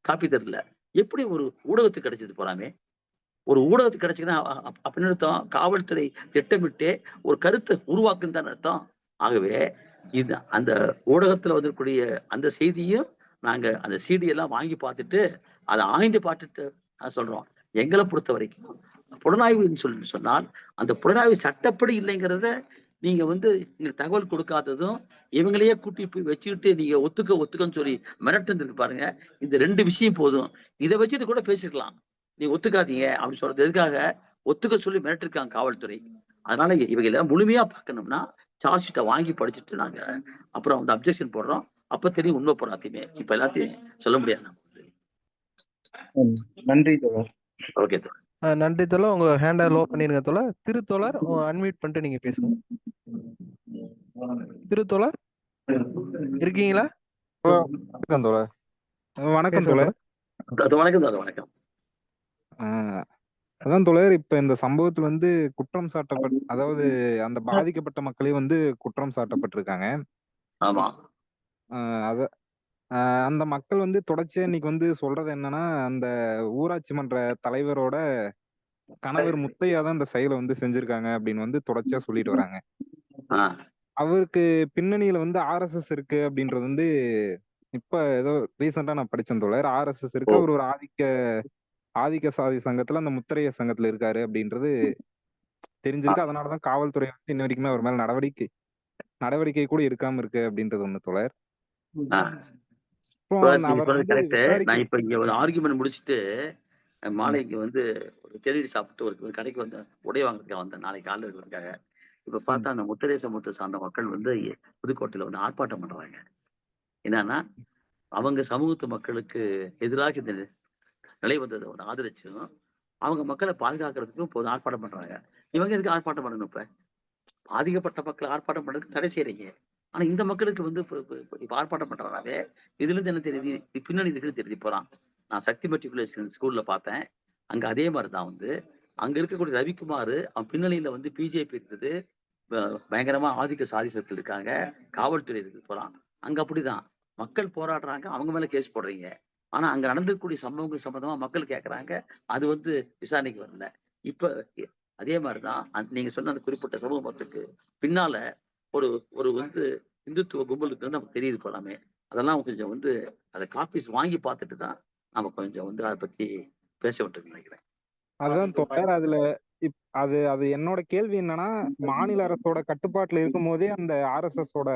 காப்பி தரல, எப்படி ஒரு ஊடகத்துக்கு கிடைச்சது போறாமே? ஒரு ஊடகத்துக்கு கிடைச்சுன்னா அப்படின்னு அர்த்தம் காவல்துறை திட்டமிட்டு ஒரு கருத்தை உருவாக்குன்னு தான் அர்த்தம். ஆகவே இது அந்த ஊடகத்துல வந்திருக்கூடிய அந்த செய்தியும் நாங்க அந்த சிடி எல்லாம் வாங்கி பார்த்துட்டு அதை ஆய்ந்து பார்த்துட்டு சொல்றோம். எங்களை பொறுத்த வரைக்கும் புலனாய்வுன்னு சொன்னால் அந்த புலனாய்வு சட்டப்படி இல்லைங்கிறத நீங்க வந்து நீங்க தகவல் கொடுக்காததும் இவங்களையே கூட்டி போய் வச்சுக்கிட்டு நீங்க ஒத்துக்கன்னு சொல்லி மிரட்டு பாருங்க. இந்த 2 விஷயம் போதும். இதை வச்சுட்டு கூட பேசிருக்கலாம். நீ ஒத்துக்காதீங்க அப்படின்னு சொல்றது எதுக்காக? ஒத்துக்க சொல்லி மிரட்டிருக்காங்க காவல்துறை. அதனால இவங்க முழுமையா பார்க்கணும்னா சார்ஜ் ஷீட்டை வாங்கி படிச்சுட்டு நாங்க அப்புறம் வந்து அப்ஜெக்ஷன் போடுறோம். அப்ப தெரியும் உண்மை போறாத்தையுமே. இப்ப எல்லாத்தையும் சொல்ல முடியாது. நன்றி தோழர். ஓகே தோழர். நன்றி தோழர். உங்க ஹேண்டை லோ பண்ணிருங்க தோழர். திருத்தோழர் அன்மியூட் பண்ணிட்டு நீங்க பேசுங்க. திருத்தோழர் இருக்கீங்களா? வணக்கம் தோழர். வணக்கம் தோழர். வணக்கம் தோழர். வணக்கம். அதான் தோழர், இப்ப இந்த சம்பவத்துல வந்து குற்றம் சாட்டப்பட்ட, அதாவது அந்த பாதிக்கப்பட்ட மக்களே வந்து குற்றம் சாட்டப்பட்டிருக்காங்க. ஆமா. அத அந்த மக்கள் வந்து தொடர்ச்சியா இன்னைக்கு வந்து சொல்றது என்னன்னா, அந்த ஊராட்சி மன்ற தலைவரோட கணவர் முத்தையா தான் இந்த செயலை வந்து செஞ்சிருக்காங்க அப்படின்னு வந்து தொடர்ச்சியா சொல்லிட்டு வராங்க. அவருக்கு பின்னணியில வந்து RSS இருக்கு அப்படின்றது வந்து இப்ப ஏதோ ரீசெண்டா நான் படிச்சேன் தோழர். RSS இருக்கு. அவர் ஒரு ஆதிக்க சாதி சங்கத்துல அந்த முத்திரைய சங்கத்துல இருக்காரு அப்படின்றது தெரிஞ்சிருக்கு. அதனாலதான் காவல்துறை வந்து இன்ன வரைக்குமே அவர் மேல நடவடிக்கை கூட எடுக்காம இருக்கு அப்படின்றது ஒண்ணு தோழர். நான் இப்ப இங்க ஒரு ஆர்குமெண்ட் முடிச்சுட்டு மாலைக்கு வந்து ஒரு தேநீர் சாப்பிட்டு ஒரு கடைக்கு வந்த உடை வாங்குறதுக்காக வந்தேன், நாளைக்கு காலையில் இருக்கிறதுக்காக. இப்ப பார்த்தா அந்த முத்திரை சமூகத்தை சார்ந்த மக்கள் வந்து புதுக்கோட்டையில வந்து ஆர்ப்பாட்டம் பண்றாங்க. என்னன்னா, அவங்க சமூகத்து மக்களுக்கு எதிராக இந்த நிலை வந்ததை வந்து ஆதரிச்சும் அவங்க மக்களை பாதுகாக்கிறதுக்கும் இப்போது ஆர்ப்பாட்டம் பண்றாங்க. இவங்க எதுக்கு ஆர்ப்பாட்டம் பண்ணணும்? இப்ப பாதிக்கப்பட்ட மக்கள் ஆர்ப்பாட்டம் பண்றதுக்கு தடை செய்றீங்க. ஆனா இந்த மக்களுக்கு வந்து இப்ப ஆர்ப்பாட்டம் பண்றதுனாவே இதுல இருந்து என்ன தெரியுது, பின்னணி இருக்குன்னு தெரிஞ்சு போறான். நான் சக்தி மெட்ரிகுலேஷன் ஸ்கூல்ல பார்த்தேன். அங்க அதே மாதிரிதான் வந்து அங்க இருக்கக்கூடிய ரவிக்குமார் அவன் பின்னணியில வந்து பிஜேபி இருக்குது, பயங்கரமா ஆதிக்க சாதி சக்திகள் இருக்காங்க, காவல்துறை இருக்குது போறான். அங்க அப்படிதான் மக்கள் போராடுறாங்க, அவங்க மேல கேஸ் போடுறீங்க. ஆனா அங்க நடந்திருக்கக்கூடிய சம்பவங்கள் சம்பந்தமா மக்கள் கேட்கறாங்க, அது வந்து விசாரணைக்கு வரல. இப்ப அதே மாதிரிதான் நீங்க சொன்ன அந்த குறிப்பிட்ட சமூகத்துக்கு பின்னால ஒரு வந்து இந்துத்துவ கும்பல் இருக்குன்னு நமக்கு தெரியுது போலாமே. அதெல்லாம் கொஞ்சம் வந்து அதை காப்பீஸ் வாங்கி பார்த்துட்டு தான் நம்ம கொஞ்சம் வந்து அதை பத்தி பேச விட்டு நினைக்கிறேன். அதுதான் தோழர். அது என்னோட கேள்வி என்னன்னா, மாநில அரசோட கட்டுப்பாட்டுல இருக்கும் போதே அந்த RSS ஓட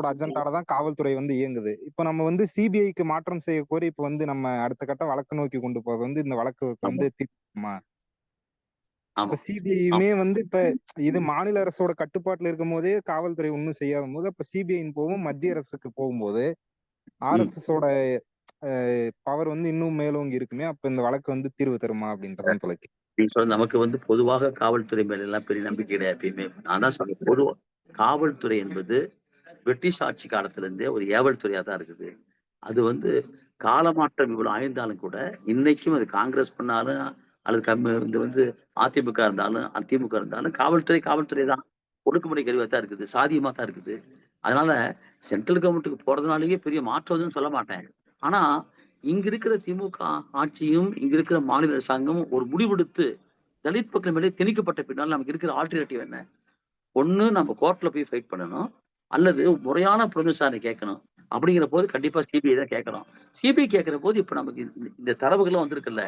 அஜெண்டால தான் காவல்துறை வந்து இயங்குது. இப்ப நம்ம வந்து CBIக்கு மாற்றம் செய்ய கோரி இப்ப வந்து நம்ம அடுத்த கட்ட வழக்கு நோக்கி கொண்டு போறது வந்து இந்த வழக்கு வந்து தீர்க்குமா? இப்ப CBIயுமே வந்து இப்ப இது மாநில அரசோட கட்டுப்பாட்டுல இருக்கும் போதே காவல்துறை ஒண்ணும் செய்யாத போது அப்ப CBIன்னு போகும், மத்திய அரசுக்கு போகும்போது RSS ஓட பவர் வந்து இன்னும் மேலோங்கி இருக்குமே. அப்ப இந்த வழக்கு வந்து தீர்வு தருமா அப்படின்றதான் தொலைக்கு. நீங்க சொல்ற நமக்கு வந்து பொதுவாக காவல்துறை மேல எல்லாம் பெரிய நம்பிக்கை கிடையாது எப்பயுமே. நான் தான் சொல்றேன், பொதுவா காவல்துறை என்பது பிரிட்டிஷ் ஆட்சி காலத்துல இருந்தே ஒரு ஏவல் துறையா தான் இருக்குது. அது வந்து காலமாற்றம் இவ்வளவு ஆயிருந்தாலும் கூட இன்னைக்கும் அது காங்கிரஸ் பண்ணாலும் அல்லது இது வந்து அதிமுக இருந்தாலும் அதிமுக இருந்தாலும் காவல்துறை தான் ஒடுக்குமுறை கருவியா தான் இருக்குது, சாதியமா தான் இருக்குது. அதனால சென்ட்ரல் கவர்மெண்ட்டுக்கு போறதுனாலேயே பெரிய மாற்றம்னு சொல்ல மாட்டேன். ஆனா இங்க இருக்கிற திமுக ஆட்சியும் இங்க இருக்கிற மாநில அரசாங்கமும் ஒரு முடிவெடுத்து தலித் மக்கள் மேலே திணிக்கப்பட்ட பின்னால் நமக்கு இருக்கிற ஆல்டர்னேட்டிவ் என்ன? ஒண்ணு நம்ம கோர்ட்ல போய் ஃபைட் பண்ணணும், அல்லது முறையான புலன் விசாரணை கேட்கணும். அப்படிங்கிற போது கண்டிப்பா CBI தான் கேட்கணும். CBI கேட்கிற போது இப்ப நமக்கு இந்த தரவுகளும் வந்திருக்குல்ல,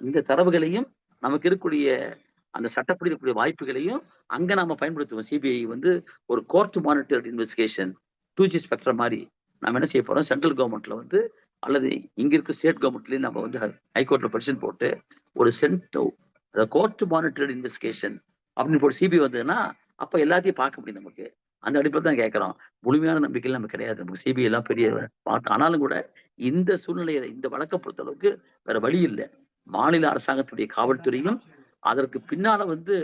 இந்த தரவுகளையும் நமக்கு இருக்கக்கூடிய அந்த சட்டப்படி இருக்கக்கூடிய வாய்ப்புகளையும் அங்க நாம பயன்படுத்துவோம். CBI வந்து ஒரு court monitored investigation 2G spectrum மாதிரி நம்ம என்ன செய்ய போறோம், சென்ட்ரல் கவர்மெண்ட்ல வந்து அல்லது இங்க இருக்க ஸ்டேட் கவர்மெண்ட்லயும் நம்ம வந்து ஹைகோர்ட்ல பெட்டிஷன் போட்டு ஒரு கோர்ட் மானிட்டர்ட் இன்வெஸ்டிகேஷன் அப்படின்னு போட்டு CBI வந்ததுன்னா அப்ப எல்லாத்தையும் பார்க்க முடியும் நமக்கு. அந்த அடிப்படையில் தான் கேட்கிறோம். முழுமையான நம்பிக்கையில் நமக்கு கிடையாது. நமக்கு CBI எல்லாம் பெரிய ஆனாலும் கூட இந்த சூழ்நிலையில இந்த வழக்கை பொறுத்த அளவுக்கு வேற வழி இல்லை. மாநில அரசாங்கத்துடைய காவல்துறையும் அதற்கு பின்னால வந்து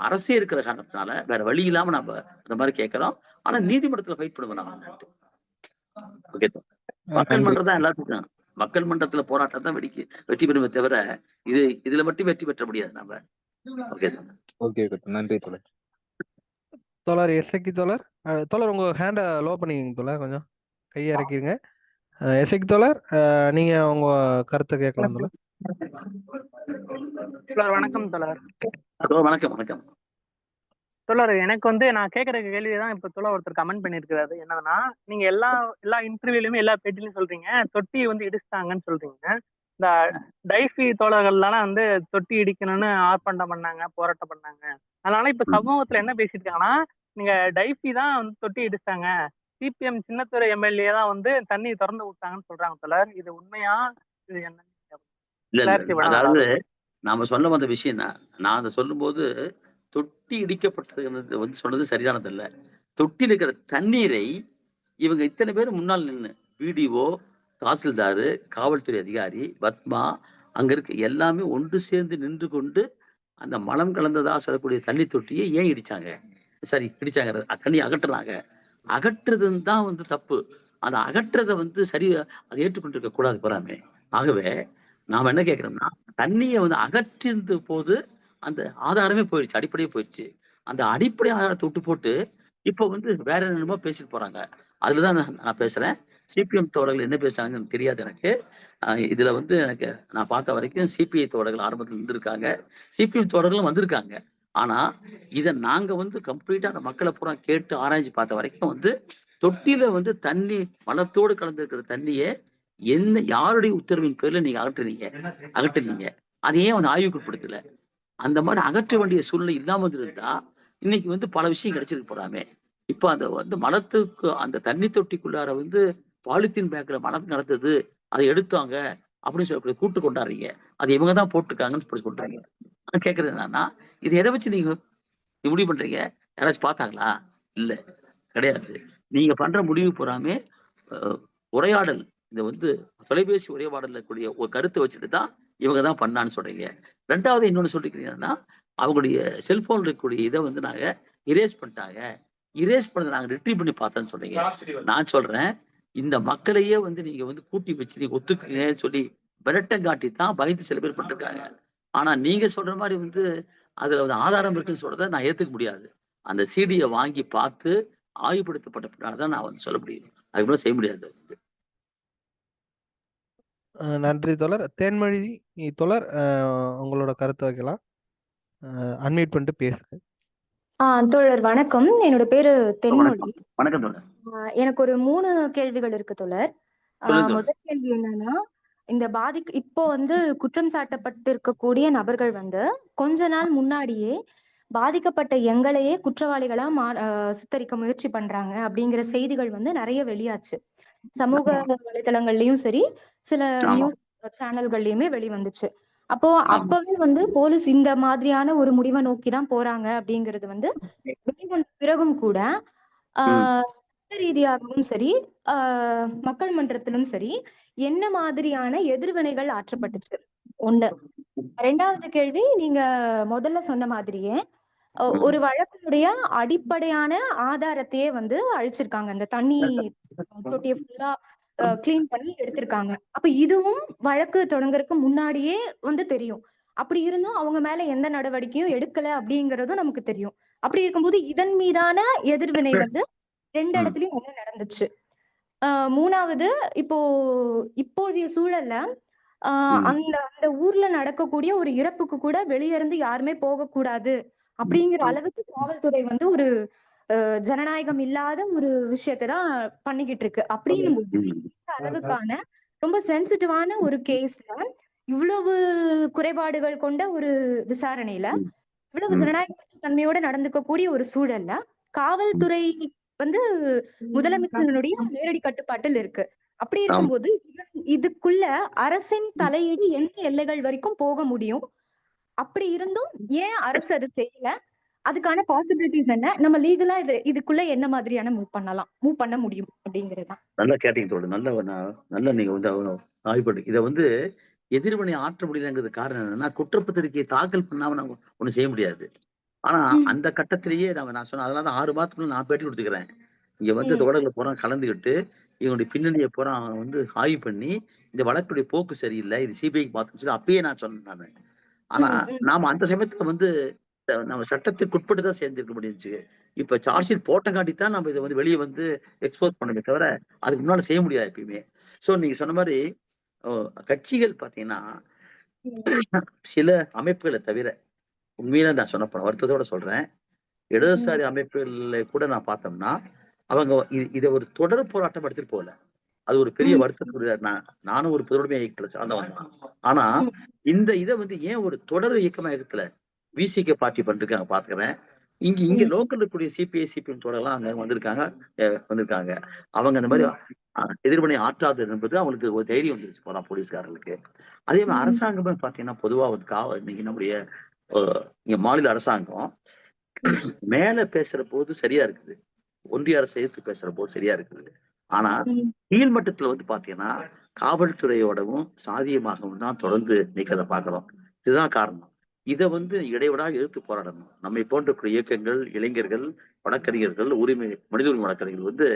அரசே இருக்கிற காரணத்தினால வேற வழி இல்லாம நம்ம அந்த மாதிரி கேட்கிறோம். ஆனா நீதிமன்றத்துல ஃபைட் பண்ணுவோம் நாங்க. ஓகே, மக்கள் மன்றம் தான் எல்லாத்துக்கும். மக்கள் மன்றத்துல போராட்டம் தான் வெற்றி பெறுமே தவிர இதுல மட்டும் வெற்றி பெற்ற முடியாது நம்ம. ஓகே ஓகே, நன்றி தோழர். தோழர் எஸ்ஐக்கு தோழர், தோழர் உங்க ஹேண்டை லோ பண்ணிக்கங்க தோழர், கொஞ்சம் கையை இறக்கிருங்க. எஸ்ஐக்கு தோழர், நீங்க உங்க கருத்தை கேட்கலாம் தோழர். வணக்கம் தோழர். வணக்கம் வணக்கம் தோழர். எனக்கு வந்து நான் கேட்கற கேள்விதான் இப்ப தோழர் ஒருத்தர் கமெண்ட் பண்ணிருக்காரு. என்னன்னா, நீங்க எல்லா இன்டர்வியூலயுமே எல்லா பேட்டிலையும் சொல்றீங்க தொட்டி வந்து இடிச்சிட்டாங்கன்னு சொல்றீங்க. இந்த டைஃபி தோழர்கள்லாம் வந்து தொட்டி இடிக்கணும்னு ஆர்ப்பாட்டம் பண்ணாங்க, போராட்டம் பண்ணாங்க. அதனால இப்ப சமூகத்துல என்ன பேசிட்டு இருக்காங்கன்னா, நீங்க டைஃபி தான் வந்து தொட்டி இடிச்சிட்டாங்க, சிபிஎம் சின்னத்துறை எம்எல்ஏ தான் வந்து தண்ணி திறந்து விட்டாங்கன்னு சொல்றாங்க தோழர். இது உண்மையா? இது என்ன? அதாவது நாம சொல்ல வந்த விஷயம் என்ன, நான் அதை சொல்லும் போது தொட்டி இடிக்கப்பட்டது வந்து சொன்னது சரியானது இல்ல. தொட்டியில் இருக்கிற தண்ணீரை இவங்க இத்தனை பேர் முன்னால் நின்று பிடிஓ, தாசில்தாரு, காவல்துறை அதிகாரி, பத்மா, அங்க இருக்க எல்லாமே ஒன்று சேர்ந்து நின்று கொண்டு அந்த மலம் கலந்ததா சொல்லக்கூடிய தண்ணி தொட்டியை ஏன் இடிச்சாங்க? சரி, இடிச்சாங்க, தண்ணி அகற்றுறாங்க. அகற்றுறதுன்னு தான் வந்து தப்பு. அந்த அகற்றதை வந்து சரி அதை ஏற்றுக்கொண்டு இருக்க கூடாது போறாமே. ஆகவே நாம என்ன கேட்கிறோம்னா, தண்ணியை வந்து அகற்றிருந்த போது அந்த ஆதாரமே போயிடுச்சு, அடிப்படையே போயிடுச்சு. அந்த அடிப்படை ஆதாரத்தை விட்டு போட்டு இப்ப வந்து வேற என்னமோ பேசிட்டு போறாங்க. அதுலதான் நான் பேசுறேன். சிபிஎம் தோழர்கள் என்ன பேசுறாங்கன்னு எனக்கு தெரியாது. எனக்கு இதுல வந்து எனக்கு நான் பார்த்த வரைக்கும் சிபிஐ தோழர்கள் ஆரம்பத்துல இருந்திருக்காங்க, சிபிஎம் தோழர்களும் வந்திருக்காங்க. ஆனா இதை நாங்க வந்து கம்ப்ளீட்டா அந்த மக்களை பூரா கேட்டு ஆராய்ச்சி பார்த்த வரைக்கும் வந்து தொட்டியில வந்து தண்ணி மலத்தோடு கலந்துருக்கிற தண்ணியை யாருடைய உத்தரவின் பேர்ல நீங்க அகற்றுனீங்க அதையே வந்து ஆய்வுக்கு உட்படுத்தல. அந்த மாதிரி அகற்ற வேண்டிய சூழ்நிலை இல்லாம இருந்தா இன்னைக்கு வந்து பல விஷயம் கிடைச்சிருக்கு போறாமே. இப்ப அந்த வந்து மலத்துக்கு அந்த தண்ணி தொட்டிக்குள்ளார வந்து பாலித்தீன் பேக்ல மலம் நடந்தது, அதை எடுத்தாங்க அப்படின்னு சொல்லக்கூடிய கூட்டு கொண்டாடுறீங்க. அது இவங்க தான் போட்டிருக்காங்கன்னு சொல்றாங்க. நான் கேட்கறது என்னன்னா, இது எதை வச்சு நீங்க முடிவு பண்றீங்க? யாராச்சும் பார்த்தாங்களா? இல்ல, கிடையாது. நீங்க பண்ற முடிவு போறாமே உரையாடல், இந்த வந்து தொலைபேசி உரையாடல் இருக்கக்கூடிய ஒரு கருத்தை வச்சுட்டு தான் இவங்க தான் பண்ணான்னு சொல்றீங்க. ரெண்டாவது இன்னொன்னு சொல்லிக்கிறீங்கன்னா, அவங்களுடைய செல்போன் இருக்கக்கூடிய இதை வந்து நாங்க இரேஸ் பண்ணிட்டாங்க, இரேஸ் பண்ணதை நாங்க ரிட்ரீவ் பண்ணி பார்த்தோன்னு சொல்றீங்க. நான் சொல்றேன், இந்த மக்களையே வந்து நீங்க வந்து கூட்டி வச்சு நீங்க ஒத்துக்குங்கன்னு சொல்லி விரட்டம் காட்டி தான் பயந்து சில பேர் பண்ணிருக்காங்க. ஆனா நீங்க சொல்ற மாதிரி வந்து அதுல வந்து ஆதாரம் இருக்குன்னு சொல்றதை நான் ஏத்துக்க முடியாது. அந்த சிடியை வாங்கி பார்த்து ஆய்வுபடுத்தப்பட்ட பின்னால்தான் நான் வந்து சொல்ல முடியும். அதுக்கு செய்ய முடியாது. நன்றி தோழர். தேன்மொழி தோழர், உங்களோட கருத்தை வைக்கலாம், அன்மியூட் பண்ணிட்டு பேசுங்க. தோழர் வணக்கம். என்னோட பேரு தென்மொழி. வணக்கம் தோழர். எனக்கு ஒரு 3 கேள்விகள் இருக்கு தோழர். முதல் கேள்வி என்னன்னா, இந்த இப்போ வந்து குற்றம் சாட்டப்பட்டு இருக்கக்கூடிய நபர்கள் வந்து கொஞ்ச நாள் முன்னாடியே பாதிக்கப்பட்ட எங்களையே குற்றவாளிகளா சித்தரிக்க முயற்சி பண்றாங்க அப்படிங்கிற செய்திகள் வந்து நிறைய வெளியாச்சு. சமூக வலைதளங்கள்லயும் சரி, சில நியூஸ் சேனல்கள்லயுமே வெளிவந்துச்சு. அப்போ அப்பவே வந்து போலீஸ் இந்த மாதிரியான ஒரு முடிவை நோக்கிதான் போறாங்க அப்படிங்கிறது வந்து வெளிவந்த பிறகும் கூட ரீதியாகவும் சரி, மக்கள் மன்றத்திலும் சரி, என்ன மாதிரியான எதிர்வினைகள் ஆற்றப்பட்டுச்சு? ஒண்ணு. 2வது கேள்வி, நீங்க முதல்ல சொன்ன மாதிரியே ஒரு வழக்கினுடைய அடிப்படையான ஆதாரத்தையே வந்து அழிச்சிருக்காங்க. அந்த தண்ணி தொட்டியை ஃபுல்லா கிளீன் பண்ணி எடுத்திருக்காங்க. அப்ப இதுவும் வழக்கு தொடங்குறதுக்கு முன்னாடியே வந்து தெரியும். அப்படி இருந்தும் அவங்க மேல எந்த நடவடிக்கையும் எடுக்கல அப்படிங்கறதும் நமக்கு தெரியும். அப்படி இருக்கும்போது இதன் மீதான எதிர்வினை வந்து 2 இடத்துலயும் என்ன நடந்துச்சு? 3வது, இப்போதைய சூழல்ல அந்த அந்த ஊர்ல நடக்கக்கூடிய ஒரு இறப்புக்கு கூட வெளியே இருந்து யாருமே போகக்கூடாது அப்படிங்கிற அளவுக்கு காவல்துறை வந்து ஒரு ஜனநாயகம் இல்லாத ஒரு விஷயத்தான் பண்ணிக்கிட்டு இருக்கு. அப்படின்னும் போது இந்த அளவுக்கான ரொம்ப சென்சிட்டிவான ஒரு கேஸ்ல, இவ்வளவு குறைபாடுகள் கொண்ட ஒரு விசாரணையில, இவ்வளவு ஜனநாயக தன்மையோட நடந்துக்கக்கூடிய ஒரு சூழல்ல காவல்துறை வந்து முதலமைச்சருடைய நேரடி கட்டுப்பாட்டில் இருக்கு. அப்படி இருக்கும்போது இதுக்குள்ள அரசின் தலையீடு எந்த எல்லைகள் வரைக்கும் போக முடியும்? அப்படி இருந்தும் ஏன் அரசு அது செய்யல? அதுக்கான பாசிபிலிட்டிஸ் என்ன? நம்ம லீகலா இதுக்குள்ள என்ன மாதிரியான மூவ் பண்ண முடியும் அப்படிங்கறதுதான். நல்லா கேட்டீங்க தோழர். நல்ல நீங்க வந்து ஆய்வுபட்டு இதை வந்து எதிர்வினை ஆற்ற முடியலங்கிறது காரணம் என்னன்னா, குற்றப்பத்திரிகையை தாக்கல் பண்ணாம நம்ம ஒண்ணு செய்ய முடியாது. ஆனா அந்த கட்டத்திலேயே நான் சொன்னேன். அதனாலதான் 6 மாதத்துக்குள்ள நான் பேட்டி கொடுத்துக்கிறேன். இங்க வந்து தோழர்கள் பூரா கலந்துகிட்டு இவனுடைய பின்னணியை பூரா வந்து ஆய்வு பண்ணி இந்த வழக்குடைய போக்கு சரியில்லை, இது சிபிஐக்கு மாத்தணும்னு சொல்லி அப்பயே நான் சொன்னேன் நானு. ஆனா நாம அந்த சமயத்துல வந்து நம்ம சட்டத்துக்கு உட்பட்டு தான் சேர்ந்திருக்க முடிஞ்சுச்சு. இப்ப சார்ஜ் ஷீட் போட்டங்காட்டித்தான் நம்ம இதை வந்து வெளியே வந்து எக்ஸ்போஸ் பண்ணவே தவிர அதுக்கு முன்னால செய்ய முடியாது எப்பயுமே. சோ நீங்க சொன்ன மாதிரி கட்சிகள் பாத்தீங்கன்னா சில அமைப்புகளை தவிர உண்மையில நான் சொன்ன வருத்தத்தோட சொல்றேன், இடதுசாரி அமைப்புகள்ல கூட நான் பார்த்தோம்னா அவங்க இதை ஒரு தொடர் போராட்டம் எடுத்துட்டு போகல. அது ஒரு பெரிய வருத்தத்துக்குரிய நானும் ஒரு பொதுவுடைமை இயக்கத்துல சார்ந்தவன் தான். ஆனா இந்த இதை வந்து ஏன் ஒரு தொடர் இயக்கமா இருக்கல விசிக பார்ட்டி பண்ணிருக்காங்க பாத்துக்கிறேன். இங்க லோக்கல் இருக்கக்கூடிய சிபிஐ சிபிஎம் தோழலாம் அங்க வந்திருக்காங்க. அவங்க அந்த மாதிரி எதிர்வினை ஆற்றாது என்பது அவங்களுக்கு ஒரு தைரியம் வந்துருச்சு போறான் போலீஸ்காரர்களுக்கு. அதே மாதிரி அரசாங்கமே பாத்தீங்கன்னா பொதுவா வந்து இன்னைக்கு நம்முடைய இங்க மாநில அரசாங்கம் மேல பேசுற போது சரியா இருக்குது, ஒன்றிய அரசு எதிர்த்து பேசுற போது சரியா இருக்குது. ஆனா கீழ்மட்டத்துல வந்து பாத்தீங்கன்னா காவல்துறையோடவும் சாதியமாகவும் தான் தொடர்ந்து நிக்கிறத பாக்குறோம். இதுதான் காரணம். இதை வந்து இடைவிடாக எதிர்த்து போராடணும். நம்மை போன்ற இயக்கங்கள், இளைஞர்கள், வழக்கறிஞர்கள், மனித உரிமை வழக்கறிஞர்கள் வந்து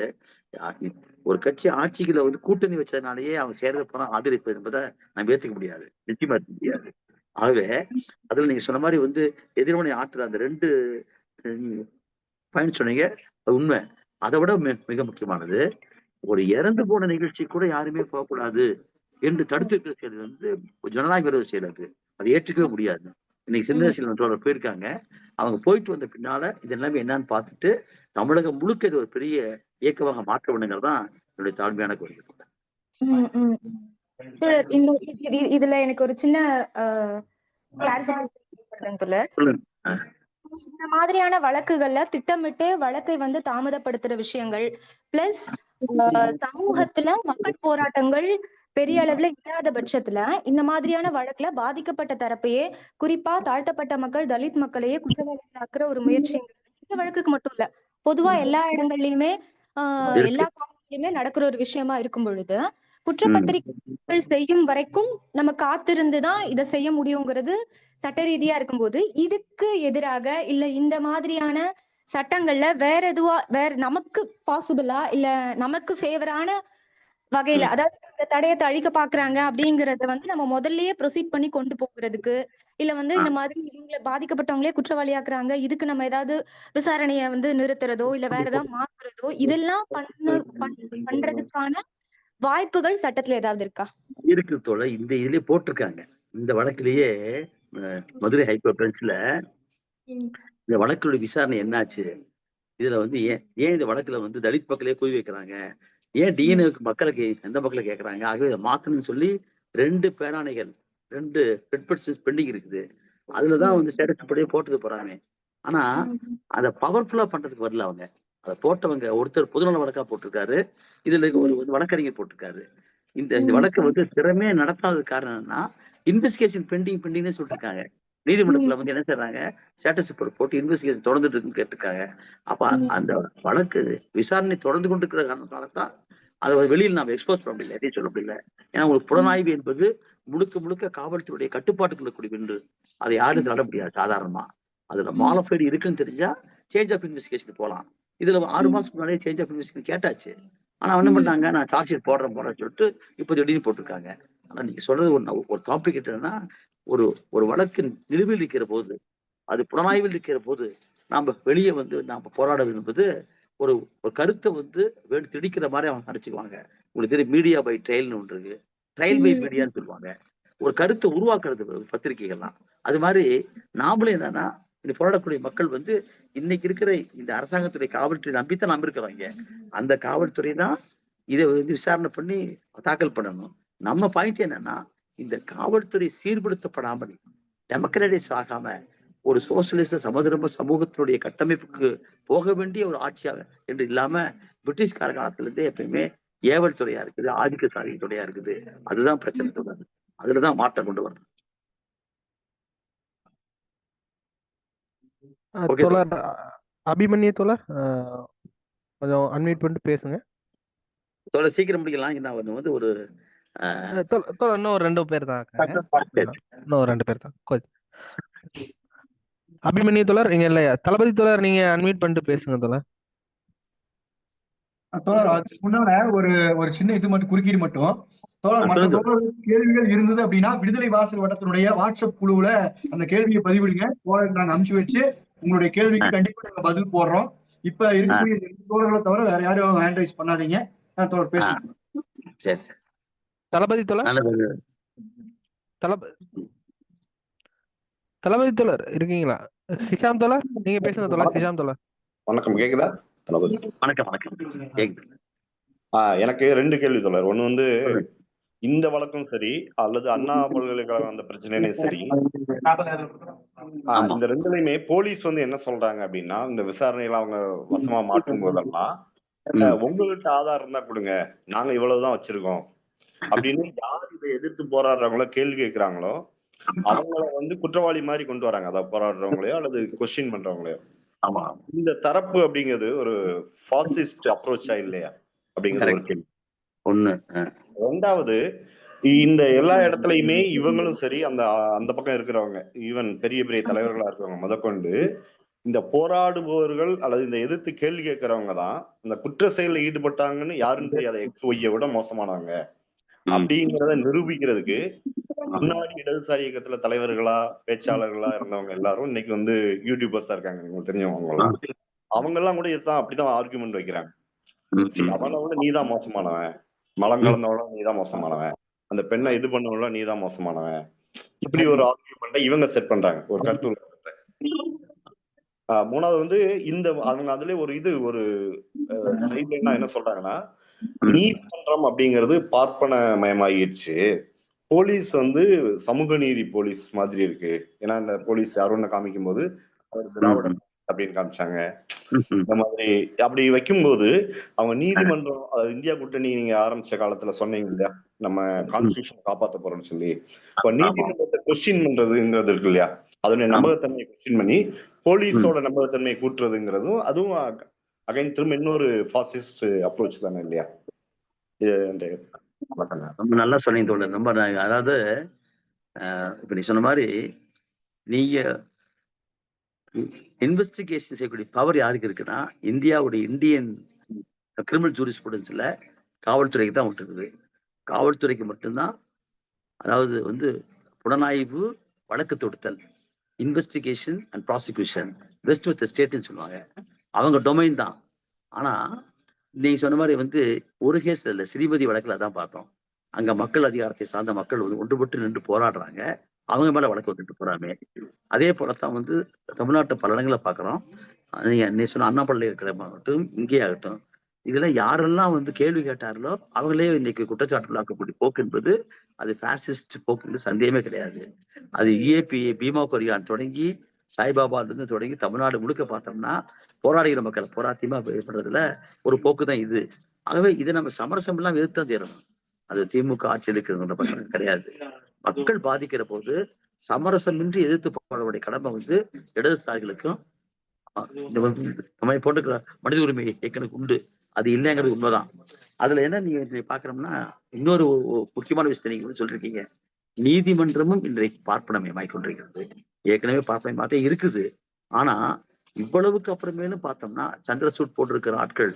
ஒரு கட்சி ஆட்சிகளை வந்து கூட்டணி வச்சதுனாலேயே அவங்க சேர்ந்து போனா ஆதரிப்பது என்பதை நம்ம ஏத்துக்க முடியாது, நிச்சயமா ஏற்க முடியாது. ஆகவே அதுல நீங்க சொன்ன மாதிரி வந்து எதிர்வினை ஆற்றுற அந்த 2 பாயிண்ட் சொன்னீங்க, அது உண்மை. அதை விட மிக முக்கியமானது, ஒரு இறந்து போன நிகழ்ச்சி கூட யாருமே போகக்கூடாது என்று தடுத்திருக்கிற செயல் வந்து ஜனநாயக விரோத செயல். அது ஏற்றுக்கவே முடியாது. இன்னைக்கு சிந்தனை தோழர் போயிருக்காங்க, அவங்க போயிட்டு வந்த பின்னால இது எல்லாமே என்னன்னு பார்த்துட்டு தமிழகம் முழுக்க இது ஒரு பெரிய இயக்கமாக மாற்ற வேண்டுங்கிறது தான் என்னுடைய தாழ்மையான கோரிக்கை. இதுல எனக்கு ஒரு சின்ன கிளாரிஃபிகேஷன். இந்த மாதிரியான வழக்குகள்ல திட்டமிட்டு வழக்கை வந்து தாமதப்படுத்துற விஷயங்கள் பிளஸ் சமூகத்துல மக்கள் போராட்டங்கள் பெரிய அளவுல இல்லாத பட்சத்துல இந்த மாதிரியான வழக்குல பாதிக்கப்பட்ட தரப்பையே, குறிப்பா தாழ்த்தப்பட்ட மக்கள், தலித் மக்களையே குற்றவாளிகளாக்குற ஒரு முயற்சி இந்த வழக்குக்கு மட்டும் இல்ல, பொதுவா எல்லா இடங்கள்லயுமே எல்லா காலங்களிலுமே நடக்கிற ஒரு விஷயமா இருக்கும் பொழுது குற்றப்பத்திரிகை செய்யும் வரைக்கும் நம்ம காத்திருந்துதான் இதை செய்ய முடியுங்கிறது சட்ட ரீதியா இருக்கும்போது, இதுக்கு எதிராக இல்ல இந்த மாதிரியான சட்டங்கள்ல வேற நமக்கு பாசிபிளா இல்ல நமக்கு ஃபேவரான வகையில, அதாவது இந்த தடயத்தை அழிக்க பாக்குறாங்க அப்படிங்கறத வந்து நம்ம முதல்லயே ப்ரொசீட் பண்ணி கொண்டு போகிறதுக்கு, இல்ல வந்து இந்த மாதிரி இவங்களை பாதிக்கப்பட்டவங்களே குற்றவாளியாக்குறாங்க, இதுக்கு நம்ம ஏதாவது விசாரணையை வந்து நிறுத்துறதோ இல்ல வேற ஏதாவது மாத்துறதோ இதெல்லாம் பண்றதுக்கான வாய்ப்புகள் சட்டத்துல ஏதாவது இருக்கா? இருக்கு தோழ. இந்த இதுலயே போட்டிருக்காங்க, இந்த வழக்கிலேயே மதுரை ஹைகோர்ட் பெஞ்ச்ல இந்த வழக்குடைய விசாரணை என்னாச்சு, இதுல வந்து ஏன் இந்த வழக்குல வந்து தலித் மக்களே குறி வைக்கிறாங்க, ஏன் டிஎன்ஏக்கு மக்களுக்கு எந்த மக்களை கேட்கறாங்க, ஆகவே இதை மாத்தணும்னு சொல்லி 2 பேராணைகள் 2 பெண்டிங் இருக்குது. அதுலதான் வந்து ஸ்டேட்டஸ் படியே போட்டது போறாங்க. ஆனா அதை பவர்ஃபுல்லா பண்றதுக்கு வரல அவங்க. அதை போட்டவங்க ஒருத்தர் பொதுநல வழக்கா போட்டிருக்காரு, இதுல ஒரு வழக்கறிஞர் போட்டிருக்காரு. இந்த வழக்கை வந்து திறமையா நடத்தாத காரணம் என்னன்னா இன்வெஸ்டிகேஷன் பெண்டிங்னு சொல்லிருக்காங்க. நீதிமன்றத்துல வந்து என்ன செய்யறாங்க, ஸ்டேட்டஸ் போட்டு இன்வெஸ்டிகேஷன் தொடர்ந்துட்டு இருக்குன்னு கேட்டிருக்காங்க. அப்ப அந்த வழக்கு விசாரணை தொடர்ந்து கொண்டு இருக்கிற காரணத்தால்தான் அதை வெளியில் நாம எக்ஸ்போஸ் பண்ண முடியல, எதையும் சொல்ல முடியல. ஏன்னா உங்களுக்கு புலனாய்வு என்பது முழுக்க காவல்துறையுடைய கட்டுப்பாட்டுக்குள்ள கூடிய என்று அதை யாரும் தட முடியாது சாதாரணமா. அதுல மாலஃபைடு இருக்குன்னு தெரிஞ்சா சேஞ்ச் ஆஃப் இன்வெஸ்டிகேஷன் போகலாம். இதுல 6 மாசத்துக்கு முன்னாடியே சேஞ்ச் ஆஃப் இன்வெஸ்டிகேஷன் கேட்டாச்சு. ஆனா என்ன பண்ணாங்க, நான் சார்ஜ் ஷீட் போடுறேன்னு சொல்லிட்டு இப்போ திடீர்னு போட்டிருக்காங்க. ஆனா நீங்க சொல்றது ஒரு காம்ப்ளிகேட் என்னன்னா, ஒரு வழக்கு நிலுவையில் இருக்கிற போது, அது புலனாய்வில் இருக்கிற போது நாம வெளியே வந்து நாம போராடுவது என்பது ஒரு கருத்தை வந்து திணிக்கிற மாதிரி அவங்க நினைச்சுக்குவாங்க. உங்களுக்கு தெரியும், மீடியா பை ட்ரையல்னு ஒன்று இருக்கு, ட்ரையல் பை மீடியான்னு சொல்லுவாங்க. ஒரு கருத்தை உருவாக்குறது பத்திரிகைகள்லாம். அது மாதிரி நாமளும் என்னன்னா, இந்த போராடக்கூடிய மக்கள் வந்து இன்னைக்கு இருக்கிற இந்த அரசாங்கத்துடைய காவல்துறை நம்பித்தான் நம்ம இருக்கிறோம். அந்த காவல்துறை தான் இதை வந்து விசாரணை பண்ணி தாக்கல் பண்ணணும். நம்ம பாயிண்ட் என்னன்னா, இந்த காவல்துறை சீர்படுத்தப்படாமல் டெமோக்ராட்டிஸ் ஆகாம ஒரு சோசியலிச சமதர்ம சமூகத்தினுடைய கட்டமைப்புக்கு போக வேண்டிய ஒரு ஆட்சியாக என்று இல்லாம பிரிட்டிஷ்கார காலத்துல இருந்தே எப்பயுமே ஏவல் துறையா இருக்குது, ஆதிக்க சாதி துறையா இருக்குது. அதுதான் பிரச்சனை தொடர்ந்து. அதுலதான் மாற்றம் கொண்டு வரணும். தோழர் அபிமன்யு தோழர் கொஞ்சம் அன்மியூட் பண்ணிட்டு பேசுங்க. தோழர் சீக்கிரம் முடிக்கலாம். நான் வந்து ஒரு இன்னும் 2 பேர் தான் இருக்காங்க. இன்னும் 2 பேர் தான். அபிமன்யு தோழர் நீங்க இல்லையா? தளபதி தோழர் நீங்க அன்மியூட் பண்ணிட்டு பேசுங்க தோழர். தோழர் அதுக்கு முன்னால ஒரு ஒரு சின்ன இது மட்டும் குறுக்கீடு மட்டும். தோழர் மற்ற தோழர்களுக்கு கேள்விகள் இருந்தது அப்படின்னா விடுதலை வாசல் வட்டத்தினுடைய வாட்ஸ்அப் குழுவுல அந்த கேள்வியை பதிவிடுங்க. தோழர் நாங்க அனுப்பிச்சு வச்சு உங்களுடைய கேள்விக்கு கண்டிப்பா நாங்க பதில் போடுறோம். இப்ப இருக்கக்கூடிய 2 தோழர்களை தவிர வேற யாரும் ஹேண்ட் ரைஸ் பண்ணாதீங்க. தோழர் பேசுங்க. சரி சரி. தளபதி தோழர் தளபதி தோழர் இருக்கீங்களா? ஹிஷாம் தோழர் நீங்க பேசுங்க தோழர். ஹிஷாம் தோழர் வணக்கம். கேக்குதா தளபதி? வணக்கம் வணக்கம் கேக்குது. எனக்கு 2 கேள்வி தோழர். ஒண்ணு வந்து இந்த வழக்கும் சரி அல்லது அண்ணா பல்கலைக்கழகம் அந்த பிரச்சனையும் சரி, இந்த 2லயுமே போலீஸ் வந்து என்ன சொல்றாங்க அப்படின்னா, இந்த விசாரணையில அவங்க வசமா மாட்டும் போதெல்லாம் உங்ககிட்ட ஆதாரம் தான் கொடுங்க, நாங்க இவ்வளவுதான் வச்சிருக்கோம் அப்படின்னு யார் இதை எதிர்த்து போராடுறவங்களோ கேள்வி கேட்கிறாங்களோ அவங்கள வந்து குற்றவாளி மாதிரி கொண்டு வராங்க. அதாவது போராடுறவங்களையோ அல்லது கொஸ்டின் பண்றவங்களையோ. இந்த தரப்பு அப்படிங்கிறது ஒரு ஃபாசிஸ்ட் அப்ரோச்சா இல்லையா அப்படிங்கிறது ஒரு கேள்வி. ஒண்ணு. 2வது, இந்த எல்லா இடத்துலயுமே இவங்களும் சரி அந்த அந்த பக்கம் இருக்கிறவங்க ஈவன் பெரிய பெரிய தலைவர்களா இருக்கிறவங்க முதற்கொண்டு இந்த போராடுபவர்கள் அல்லது இந்த எதிர்த்து கேள்வி கேட்கிறவங்க தான் இந்த குற்ற செயலில் ஈடுபட்டாங்கன்னு யாருன்னு தெரியாத XYயை விட மோசமானவங்க அப்படிங்கிறத நிரூபிக்கிறதுக்கு முன்னாடி இடதுசாரி இயக்கத்துல தலைவர்களா பேச்சாளர்களா இருந்தவங்க எல்லாரும் இன்னைக்கு வந்து யூடியூபர்ஸா இருக்காங்க. உங்களுக்கு தெரிஞ்சவங்க எல்லாம் அவங்க எல்லாம் கூட இதுதான் அப்படிதான் ஆர்குமெண்ட் வைக்கிறாங்க. அவனை விட நீதான் மோசமானவன், மலம் கலந்தவள நீதான் மோசமானவன், அந்த பெண்ணை இது பண்ணவள நீதான் மோசமானவன், இப்படி ஒரு ஆர்குமெண்ட்டை இவங்க செட் பண்றாங்க ஒரு கருத்து. 3வது வந்து இந்த அவங்க அதுல ஒரு இது ஒரு சைட்லைனா என்ன சொல்றாங்கன்னா, நீதிமன்றம் அப்படிங்கிறது பார்ப்பன மயமாகிடுச்சு, போலீஸ் வந்து சமூக நீதி போலீஸ் மாதிரி இருக்கு. ஏன்னா இந்த போலீஸ் அருணை காமிக்கும் போது அவர் திராவிடர் அப்படின்னு காமிச்சாங்க. இந்த மாதிரி அப்படி வைக்கும்போது அவங்க நீதிமன்றம், அதாவது இந்தியா கூட்டணி நீங்க ஆரம்பிச்ச காலத்துல சொன்னீங்க இல்லையா, நம்ம கான்ஸ்டிடியூஷன் காப்பாற்ற போறோம்னு சொல்லி, இப்ப நீதிமன்றத்தை கொஸ்டின் பண்றதுங்கிறது இருக்கு இல்லையா, அதனுடைய நம்பகத்தன்மையை கொஸ்டின் பண்ணி போலீஸோட நம்பகத்தன்மையை கூட்டுறதுங்கிறதும் அதுவும் அகைன் திரும்ப இன்னொரு ஃபாசிஸ்ட் அப்ரோச் தானே இல்லையா? ரொம்ப நல்லா சொன்னீங்க தோழர். ரொம்ப அதாவது இப்ப நீ சொன்ன மாதிரி நீங்க இன்வெஸ்டிகேஷன் செய்யக்கூடிய பவர் யாருக்கு இருக்குன்னா, இந்தியாவுடைய இந்தியன் கிரிமினல் ஜூரிஸ்ப்ருடன்ஸ்ல காவல்துறைக்கு தான் விட்டுருக்குது. காவல்துறைக்கு மட்டும்தான், அதாவது வந்து புலனாய்வு, வழக்கு தொடுத்தல், investigation and prosecution vest with ஸ்டேட்னு சொல்லுவாங்க, அவங்க டொமைன் தான். ஆனா நீங்க சொன்ன மாதிரி வந்து ஒரு கேஸ்ல இல்ல, ஸ்ரீமதி வழக்குல தான் பார்த்தோம். அங்க மக்கள் அதிகாரத்தை சார்ந்த மக்கள் வந்து ஒன்றுபட்டு நின்று போராடுறாங்க, அவங்க மேல வழக்கு வந்துட்டு போறாமே. அதே போலத்தான் வந்து தமிழ்நாட்டு பல இடங்களை பார்க்கிறோம். நீ சொன்ன அண்ணா பல்கலை இருக்கிற ஆகட்டும், இங்கே ஆகட்டும், இதுல யாரெல்லாம் வந்து கேள்வி கேட்டார்களோ அவங்களே இன்னைக்கு குற்றச்சாட்டுள்ளாக்கக்கூடிய போக்கு என்பது அது பாசிஸ்ட் போக்கு, சந்தேகமே கிடையாது. அது EAPA பீமா கொரியான் தொடங்கி சாய்பாபால இருந்து தொடங்கி தமிழ்நாடு முழுக்க பார்த்தோம்னா போராடுகிற மக்கள் போராட்டமா பண்றதுல ஒரு போக்கு தான் இது. ஆகவே இதை நம்ம சமரசம் எல்லாம் எதிர்த்தான் தீரணும். அது திமுக ஆட்சி எடுக்கிற பட்சம் கிடையாது. மக்கள் பாதிக்கிற போது சமரசமின்றி எதிர்த்து போராடக்கூடிய கடமை வந்து இடதுசாரிகளுக்கும் நம்ம போட்டுக்கிற மனித உரிமை இயக்கனுக்கு உண்டு. அது இல்லைங்கிறது உண்மைதான். அதுல என்ன நீங்க பாக்கணும்னா இன்னொரு முக்கியமான விஷயத்தை நீங்க சொல்லிருக்கீங்க, நீதிமன்றமும் இன்றைக்கு பார்ப்பனமயமாய் கொண்டிருக்கிறது. ஏற்கனவே பார்ப்பனமாக இருக்குது. ஆனா இவ்வளவுக்கு அப்புறமேலும் பார்த்தோம்னா சந்திரசூட் போட்டிருக்கிற ஆட்கள்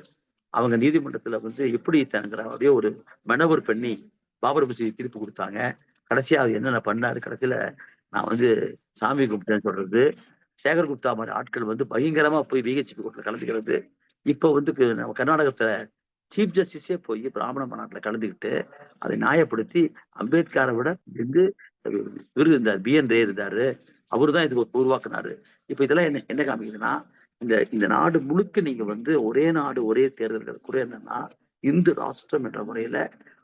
அவங்க நீதிமன்றத்துல வந்து எப்படி தங்கிற அப்படியே ஒரு மனவர் பண்ணி பாபர் மசூதி தீர்ப்பு கொடுத்தாங்க. கடைசியா அவர் என்னென்ன பண்ணாரு, கடைசியில நான் வந்து சாமி கும்பிட்டேன்னு சொல்றது, சேகர் குப்தா மாதிரி ஆட்கள் வந்து பயங்கரமா போய் VHP கோர்ட்ல கலந்துக்கிறது. இப்ப வந்து நம்ம கர்நாடகத்துல சீஃப் ஜஸ்டிஸே போய் பிராமண மாநாட்டுல கலந்துக்கிட்டு அதை நியாயப்படுத்தி அம்பேத்கரை விட வந்து இவரு இருந்தார், BN ரே இருந்தாரு, அவரு தான் இதுக்கு உருவாக்குனாரு. இப்ப இதெல்லாம் என்ன காமிக்குதுன்னா, இந்த நாடு முழுக்க நீங்க வந்து ஒரே நாடு ஒரே தேர்தல்கள் கூட என்னன்னா இந்து ராஷ்டிரம் என்ற முறையில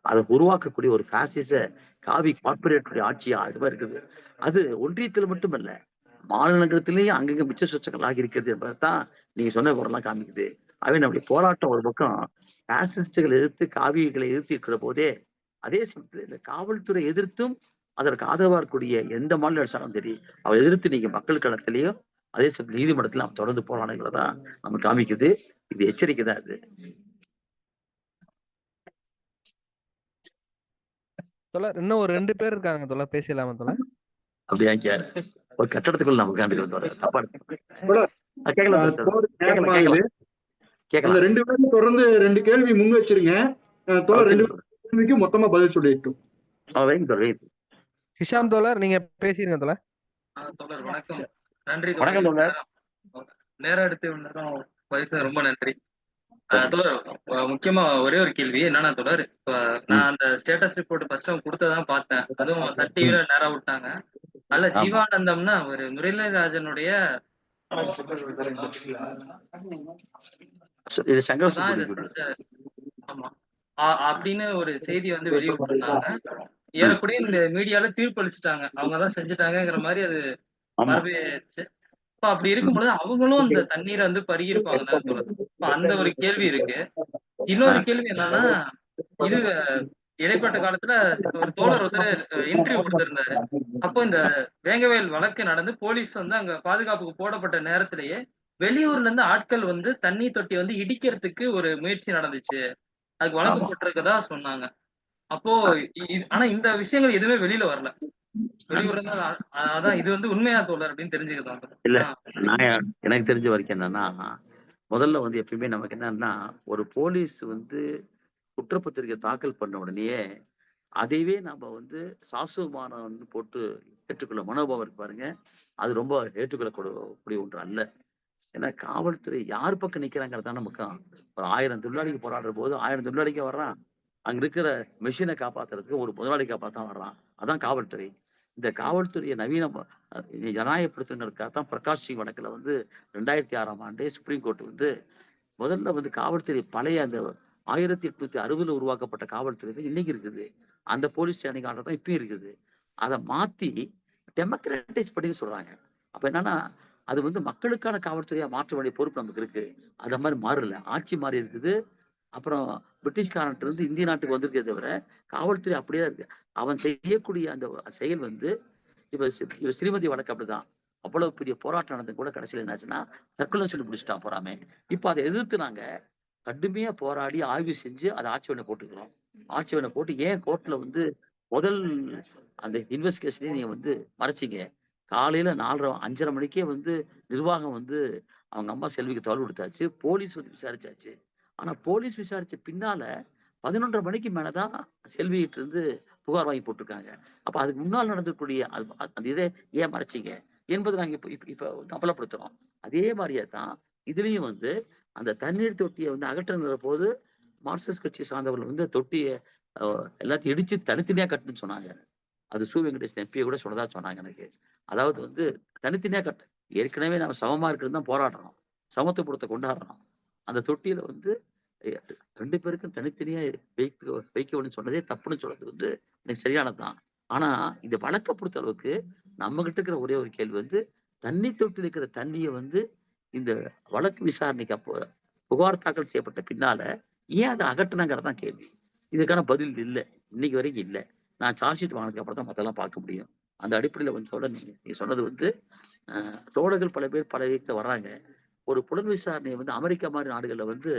அதை உருவாக்கக்கூடிய ஒரு பாசிச காவி கார்பரேட் ஆட்சியா இதுவா இருக்குது. அது ஒன்றியத்தில் மட்டுமல்ல, மாநிலத்திலேயும் அங்கங்க மிச்ச சொச்சங்கள் ஆகி இருக்கிறது என்பதைத்தான் நீங்க சொன்ன குரலாம் காமிக்குது. அவை நம்முடைய போராட்டம் ஒரு பக்கம் பாசிஸ்டுகளை எதிர்த்து காவிகளை எதிர்த்து இருக்கிற போதே, அதே சமயத்துல இந்த காவல்துறை எதிர்த்தும் அதற்கு ஆதரவா இருக்கக்கூடிய எந்த மாநில அரசாங்கம் சரி அவர் எதிர்த்து நீங்க மக்கள் களத்திலையும் அதே சமயத்தில் நீதிமன்றத்துல நம்ம தொடர்ந்து போராடுங்கிறதா நம்ம காமிக்குது. இது எச்சரிக்கை தான். இது இன்னும் ஒரு 2 பேர் இருக்காங்க தோழர், பேசலாமா தோழர்? அப்படியா? ஒரு கட்டடத்துக்குள்ள நம்ம உட்காந்துக்கிறோம் தோழர். தப்பா நேரம் ஆகுது. அந்த கேட்கலாம். 2 பேரும் தொடர்ந்து 2 கேள்வி முன் வச்சிருங்க. தோழர் 2 கேள்விக்கும் மொத்தமா பதில் சொல்லிட்டோம். ஹிஷாம் தோழர் நீங்க பேசிருங்க தோழர். தோழர் வணக்கம். நன்றி வணக்கம் தோழர். நேரம் எடுத்து பதில் ரொம்ப நன்றி தோழர். முக்கியமா ஒரே ஒரு கேள்வி என்னன்னா தோழர், இப்ப நான் அந்த ஸ்டேட்டஸ் ரிப்போர்ட் ஃபர்ஸ்ட் அவங்க கொடுத்ததான் பார்த்தேன். அதுவும் சன் டிவில நேரா விட்டாங்க. அல்ல ஜீவானந்தம்னா ஒரு முரளிராஜனுடைய ஆமா அப்படின்னு ஒரு செய்தி வந்து வெளியே விட்டுருந்தாங்க. ஏறக்குறைய இந்த மீடியால தீர்ப்பு அளிச்சுட்டாங்க, அவங்கதான் செஞ்சுட்டாங்கிற மாதிரி அது வரவேச்சு. இப்ப அப்படி இருக்கும்போது அவங்களும் அந்த தண்ணீரை வந்து பருகிருப்பாங்க. இப்ப அந்த ஒரு கேள்வி இருக்கு. இன்னொரு கேள்வி என்னன்னா, இது இடைப்பட்ட காலத்துல ஒரு தோழர் ஒருத்தர் இன்டர்வியூ கொடுத்திருந்தாரு. அப்போ இந்த வேங்கவேல் வழக்கு நடந்து போலீஸ் வந்து அங்க பாதுகாப்புக்கு போடப்பட்ட நேரத்திலேயே வெளியூர்ல இருந்து ஆட்கள் வந்து தண்ணி தொட்டி வந்து இடிக்கிறதுக்கு ஒரு முயற்சி நடந்துச்சு, அதுக்கு வழக்கு போட்டிருக்கதா சொன்னாங்க. அப்போ ஆனா இந்த விஷயங்கள் எதுவுமே வெளியில வரல. வெளியூர்ல அதான் இது வந்து உண்மையா தோழர் அப்படின்னு தெரிஞ்சுக்கலாம். இல்ல நான் எனக்கு தெரிஞ்ச வரைக்கும் என்னன்னா, முதல்ல வந்து எப்பயுமே நமக்கு என்னன்னா, ஒரு போலீஸ் வந்து குற்றப்பத்திரிகை தாக்கல் பண்ண உடனேயே அதைவே நம்ம வந்து சாசுமானம் போட்டு ஏற்றுக்கொள்ள மனோபாவம் இருக்கு பாருங்க, அது ரொம்ப ஏற்றுக்கொள்ளக்கூடிய ஒன்று அல்ல. ஏன்னா காவல்துறை யார் பக்கம் நிக்கிறாங்கிறது தானே முக்கியம். ஒரு 1000 தொழிலாளிக்கு போராடுற போது 1000 தொழிலாளிக்கு வர்றான், அங்க இருக்கிற மெஷினை காப்பாத்துறதுக்கு ஒரு முதலாளி காப்பாத்தான் வர்றான். அதான் காவல்துறை. இந்த காவல்துறையை ஜனநாயகப்படுத்துங்கிறதுக்காகத்தான் பிரகாஷ் சிங் வழக்குல வந்து 2006ஆம் ஆண்டே சுப்ரீம் கோர்ட் வந்து முதல்ல வந்து காவல்துறை பழைய அந்த 1860 உருவாக்கப்பட்ட காவல்துறை தான் இன்னைக்கு இருக்குது. அந்த போலீஸ் ஸ்டேஷன் ஆர்டர் தான் இப்பயும் இருக்குது. அதை மாத்தி டெமோக்ராட்டைஸ் பண்ணி சொல்றாங்க. அப்ப என்னன்னா, அது வந்து மக்களுக்கான காவல்துறையா மாற்ற வேண்டிய பொறுப்பு நமக்கு இருக்கு. அது மாதிரி மாறல, ஆட்சி மாறி இருக்குது. அப்புறம் பிரிட்டிஷ்காரன்ட்டு இருந்து இந்திய நாட்டுக்கு வந்திருக்கே தவிர காவல்துறை அப்படியே இருக்கு. அவன் செய்யக்கூடிய அந்த செயல் வந்து இப்ப ஸ்ரீமதி வழக்கு அப்படிதான். அவ்வளவு பெரிய போராட்டம் நடந்து கூட கடைசியில் என்னாச்சுன்னா தற்கொலை சொல்லி முடிச்சுட்டான் போறாமே. இப்ப அதை எதிர்த்து நாங்க கடுமையா போராடி ஆய்வு செஞ்சு அதை ஆட்சேபனை போட்டுக்கிறோம். ஆட்சேபனை போட்டு ஏன் கோர்ட்ல வந்து முதல் அந்த இன்வெஸ்டிகேஷனே நீங்க வந்து மறைச்சிங்க. காலையில 5:30 மணிக்கே வந்து நிர்வாகம் வந்து அவங்க அம்மா செல்விக்கு தகவல் கொடுத்தாச்சு, போலீஸ் வந்து விசாரிச்சாச்சு. ஆனா போலீஸ் விசாரிச்ச பின்னால 11:30 மணிக்கு மேலதான் செல்விகிட்ட இருந்து புகார் வாங்கி போட்டிருக்காங்க. அப்ப அதுக்கு முன்னால் நடந்தக்கூடிய அந்த இதை ஏன் மறைச்சிங்க என்பதை நாங்க இப்ப அமலப்படுத்துறோம். அதே மாதிரியே தான் இதுலயும் வந்து அந்த தண்ணீர் தொட்டியை வந்து அகற்றுங்கிற போது மார்க்சிஸ்ட் கட்சி சார்ந்தவர்கள் வந்து தொட்டியை எல்லாத்தையும் இடிச்சு தனித்தனியா கட்டுன்னு சொன்னாங்க. அது சு வெங்கடேசன் எம்பியை கூட சொன்னதா சொன்னாங்க எனக்கு. அதாவது வந்து தனித்தனியா கட்ட, ஏற்கனவே நம்ம சமமா இருக்கிறது தான் போராடுறோம், சமத்துவத்தை கொண்டாடுறோம். அந்த தொட்டியில வந்து 2 பேருக்கும் தனித்தனியா வைக்கணும்னு சொன்னதே தப்புன்னு சொல்றது வந்து எனக்கு சரியானதுதான். ஆனா இந்த வழக்கை பொறுத்த அளவுக்கு நம்ம கிட்ட இருக்கிற ஒரே ஒரு கேள்வி வந்து, தண்ணி தொட்டில் இருக்கிற தண்ணியை வந்து இந்த வழக்கு விசாரணைக்கு அப்போ புகார் தாக்கல் செய்யப்பட்ட பின்னால ஏன் அதை அகற்றினாங்கிறதான் கேள்வி. இதுக்கான பதில் இல்லை, இன்னைக்கு வரைக்கும் இல்லை. நான் சார்ஜ் ஷீட் வாங்கினதுக்கு அப்புறம் தான் மத்தெல்லாம் பார்க்க முடியும். அந்த அடிப்படையில வந்து நீங்க சொன்னது வந்து தோழர்கள் பல பேர் பல வீட்டில் வர்றாங்க. ஒரு புலன் விசாரணையை வந்து அமெரிக்கா மாதிரி நாடுகள்ல வந்து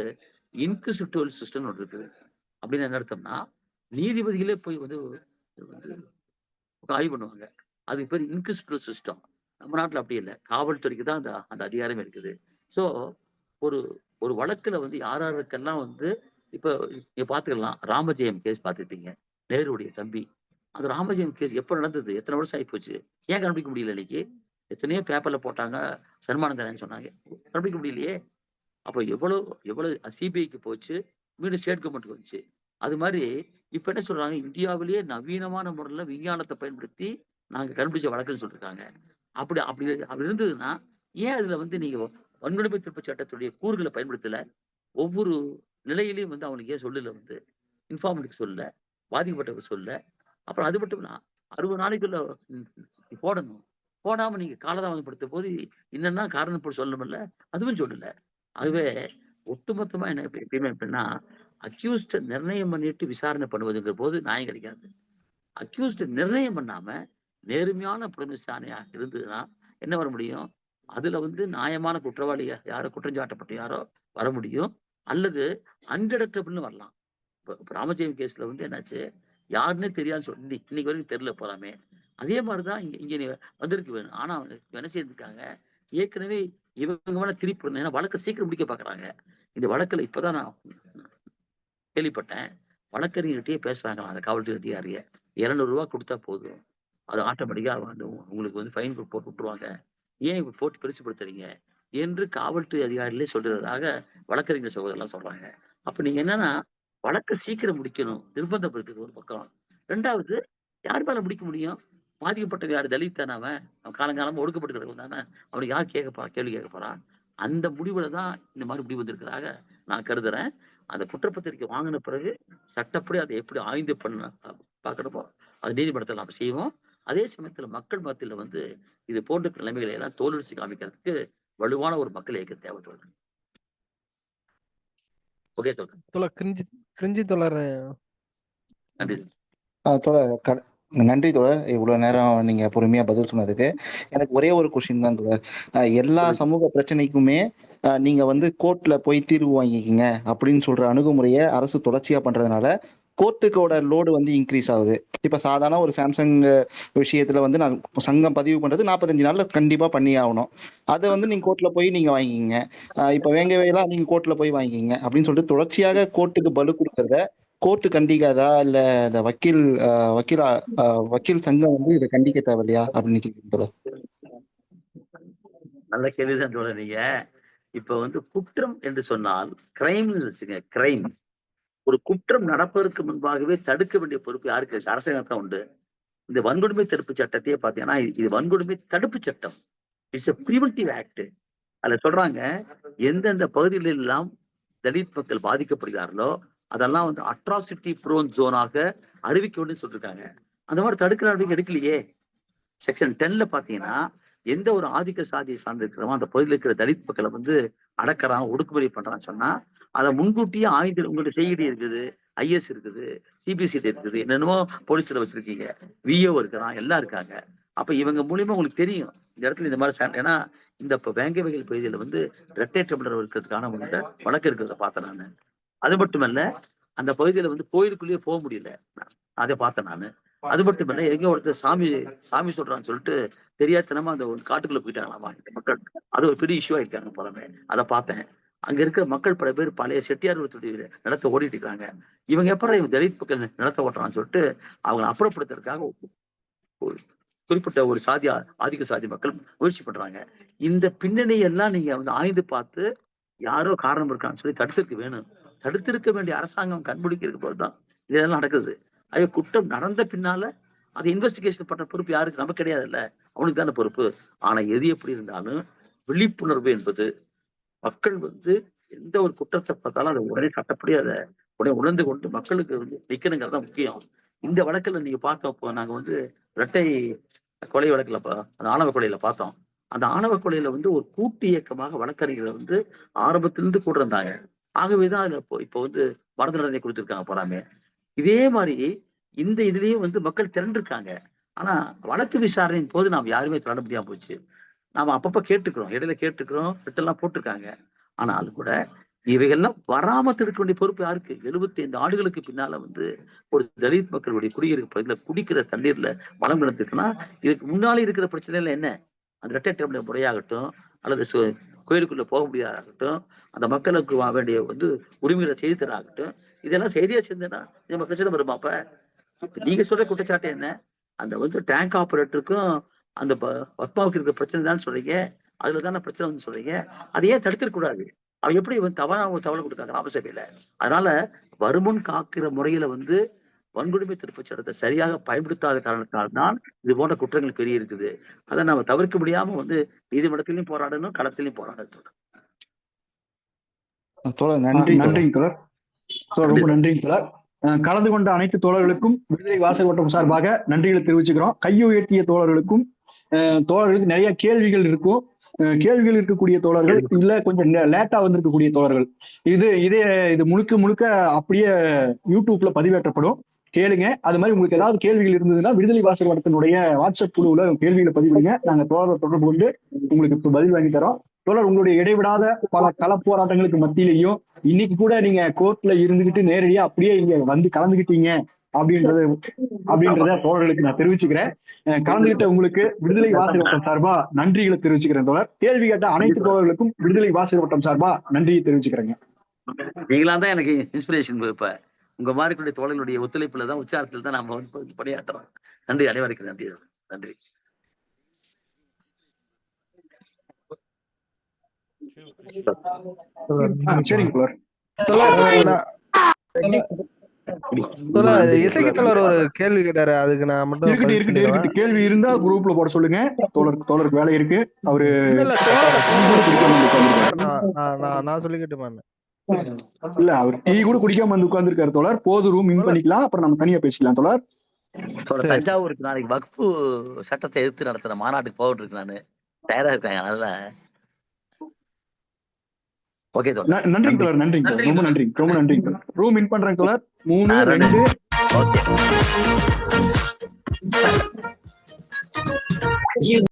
இன்குசிட்டிவல் சிஸ்டம் ஒன்று இருக்குது. அப்படின்னு என்ன அர்த்தம்னா, நீதிபதிகளே போய் வந்து ஆய்வு பண்ணுவாங்க. அதுக்கு பேர் இன்குசிட்டிவல் சிஸ்டம். நம்ம நாட்டுல அப்படி இல்லை, காவல்துறைக்கு தான் அந்த அதிகாரம் இருக்குது. ஸோ ஒரு ஒரு வழக்குல வந்து யாருக்கெல்லாம் வந்து இப்ப நீங்க பாத்துக்கலாம், ராமஜெயம் கேஸ் பார்த்துருப்பீங்க, நேருடைய தம்பி. அந்த ராமஜெயம் கேஸ் எப்ப நடந்தது, எத்தனை வருஷம் ஆகி போச்சு, ஏன் கண்டுபிடிக்க முடியல? இன்னைக்கு எத்தனையோ பேப்பர்ல போட்டாங்க, சன்மானந்தரன் சொன்னாங்க, கண்டுபிடிக்க முடியலையே. அப்ப எவ்வளவு சிபிஐக்கு போச்சு, மீண்டும் ஸ்டேட் கவர்மெண்ட் வந்துச்சு. அது மாதிரி இப்ப என்ன சொல்றாங்க, இந்தியாவிலேயே நவீனமான முறையில விஞ்ஞானத்தை பயன்படுத்தி நாங்க கண்டுபிடிச்ச வழக்குன்னு சொல்லிருக்காங்க. அப்படி இருந்ததுன்னா ஏன் அதுல வந்து நீங்க வன்கொடுமை தடுப்பு சட்டத்துடைய கூறுகளை பயன்படுத்தல? ஒவ்வொரு நிலையிலையும் வந்து அவனுக்கு ஏன் சொல்லல, வந்து இன்ஃபார்மலுக்கு சொல்ல, பாதிக்கப்பட்டவர்கள் சொல்ல. அப்புறம் அது மட்டும் இல்ல, 60 நாளைக்குள்ள போடணும். போடாம நீங்க காலதாமதப்படுத்த போது என்னன்னா காரணம் போட்டு சொல்லணும்ல, அதுவும் சொல்லல. அதுவே ஒட்டுமொத்தமா என்ன எப்பயுமே எப்படின்னா, அக்யூஸ்ட நிர்ணயம் பண்ணிட்டு விசாரணை பண்ணுவதுங்கிற போது நியாயம் கிடைக்காது. அக்யூஸ்ட நிர்ணயம் பண்ணாம நேர்மையான புலன் விசாரணையா இருந்ததுன்னா என்ன வர முடியும்? அதுல வந்து நியாயமான குற்றவாளி யாரோ, குற்றஞ்சாட்டப்பட்ட யாரோ வர முடியும், அல்லது அன்டிடக்டபிள்னு வரலாம். இப்போ ராமஜெயம் கேஸ்ல வந்து என்னாச்சு, யாருன்னே தெரியாது சொல்லி இன்னைக்கு வரைக்கும் தெரியல போறாமே. அதே மாதிரிதான் இங்க வந்திருக்கு வேணும். ஆனா என்ன செய்திருக்காங்க, ஏற்கனவே இவங்க மேல திருப்பி ஏன்னா வழக்கை சீக்கிரம் முடிக்க பாக்குறாங்க. இந்த வழக்குல இப்பதான் நான் கேள்விப்பட்டேன். வழக்கறிஞர்கிட்டயே பேசுறாங்களாம் அந்த காவல்துறை அதிகாரிய. 200 ரூபாய் கொடுத்தா போதும். அது ஆட்டோமேட்டிக்கா உங்களுக்கு வந்து ஃபைன் போட்டு விட்டுருவாங்க. ஏன் இப்ப போட்டு பெருசுப்படுத்துறீங்க என்று காவல்துறை அதிகாரிகளே சொல்றதாக வழக்கறிஞர் சகோதரர்லாம் சொல்றாங்க. அப்ப நீங்க என்னன்னா வழக்கை சீக்கிரம் முடிக்கணும், நிர்பந்தப்படுத்துறது ஒரு பக்கம். 2வது யார் மேல முடிக்க முடியும்? பாதிக்கப்பட்டவன் யாரு? தலித் தானே அவன் காலங்காலமா ஒடுக்கப்பட்டு கிடக்கும் தானே. அவனுக்கு யார் கேட்க போறா, கேள்வி கேட்க போறா? அந்த முடிவுல தான் இந்த மாதிரி முடிவு வந்திருக்கிறதாக நான் கருதுறேன். அந்த குற்றப்பத்திரிக்கை வாங்கின பிறகு சட்டப்படி அதை எப்படி ஆய்ந்து பண்ண பார்க்கணுமோ அது நீதிமன்றத்தில் நாம் செய்வோம். அதே சமயத்துல மக்கள் மத்தியில வந்து இது போன்ற நிலைமைகளை எல்லாம் தோலுரிச்சு காமிக்கிறதுக்கு வலுவான ஒரு மக்கள் இயக்க தேவை தோழர். ஓகே தோழர். கிரிஞ்சி தோழர். நன்றி தோழர். நன்றி தோழர், இவ்வளவு நேரம் நீங்க பொறுமையா பதில் சொன்னதுக்கு. எனக்கு ஒரே ஒரு கொஸ்டின் தான் தோழர். எல்லா சமூக பிரச்சனைக்குமே நீங்க வந்து கோர்ட்ல போய் தீர்வு வாங்கிக்கிங்க அப்படின்னு சொல்ற அணுகுமுறையை அரசு தொடர்ச்சியா பண்றதுனால கோர்ட்டுக்கோட லோடு வந்து இன்க்ரீஸ் ஆகுது. இப்ப சாதாரண ஒரு சாம்சங் விஷயத்துல வந்து நான் சங்கம் பதிவு பண்றது 45 நாள்ல கண்டிப்பா பண்ணி ஆகணும். அதை வந்து நீங்க கோர்ட்ல போய் நீங்க வாங்கிக்கிங்க. இப்ப வேங்கவையெல்லாம் நீங்க கோர்ட்ல போய் வாங்கிக்கிங்க அப்படின்னு சொல்லிட்டு தொடர்ச்சியாக கோர்ட்டுக்கு பலு கொடுக்கறத கோர்ட்டு கண்டிக்காதா, இல்ல இந்த வக்கீல் சங்கம் வந்து இதை கண்டிக்க தேவையில்லையா அப்படின்னு கேட்கிறேன். நல்ல கேள்விதான் தோழர். நீங்க இப்ப வந்து குற்றம் என்று சொன்னால் கிரைம் கிரைம் ஒரு குற்றம் நடப்பதற்கு முன்பாகவே தடுக்க வேண்டிய பொறுப்பு யாருக்கு இருக்கு? அரசாங்கத்தான் உண்டு. இந்த வன்கொடுமை தடுப்பு சட்டத்தையே பாத்தீங்கன்னா இது வன்கொடுமை தடுப்பு சட்டம். It's a preventive act. அதுல சொல்றாங்க எந்தெந்த பகுதிகளில் எல்லாம் தலித் மக்கள் பாதிக்கப்படுகிறார்களோ அதெல்லாம் வந்து அட்ராசிட்டி ப்ரோன் ஜோனாக அறிவிக்க வேண்டும் சொல்லிருக்காங்க. அந்த மாதிரி தடுக்கிற நடவடிக்கை எடுக்கலையே. செக்ஷன் 10ல பாத்தீங்கன்னா எந்த ஒரு ஆதிக்க சாதியை சார்ந்திருக்கிறோமோ அந்த பகுதியில் இருக்கிற தலித் மக்களை வந்து அடக்கிறான், ஒடுக்குமுறை பண்றான்னு சொன்னா அதை முன்கூட்டியே ஆய்ந்து உங்கள்கிட்ட செய்தி இருக்குது, ஐஎஸ் இருக்குது, சிபிசிடி இருக்குது, என்னென்னமோ போலீஸ்ல வச்சிருக்கீங்க, விஓ இருக்கிறான், எல்லாம் இருக்காங்க. அப்ப இவங்க மூலியமா உங்களுக்கு தெரியும் இந்த இடத்துல இந்த மாதிரி. ஏன்னா இந்த வேங்கை வகைகள் பகுதியில வந்து இரட்டை டம்ளர் இருக்கிறதுக்கான வழக்கு இருக்கிறத பார்த்தேன் நானு. அது மட்டுமல்ல அந்த பகுதியில வந்து கோயிலுக்குள்ளேயே போக முடியல, அதை பார்த்தேன் நானு. அது மட்டுமல்ல எங்க ஒருத்தர் சாமி சொல்றான்னு சொல்லிட்டு தெரியாதனமா அந்த காட்டுக்குள்ள போயிட்டாங்களாமா இந்த மக்கள். அது ஒரு பெரிய இஷ்யூ ஆயிருக்காங்க போலமே. அதை பார்த்தேன். அங்க இருக்கிற மக்கள் பல பேர் பழைய செட்டியார் நிலத்தை ஓடிட்டு இருக்காங்க. இவங்க எப்பறம் இவங்க தலித் மக்கள் நிலத்தை ஓட்டுறான்னு சொல்லிட்டு அவங்களை அப்புறப்படுத்துறதுக்காக குறிப்பிட்ட ஒரு சாதி ஆதிக்க சாதி மக்கள் முயற்சி பண்றாங்க. இந்த பின்னணி எல்லாம் நீங்க வந்து ஆய்ந்து பார்த்து யாரோ காரணம் இருக்கான்னு சொல்லி தடுத்திருக்க வேணும். தடுத்திருக்க வேண்டிய அரசாங்கம் கண்பிடிக்க போதுதான் இதெல்லாம் நடக்குது. அது குற்றம் நடந்த பின்னால அதை இன்வெஸ்டிகேஷன் பண்ற பொறுப்பு யாருக்கு? நமக்கு கிடையாது இல்ல, அவனுக்கு தானே பொறுப்பு. ஆனா எது எப்படி இருந்தாலும் விழிப்புணர்வு என்பது மக்கள் வந்து எந்த ஒரு குற்றத்தை பார்த்தாலும் அதை உடனே சட்டப்படி அதை உடனே உணர்ந்து கொண்டு மக்களுக்கு வந்து நிக்கணுங்கிறது தான் முக்கியம். இந்த வழக்குல நீங்க பார்த்தப்போ நாங்க வந்து இரட்டை கொலை வழக்குல அந்த ஆணவ கொலையில பார்த்தோம். அந்த ஆணவ கொலையில வந்து ஒரு கூட்டு இயக்கமாக வழக்கறிஞர்களை வந்து ஆரம்பத்திலிருந்து கூட இருந்தாங்க. ஆகவேதான் அதுல இப்போ வந்து மரண தண்டனை கொடுத்திருக்காங்க போறாமே. இதே மாதிரி இந்த இதுலயும் வந்து மக்கள் திரண்டிருக்காங்க. ஆனா வழக்கு விசாரணையின் போது நாம் யாருமே திரண்ட முடியாம போச்சு. நாம அப்பப்ப கேட்டுக்கிறோம், இடையில கேட்டுக்கிறோம், ரிட்டெல்லாம் போட்டிருக்காங்க. ஆனால் கூட இவைகள்லாம் வராம தடுக்க வேண்டிய பொறுப்பு யாருக்கு? 75 ஆண்டுகளுக்கு பின்னால வந்து ஒரு தலித் மக்களுடைய குடியிருப்பு பகுதியில குடிக்கிற தண்ணீர்ல வளம் கிடந்துருக்குன்னா இதுக்கு முன்னாலே இருக்கிற பிரச்சனைல என்ன? அந்த இரட்டை டம்ளர் முறையாகட்டும் அல்லது கோயிலுக்குள்ள போக முடியாதாகட்டும், அந்த மக்களுக்கு வேண்டிய வந்து உரிமைகளை செய்து தராகட்டும், இதெல்லாம் செய்தியா செஞ்சேன்னா நம்ம பிரச்சனை வருமா? அப்ப நீங்க சொல்ற குற்றச்சாட்டு என்ன? அந்த வந்து டேங்க் ஆபரேட்டருக்கும் அந்த பத்மாவுக்கு இருக்கிற பிரச்சனை தான் சொல்றீங்க, அதுலதானே பிரச்சனை வந்து சொல்றீங்க. அதை ஏன் தடுத்துக்க கூடாது? அவன் எப்படி வந்து தவறு கொடுத்தாங்க கிராம சபையில? அதனால வருமுன் காக்கிற முறையில வந்து வன்கொடுமை தடுப்பு சட்டத்தை சரியாக பயன்படுத்தாத காரணத்தினால்தான் இது போன்ற குற்றங்கள் பெரிய இருக்குது. அதை நம்ம தவிர்க்க முடியாம வந்து நீதிமன்றத்திலையும் போராடணும், களத்திலையும் போராடணும். நன்றிங்க தோழர். ரொம்ப நன்றிங்க தோழர். கலந்து கொண்ட அனைத்து தோழர்களுக்கும் விடுதலை வாசகர் வட்டம் சார்பாக நன்றிகளை தெரிவிச்சுக்கிறோம். கையை உயர்த்திய தோழர்களுக்கும் தோழர்களுக்கு நிறைய கேள்விகள் இருக்கும். கேள்விகள் இருக்கக்கூடிய தோழர்கள் இல்ல கொஞ்சம் லேட்டா வந்திருக்கக்கூடிய தோழர்கள் இது முழுக்க அப்படியே யூடியூப்ல பதிவேற்றப்படும், கேளுங்க. அது மாதிரி உங்களுக்கு ஏதாவது கேள்விகள் இருந்ததுன்னா விடுதலை வாசகர் வட்டத்தினுடைய வாட்ஸ்அப் குழுவுல கேள்விகளை பதிவிடுங்க. நாங்க தோழரை தொடர்பு கொண்டு உங்களுக்கு பதில் வாங்கி தரோம். தோழர், உங்களுடைய இடைவிடாத பல கள போராட்டங்களுக்கு மத்தியிலையும் இன்னைக்கு கூட நீங்க கோர்ட்ல இருந்துகிட்டு நேரடியா அப்படியே இங்க வந்து கலந்துகிட்டீங்க அப்படின்றத தோழர்களுக்கு நான் தெரிவிச்சுக்கிறேன். கலந்துகிட்ட உங்களுக்கு விடுதலை வாசகர் வட்டம் சார்பா நன்றிகளை தெரிவிச்சுக்கிறேன் தோழர். கேள்வி கேட்ட அனைத்து தோழர்களுக்கும் விடுதலை வாசகர் வட்டம் சார்பா நன்றியை தெரிவிச்சுக்கிறேங்க. நீங்களா தான் எனக்கு இன்ஸ்பிரேஷன். இப்ப உங்க மாதிரி தோழர்களுடைய ஒத்துழைப்புல தான், உச்சாரத்தில் தான் நம்ம வந்து பணியாற்றுறோம். நன்றி, அனைவருக்கு நன்றி. நன்றி. சரிங்க தோழர். ஒரு கேள்வி கேட்டாரு, அதுக்கு நான் மட்டும் இருக்கட்டும். கேள்வி இருந்தா குரூப்ல போட சொல்லுங்க. தோழருக்கு வேலை இருக்கு. அவரு நான் சொல்லிக்கிட்டுமா? இல்ல, அவர் டீ கூட குடிக்காம வந்து உட்கார்ந்துருக்காரு தோழர். போது ரூம் இன் பண்ணிக்கலாம், அப்புறம் நம்ம தனியா பேசிக்கலாம் தோழர். தஞ்சாவூருக்கு நாளைக்கு வக்ஃபு சட்டத்தை எதிர்த்து நடத்துற மாநாட்டுக்கு போயிட்டு இருக்கு. நானு தயாரா இருக்கேன். அதனால ஓகே தோழர். நன்றி தோழர். நன்றிங்க, ரொம்ப நன்றி, ரொம்ப நன்றிங்க. ரூம் இன் பண்றேன் தோழர். 3 2